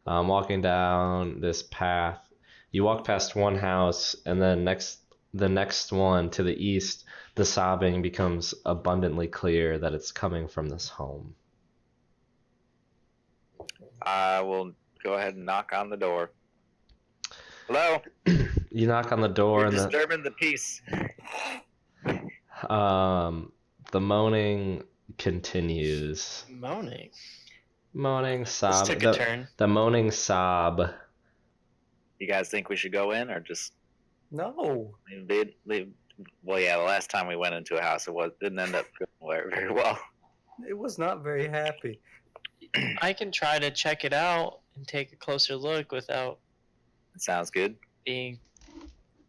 Walking down this path, you walk past one house, and then the next one to the east, the sobbing becomes abundantly clear that it's coming from this home. I will go ahead and knock on the door. Hello? You knock on the door, You're and disturbing the peace. the moaning continues. Moaning This sob. took a turn. The moaning sob. You guys think we should go in or just No. leave? Well, yeah, the last time we went into a house, didn't end up going very well. It was not very happy. I can try to check it out and take a closer look without Sounds good. being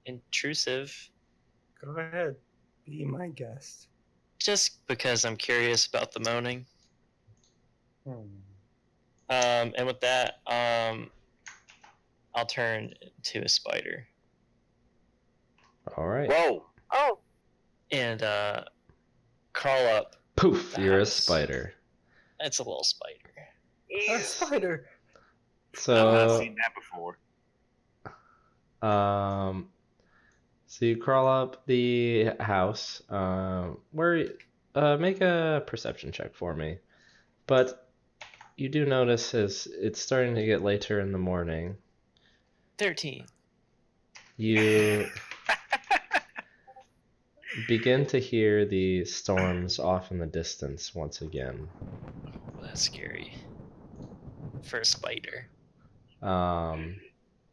intrusive. Go ahead. Be my guest. Just because I'm curious about the moaning. Hmm. And with that, I'll turn to a spider All right. Whoa! Oh, and crawl up. Poof! The You're a house. spider. It's a little spider. ew. A spider. I've So not seen that before. So you crawl up the house. Make a perception check for me. But you do notice as it's starting to get later in the morning, 13. you begin to hear the storms off in the distance once again. Oh, that's scary. For a spider.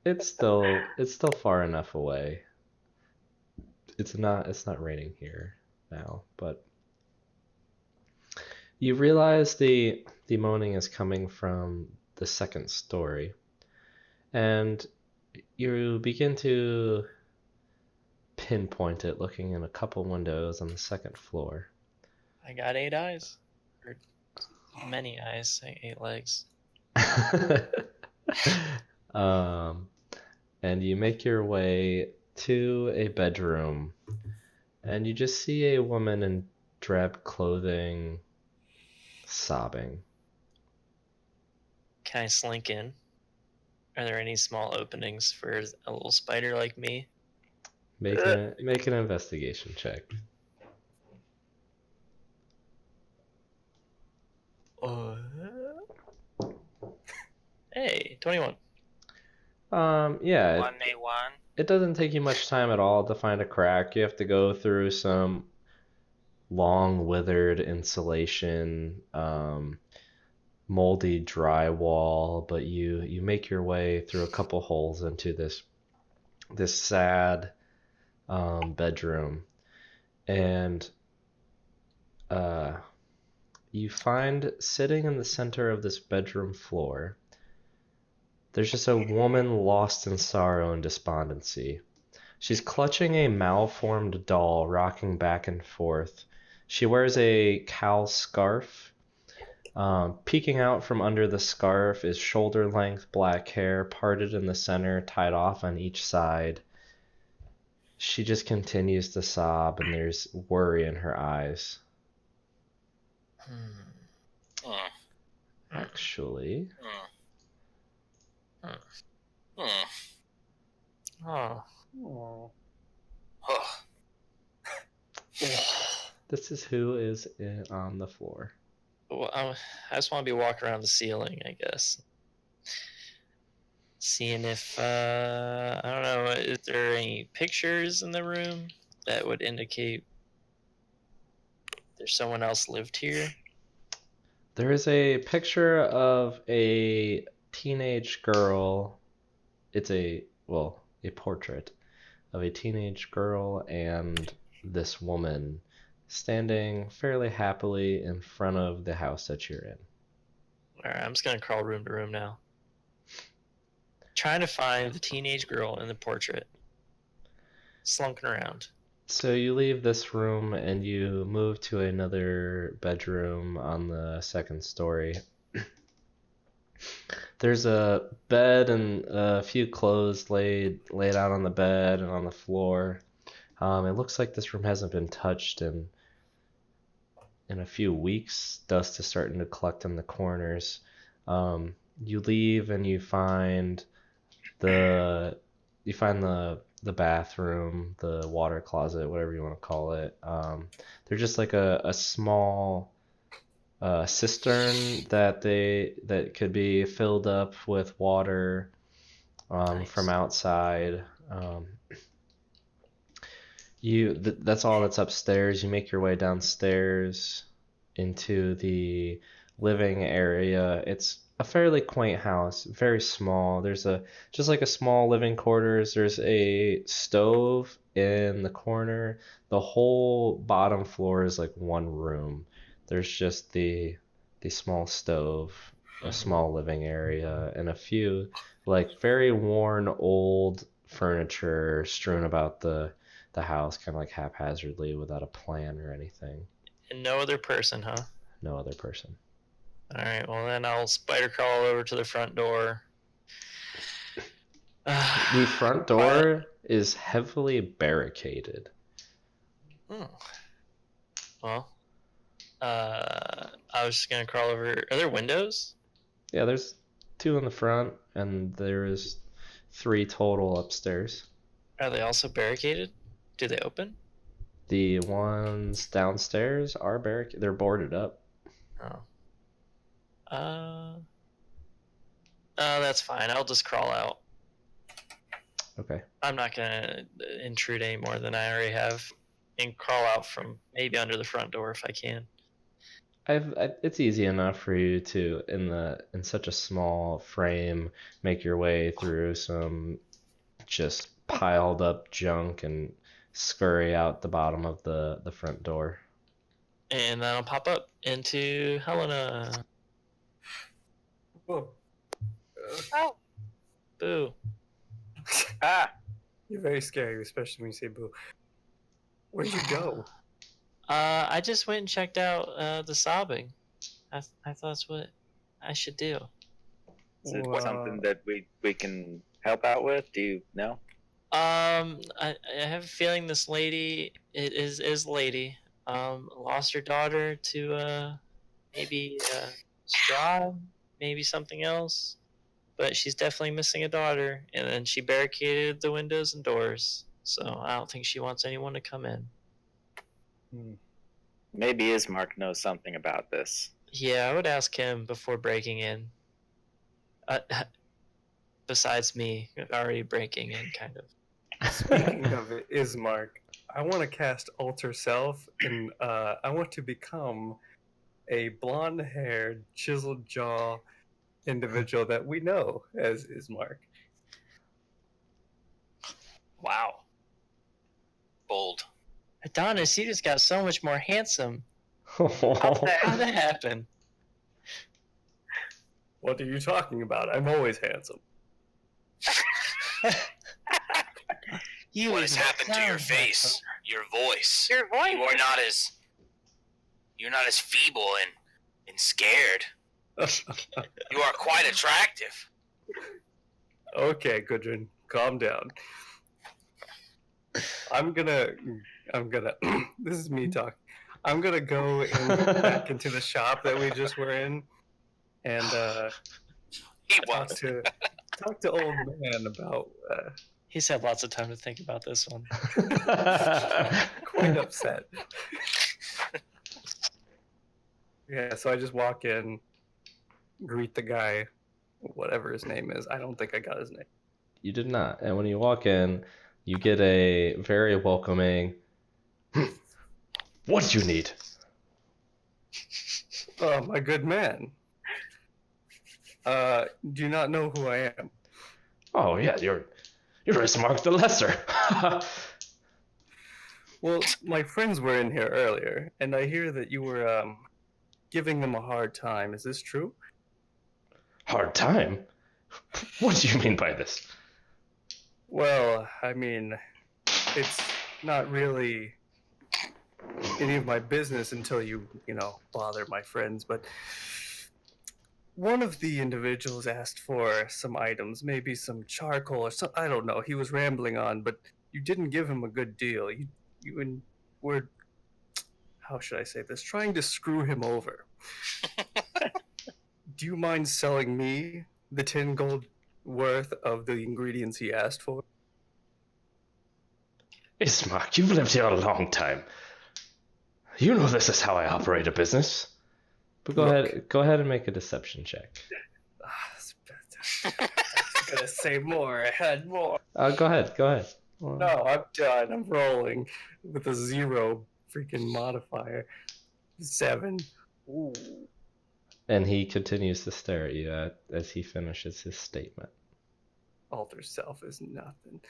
It's still far enough away. It's not raining here now, but you realize the moaning is coming from the second story, and you begin to pinpoint it looking in a couple windows on the second floor. I got 8 eyes. Or many eyes, 8 legs. And you make your way to a bedroom, and you just see a woman in drab clothing sobbing. Can I slink in? Are there any small openings for a little spider like me? Make an investigation check. Hey, 21. Yeah, 1A1. it doesn't take you much time at all to find a crack. You have to go through some long withered insulation, moldy drywall, but you make your way through a couple holes into this sad bedroom, and you find sitting in the center of this bedroom floor, there's just a woman lost in sorrow and despondency. She's clutching a malformed doll, rocking back and forth. She wears a cowl scarf. Peeking out from under the scarf is shoulder-length black hair, parted in the center, tied off on each side. She just continues to sob, and there's worry in her eyes. Mm, Actually, mm, mm. Oh. Oh. Oh, this is who is on the floor. Well, I just want to be walking around the ceiling, I guess. Seeing if, I don't know, is there any pictures in the room that would indicate there's someone else lived here? There is a picture of a teenage girl. It's a portrait of a teenage girl and this woman standing fairly happily in front of the house that you're in. Alright, I'm just gonna crawl room to room now. Trying to find the teenage girl in the portrait. Slunking around. So you leave this room and you move to another bedroom on the second story. There's a bed and a few clothes laid out on the bed and on the floor. It looks like this room hasn't been touched in a few weeks. Dust is starting to collect in the corners. You leave and you find the bathroom, the water closet, whatever you want to call it. They're just like a small cistern that could be filled up with water Nice. from outside. That's all that's upstairs. You make your way downstairs into the living area. It's a fairly quaint house, very small. There's just like a small living quarters. There's a stove in the corner. The whole bottom floor is like one room. There's just the small stove, a small living area, and a few like very worn old furniture strewn about the house, kind of like haphazardly without a plan or anything. And no other person, huh? No other person. Alright, well then I'll spider crawl over to the front door. The front door is heavily barricaded. Well, I was just gonna crawl over. Are there windows? Yeah, there's 2 in the front, and there's 3 total upstairs. Are they also barricaded? Do they open? The ones downstairs are barricaded. They're boarded up. That's fine. I'll just crawl out. Okay. I'm not gonna intrude any more than I already have, and crawl out from maybe under the front door if I can. It's easy enough for you to, in such a small frame, make your way through some just piled up junk and scurry out the bottom of the front door. And then I'll pop up into Helena. Whoa. Oh, Boo. Ah, You're very scary, especially when you say boo. Where'd you go? I just went and checked out the sobbing. I thought that's what I should do. is it something that we can help out with? Do you know? I have a feeling this lady is lady. Lost her daughter to maybe Strahd, maybe something else. But she's definitely missing a daughter, and then she barricaded the windows and doors. So I don't think she wants anyone to come in. Maybe Ismark knows something about this. Yeah, I would ask him before breaking in. Besides me already breaking in, kind of. Speaking of it, Ismark, I want to cast Alter Self, and I want to become a blonde-haired, chiseled jaw individual that we know as Ismark. Wow. Bold. Adonis, you just got so much more handsome. I'll say. How'd that happen? What are you talking about? I'm always handsome. You What has even happened to your sound face? Your voice. Your voice. You are not as. You're not as feeble and scared. You are quite attractive. Okay, Gudrun, calm down. I'm gonna, this is me talking. I'm gonna go back into the shop that we just were in, and He talk was. to old man about He's had lots of time to think about this one. quite upset. Yeah, so I just walk in, greet the guy, whatever his name is. I don't think I got his name. You did not. And when you walk in, you get a very welcoming, what do you need? Oh, my good man. Do you not know who I am? Oh, yeah, you're Ismark the Lesser. Well, my friends were in here earlier, and I hear that you were giving them a hard time. Is this true? Hard time? What do you mean by this? Well, I mean, it's not really any of my business until you bother my friends, but one of the individuals asked for some items, maybe some charcoal or something. I don't know. He was rambling on, but you didn't give him a good deal. You were, how should I say this, trying to screw him over. Do you mind selling me the 10 gold worth of the ingredients he asked for? Ismark, you've lived here a long time. You know this is how I operate a business. But go ahead and make a deception check. I was gonna say more. I had more. Go ahead. No, I'm done. I'm rolling with a 0 freaking modifier. 7. Ooh. And he continues to stare at you as he finishes his statement. Alter self is nothing.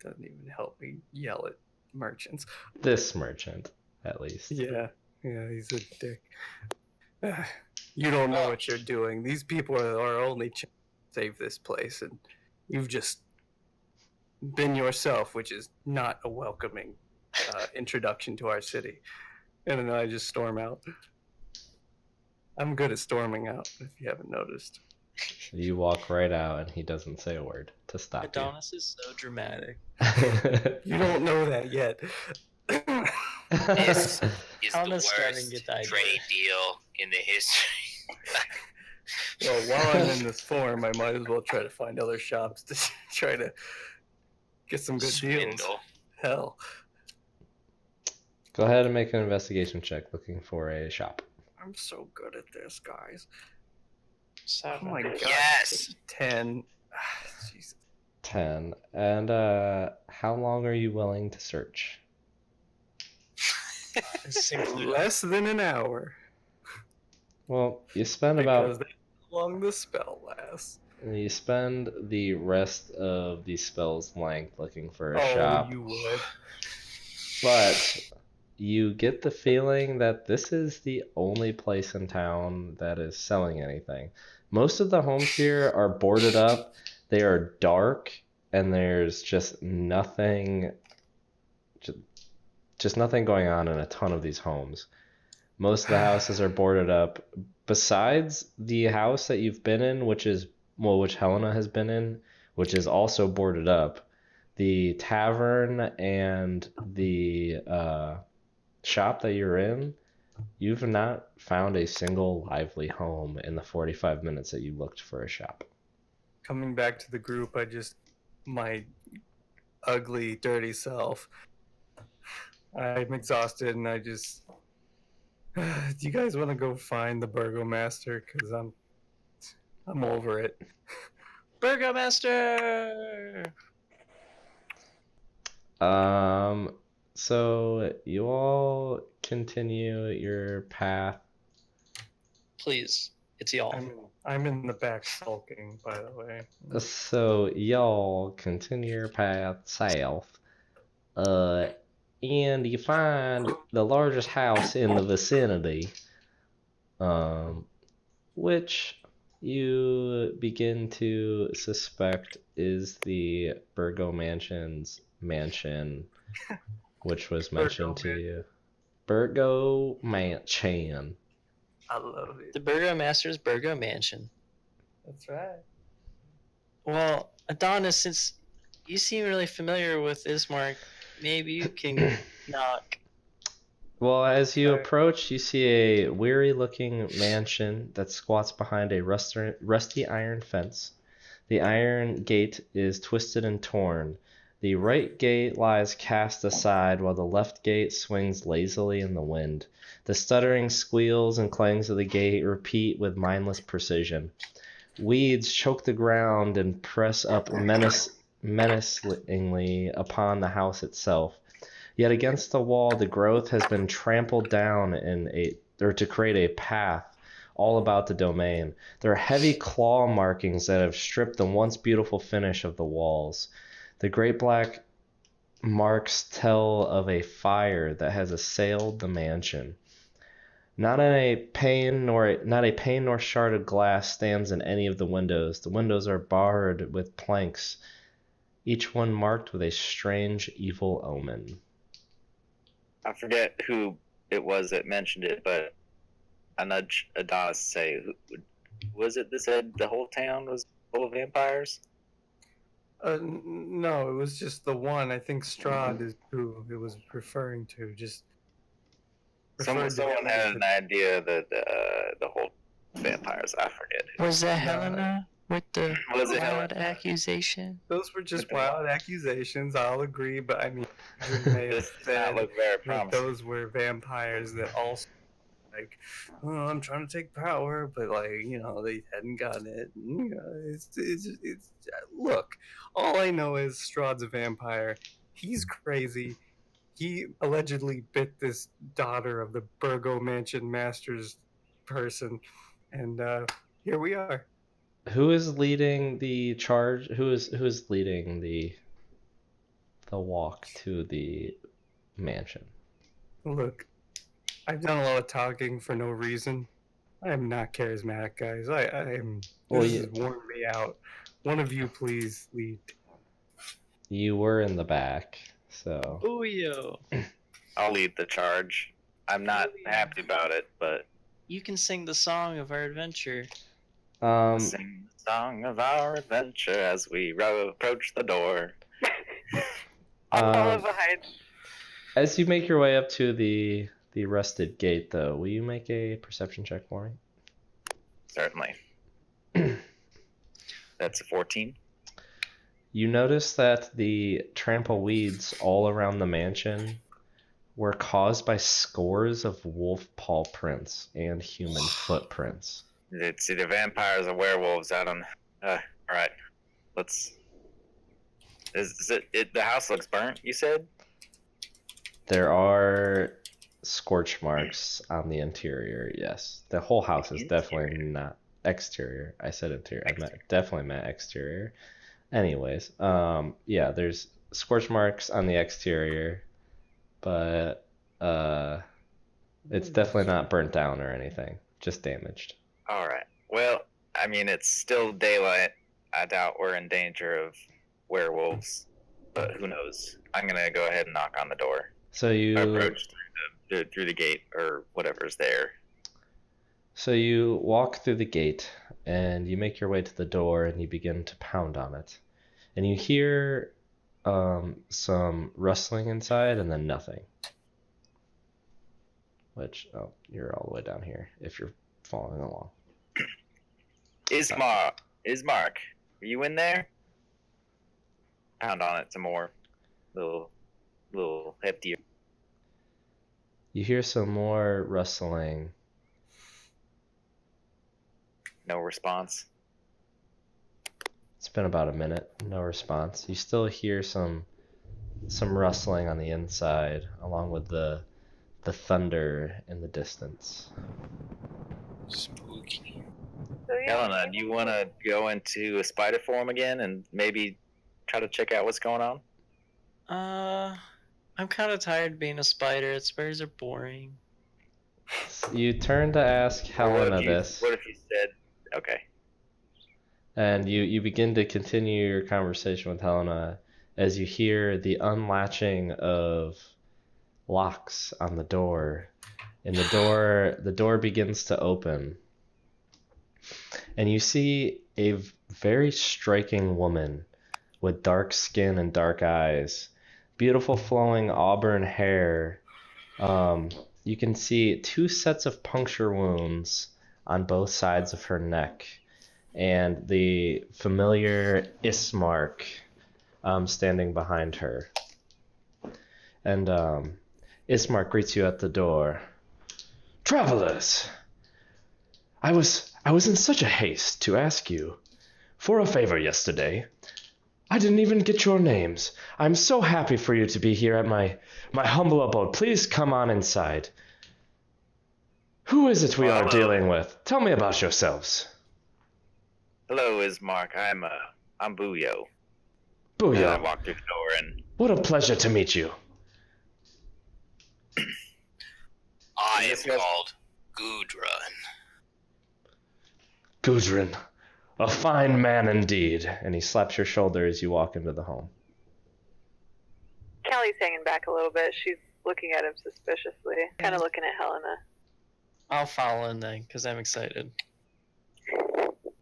Doesn't even help me yell at merchants. This merchant, at least. Yeah, he's a dick. You don't know what you're doing. These people are our only chance to save this place, and you've just been yourself, which is not a welcoming introduction to our city. And then I just storm out. I'm good at storming out, if you haven't noticed. You walk right out, and he doesn't say a word to stop Adonis is so dramatic. You don't know that yet. This is the Thomas starting to worst get the idea. trade deal in the history. Well, while I'm in this form, I might as well try to find other shops to try to get some good deals. Swindle. Hell, Go ahead and make an investigation check looking for a shop. I'm so good at this, guys. 7. Oh my god. Yes. 10. Jesus. 10. And how long are you willing to search? Less than an hour. Well, you spend Because about that's how long the spell lasts. you spend the rest of the spell's length looking for a Oh, shop, you would. but you get the feeling that this is the only place in town that is selling anything. Most of the homes here are boarded up. They are dark, and there's just nothing nothing going on in a ton of these homes. Most of the houses are boarded up. Besides the house that you've been in, which Helena has been in, which is also boarded up, the tavern and the shop that you're in, you've not found a single lively home in the 45 minutes that you looked for a shop. Coming back to the group, my ugly, dirty self. I'm exhausted, and do you guys want to go find the burgomaster? Because I'm over it. Burgomaster! So you all continue your path. Please, it's y'all. I'm in the back sulking, by the way. So y'all continue your path south. And you find the largest house in the vicinity, which you begin to suspect is the Burgo Mansion's mansion, which was mentioned to you. Burgo Mansion. I love it. The Burgomaster's Burgo Mansion. That's right. Well, Adonis, since you seem really familiar with Ismark, maybe you can knock. Well, as you Sorry. approach, you see a weary-looking mansion that squats behind a rusty iron fence. The iron gate is twisted and torn. The right gate lies cast aside while the left gate swings lazily in the wind. The stuttering squeals and clangs of the gate repeat with mindless precision. Weeds choke the ground and press up menacingly upon the house itself. Yet against the wall, the growth has been trampled down to create a path all about the domain. There are heavy claw markings that have stripped the once beautiful finish of the walls. The great black marks tell of a fire that has assailed the mansion. Not a pane nor shard of glass stands in any of the windows. The windows are barred with planks, each one marked with a strange evil omen. I forget who it was that mentioned it, but I nudge Adonis to say, was it that said the whole town was full of vampires? No, it was just the one. I think Strahd is who it was referring to. Just Someone referred to him had as an idea that the whole vampires. I forget. Was that No. Helena with the Was it wild Helena? accusation? Those were just With the wild accusations. I'll agree, but I mean, Adrian may have This does not said look very that promising. those were vampires that also like, oh, I'm trying to take power, but like, they hadn't gotten it. It's look. All I know is Strahd's a vampire. He's crazy. He allegedly bit this daughter of the Burgo Mansion Master's person, and here we are. Who is leading the charge? Who is leading the walk to the mansion? Look, I've done a lot of talking for no reason. I am not charismatic, guys. I am. This has worn me out. One of you, please lead. You were in the back, so. Ooh, yo. I'll lead the charge. I'm not happy about it, but You can sing the song of our adventure. sing the Song of our adventure as we approach the door. I'll follow Um, behind. as you make your way up to the rusted gate, though, will you make a perception check for me? Certainly. That's a 14. You notice that the trample weeds all around the mansion were caused by scores of wolf paw prints and human footprints. It's either vampires or werewolves out on. All right, let's. Is it? The house looks burnt. You said. There are scorch marks on the interior. Yes, the whole house is definitely not exterior. I said interior. Definitely meant exterior. Anyways, yeah, there's scorch marks on the exterior, but it's definitely not burnt down or anything, just damaged. All right. Well, I mean, it's still daylight. I doubt we're in danger of werewolves, but who knows? I'm gonna go ahead and knock on the door. So you Approach through the gate or whatever's there. So you walk through the gate and you make your way to the door and you begin to pound on it. And you hear some rustling inside and then nothing. Which, oh, you're all the way down here if you're following along. Ismark, are you in there? Pound on it some more. Little heftier. You hear some more rustling. No response. It's been about a minute, no response. You still hear some rustling on the inside, along with the thunder in the distance. Spooky. So, yeah, Helena, do you want to go into a spider form again and maybe try to check out what's going on? I'm kind of tired being a spider. Spiders are boring. You turn to ask Helena this. What if you said, okay. And you begin to continue your conversation with Helena as you hear the unlatching of locks on the door. And the door begins to open. And you see a very striking woman with dark skin and dark eyes, beautiful flowing auburn hair. You can see 2 sets of puncture wounds on both sides of her neck, and the familiar Ismark standing behind her. And Ismark greets you at the door. Travelers, I was in such a haste to ask you for a favor yesterday. I didn't even get your names. I'm so happy for you to be here at my humble abode. Please come on inside. Who is it we are dealing with? Tell me about yourselves. Hello, Ismark. I'm Buyo. I Booyah. walked through the door and What a pleasure to meet you. I am Yes, yes. called Gudrun. Gudrun, a fine man indeed. And he slaps your shoulder as you walk into the home. Callie's hanging back a little bit. She's looking at him suspiciously, kind of looking at Helena. I'll follow in then, because I'm excited.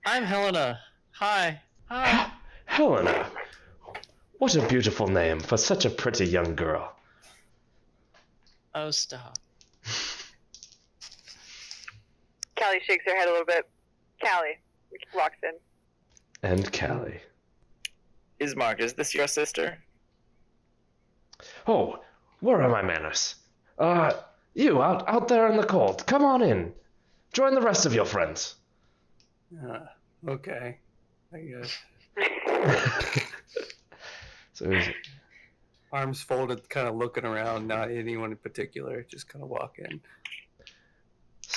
I'm Helena. Hi. Hi. Helena, what a beautiful name for such a pretty young girl. Oh, stop. Callie shakes her head a little bit. Callie walks in. And Callie. Ismark, is this your sister? Oh, where are my manners? You out there in the cold. Come on in. Join the rest of your friends. Okay. I guess. So he's, Arms folded, kind of looking around, not anyone in particular, just kind of walk in.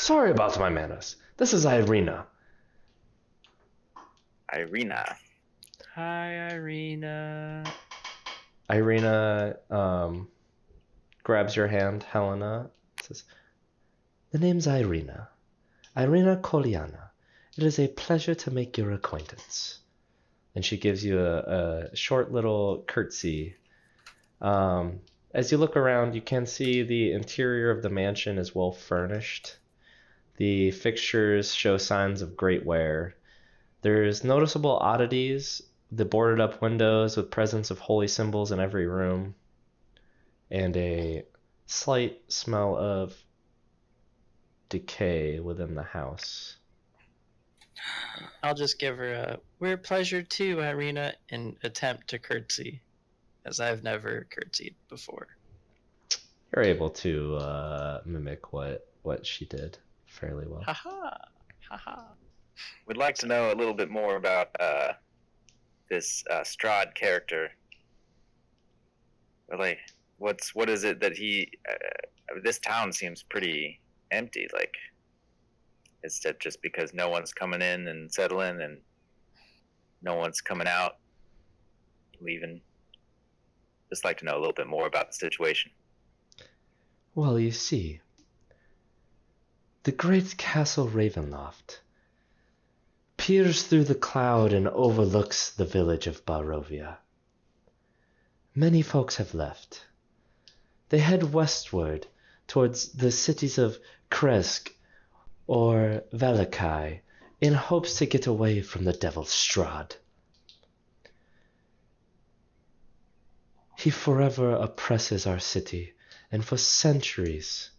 sorry about my manners. This is Irina. Irina. Hi, Irina. Irina grabs your hand, Helena, says, "The name's Irina. Irina Koliana. It is a pleasure to make your acquaintance." And she gives you a short little curtsy. As you look around, you can see the interior of the mansion is well furnished. The fixtures show signs of great wear. There's noticeable oddities, the boarded up windows with presence of holy symbols in every room, and a slight smell of decay within the house. I'll just give her a "We're pleasure too, Irina," and attempt to curtsy, as I've never curtsied before. You're able to mimic what she did fairly well. Haha, haha. We'd like to know a little bit more about this Strahd character. Like, what is it that he? This town seems pretty empty. Like, is that just because no one's coming in and settling, and no one's coming out, leaving? Just like to know a little bit more about the situation. Well, you see, the great castle Ravenloft peers through the cloud and overlooks the village of Borovia. Many folks have left. They head westward towards the cities of Kresk or Valakai in hopes to get away from the devil Strahd. He forever oppresses our city, and for centuries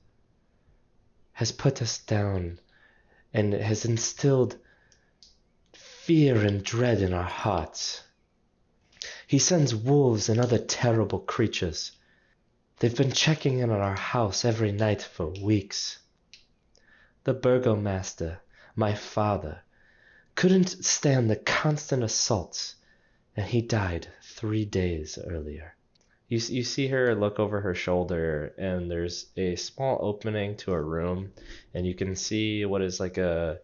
has put us down and has instilled fear and dread in our hearts. He sends wolves and other terrible creatures. They've been checking in on our house every night for weeks. The burgomaster, my father, couldn't stand the constant assaults, and he died 3 days earlier. You see her look over her shoulder, and there's a small opening to a room, and you can see what is like a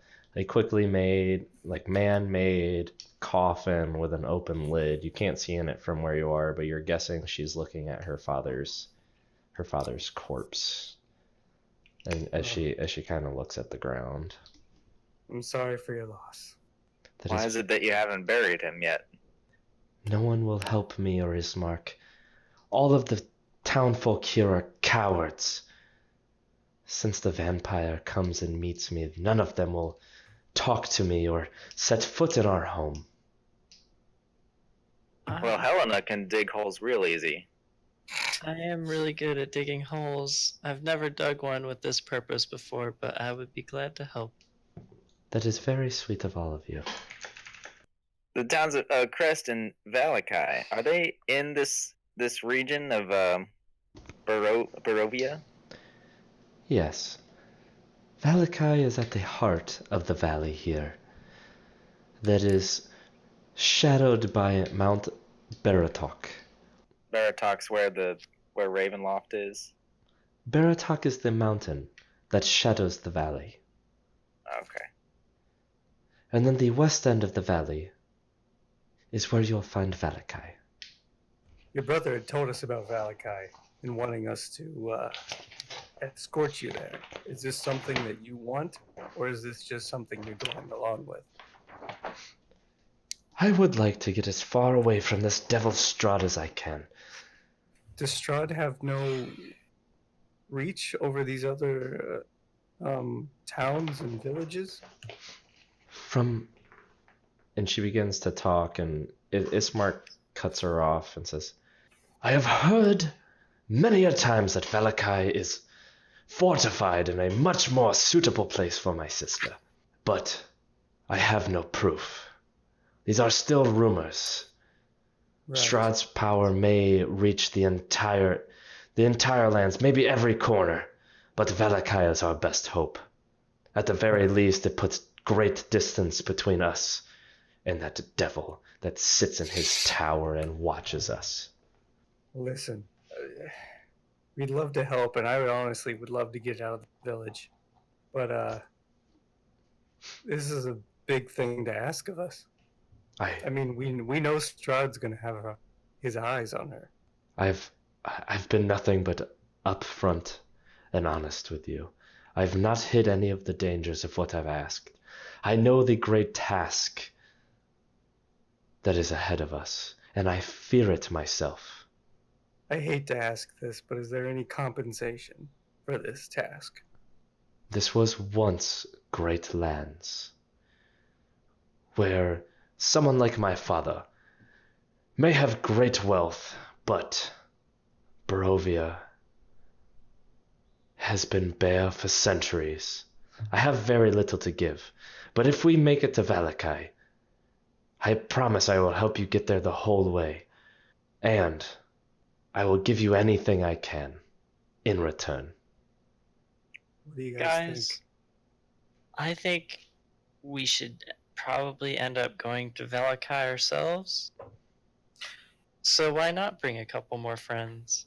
quickly made, like man-made coffin with an open lid. You can't see in it from where you are, but you're guessing she's looking at her father's corpse, and as she kind of looks at the ground. I'm sorry for your loss. Why is it that you haven't buried him yet? No one will help me or Ismark. All of the townfolk here are cowards. Since the vampire comes and meets me, none of them will talk to me or set foot in our home. Well, Helena can dig holes real easy. I am really good at digging holes. I've never dug one with this purpose before, but I would be glad to help. That is very sweet of all of you. The towns of Crest and Valakai, are they in this region of Borovia? Yes. Valakai is at the heart of the valley here, that is shadowed by Mount Baratok. Baratok's where Ravenloft is? Baratok is the mountain that shadows the valley. Okay. And then the west end of the valley is where you'll find Valakai. Your brother had told us about Valakai and wanting us to escort you there. Is this something that you want, or is this just something you're going along with? I would like to get as far away from this devil Strahd as I can. Does Strahd have no reach over these other towns and villages? And she begins to talk, and Ismark cuts her off and says, I have heard many a times that Valakai is fortified in a much more suitable place for my sister. But I have no proof. These are still rumors. Right. Strahd's power may reach the entire lands, maybe every corner, but Valakai is our best hope. At the very least, it puts great distance between us and that devil that sits in his tower and watches us. Listen, we'd love to help, and I would love to get out of the village. But this is a big thing to ask of us. I mean, we know Strahd's going to have his eyes on her. I've been nothing but upfront and honest with you. I've not hid any of the dangers of what I've asked. I know the great task that is ahead of us, and I fear it myself. I hate to ask this, but is there any compensation for this task? This was once great lands. where someone like my father may have great wealth, but Borovia has been bare for centuries. I have very little to give, but if we make it to Valakai, I promise I will help you get there the whole way, and I will give you anything I can in return. What do you Guys, think? I think we should probably end up going to Valakai ourselves. So why not bring a couple more friends?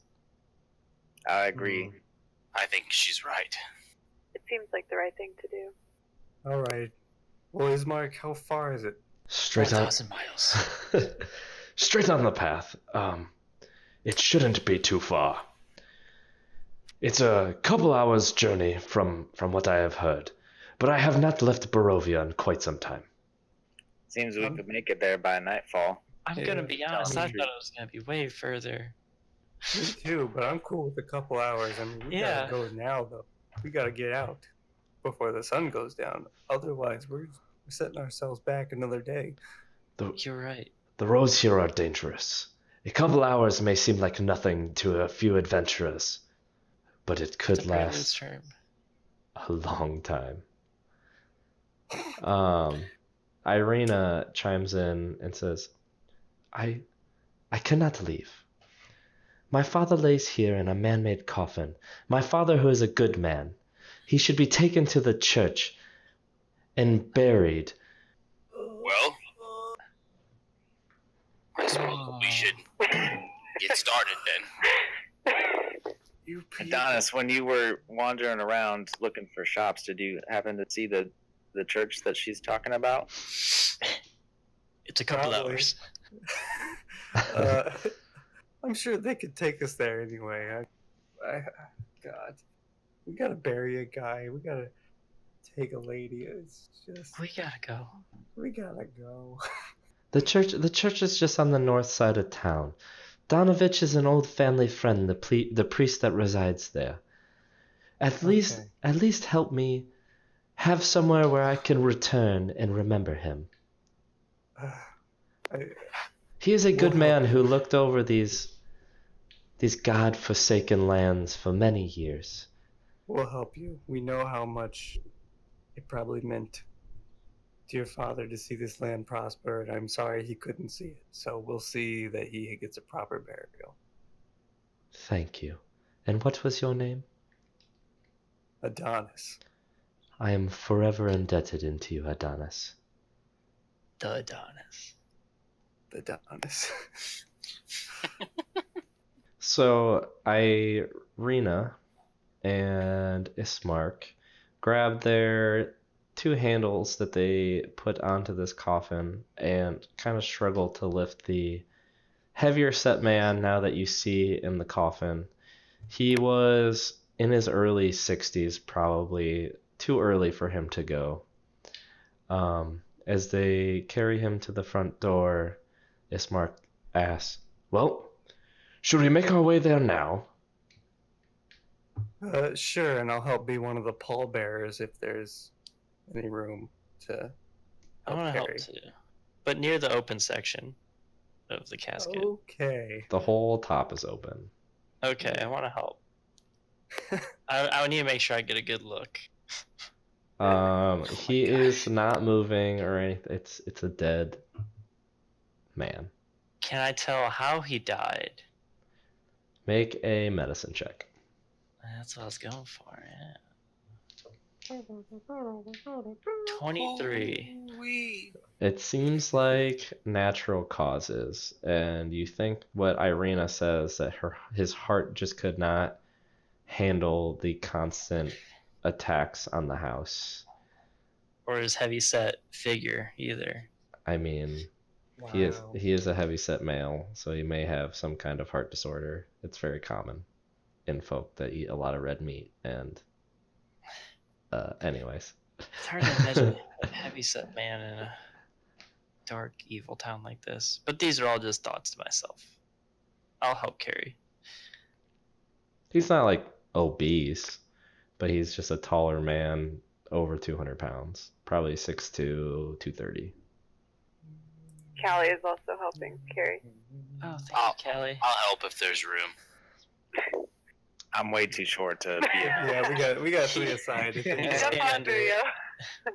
I agree. I think she's right. It seems like the right thing to do. All right. Well, Ismark, how far is it? Straight on. 4,000 miles. Straight on the path. It shouldn't be too far. It's a couple hours journey from what I have heard, but I have not left Borovia in quite some time. Seems we could make it there by nightfall. I'm Yeah, gonna be honest, I me thought it was gonna be way further. Me too, but I'm cool with a couple hours. I mean, we Yeah. gotta go now, though. We gotta get out before the sun goes down. Otherwise, we're setting ourselves back another day. You're right. The roads here are dangerous. A couple hours may seem like nothing to a few adventurers, but it could It's a pretty loose last term. a long time. Irina chimes in and says, I cannot leave. My father lays here in a man-made coffin. My father, who is a good man. He should be taken to the church and buried. Well, I suppose we should get started then. You Adonis, when you were wandering around looking for shops, did you happen to see the church that she's talking about? It's a couple Probably. hours. I'm sure they could take us there anyway. God, we gotta bury a guy. We gotta take a lady. It's just We gotta go. we gotta go. The church is just on the north side of town. Donovich is an old family friend, the priest that resides there. At least help me have somewhere where I can return and remember him. He is a good man who looked over these god-forsaken lands for many years. We'll help you. We know how much it probably meant to your father to see this land prosper, and I'm sorry he couldn't see it. So we'll see that he gets a proper burial. Thank you. And what was your name? Adonis. I am forever indebted to you, Adonis. The Adonis. Adonis. So Irina and Ismark grab their two handles that they put onto this coffin and kind of struggle to lift the heavier set man now that you see in the coffin. He was in his early 60s, probably too early for him to go. As they carry him to the front door, Ismark asks, well, should we make our way there now? Sure, and I'll help be one of the pallbearers if there's any room to I want to help carry. too, but near the open section of the casket. Okay. The whole top is open. Okay, I want to help. I need to make sure I get a good look. He is not moving or anything. It's a dead man. Can I tell how he died? Make a medicine check. That's what I was going for. Yeah. 23. It seems like natural causes, and you think what Irina says, that his heart just could not handle the constant attacks on the house. Or his heavy-set figure, either. I mean, Wow. he is a heavy-set male, so he may have some kind of heart disorder. It's very common in folk that eat a lot of red meat, and anyways. It's hard to imagine a heavy-set man in a dark, evil town like this. But these are all just thoughts to myself. I'll help carry. He's not like obese, but he's just a taller man, over 200 pounds, probably 6'2", 230. Callie is also helping carry. Oh, thank you, Callie. I'll help if there's room. I'm way too short to be. Yeah, we got 3 aside. Yeah. Jump Stand on under through it. you.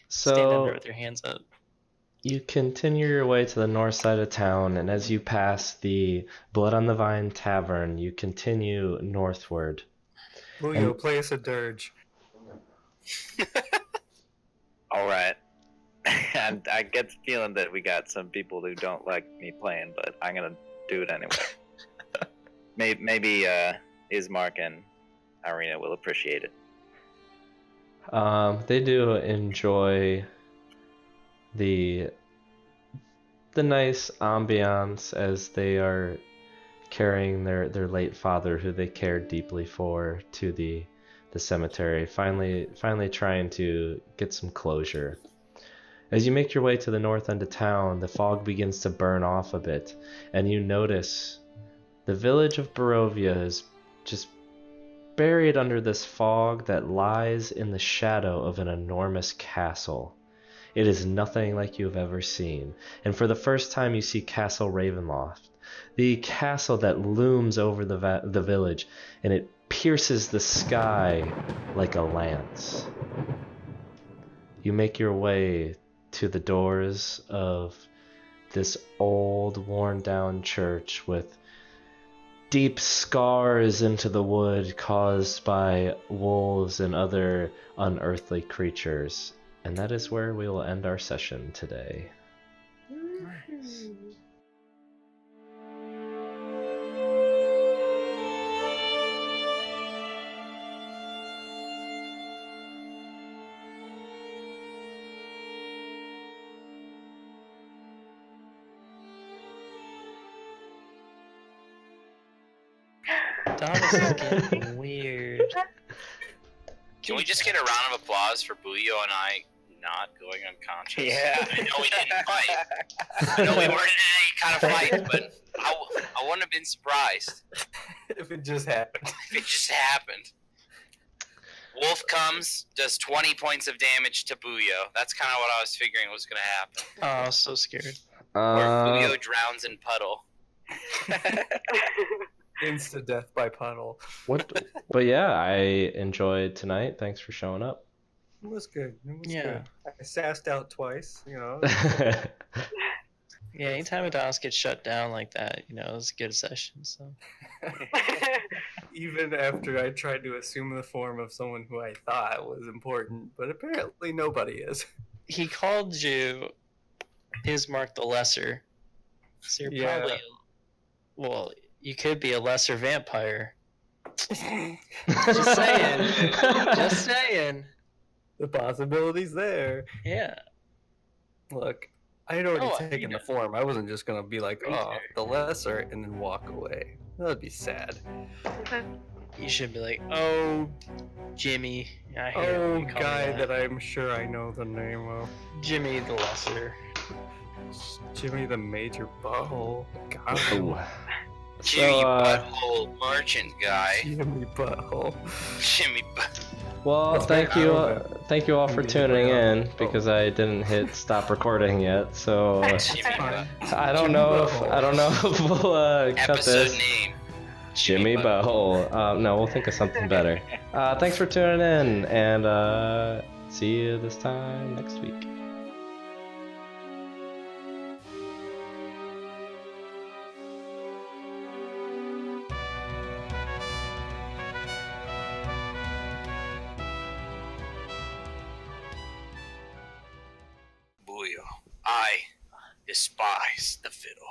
Stand under So with your hands up. you continue your way to the north side of town, and as you pass the Blood on the Vine Tavern, you continue northward. Julio, play us a dirge. All right. And I get the feeling that we got some people who don't like me playing, but I'm gonna do it anyway. Maybe Ismark and Irina will appreciate it. They do enjoy the nice ambiance as they are carrying their late father, who they cared deeply for, to the cemetery, finally trying to get some closure. As you make your way to the north end of town, the fog begins to burn off a bit, and you notice the village of Borovia is just buried under this fog that lies in the shadow of an enormous castle. It is nothing like you have ever seen, and for the first time you see Castle Ravenloft, the castle that looms over the village, and it pierces the sky like a lance. You make your way to the doors of this old, worn-down church with deep scars into the wood caused by wolves and other unearthly creatures. And that is where we will end our session today. Nice. Donna's looking weird. Can we just get a round of applause for Buyo and I not going unconscious? Yeah. I know we didn't fight. I know we weren't in any kind of fight, but I wouldn't have been surprised If it just happened. if it just happened. Wolf comes, does 20 points of damage to Buyo. That's kind of what I was figuring was going to happen. Oh, I was so scared. Or Buyo drowns in puddle. Insta death by puddle. But yeah, I enjoyed tonight. Thanks for showing up. It was good. It was Yeah. good. I sassed out twice, you know. Yeah, anytime a DOS gets shut down like that, it was a good session. So Even after I tried to assume the form of someone who I thought was important, but apparently nobody is. he called you Ismark the Lesser. So you're Yeah. probably, well, you could be a lesser vampire. Just saying. Just saying. The possibility's there. Yeah. Look, I had already Oh, taken the form. I wasn't just gonna be like, oh, the lesser, and then walk away. That'd be sad. You should be like, oh, Jimmy. I hate it when Oh, you call me guy that I'm sure I know the name of. Jimmy the Lesser. Jimmy the Major Butthole. God. Ooh. Jimmy So, Butthole Merchant Guy. Jimmy Butthole. Jimmy Butt. well, That's thank right, you, I don't know. thank you all for tuning in Oh. because I didn't hit stop recording yet. So Jimmy Fine. Butt. I don't Jimmy know Butthole. if we'll cut Episode this. name. Jimmy Butthole. No, we'll think of something better. Thanks for tuning in, and see you this time next week. Buyo. I despise the fiddle.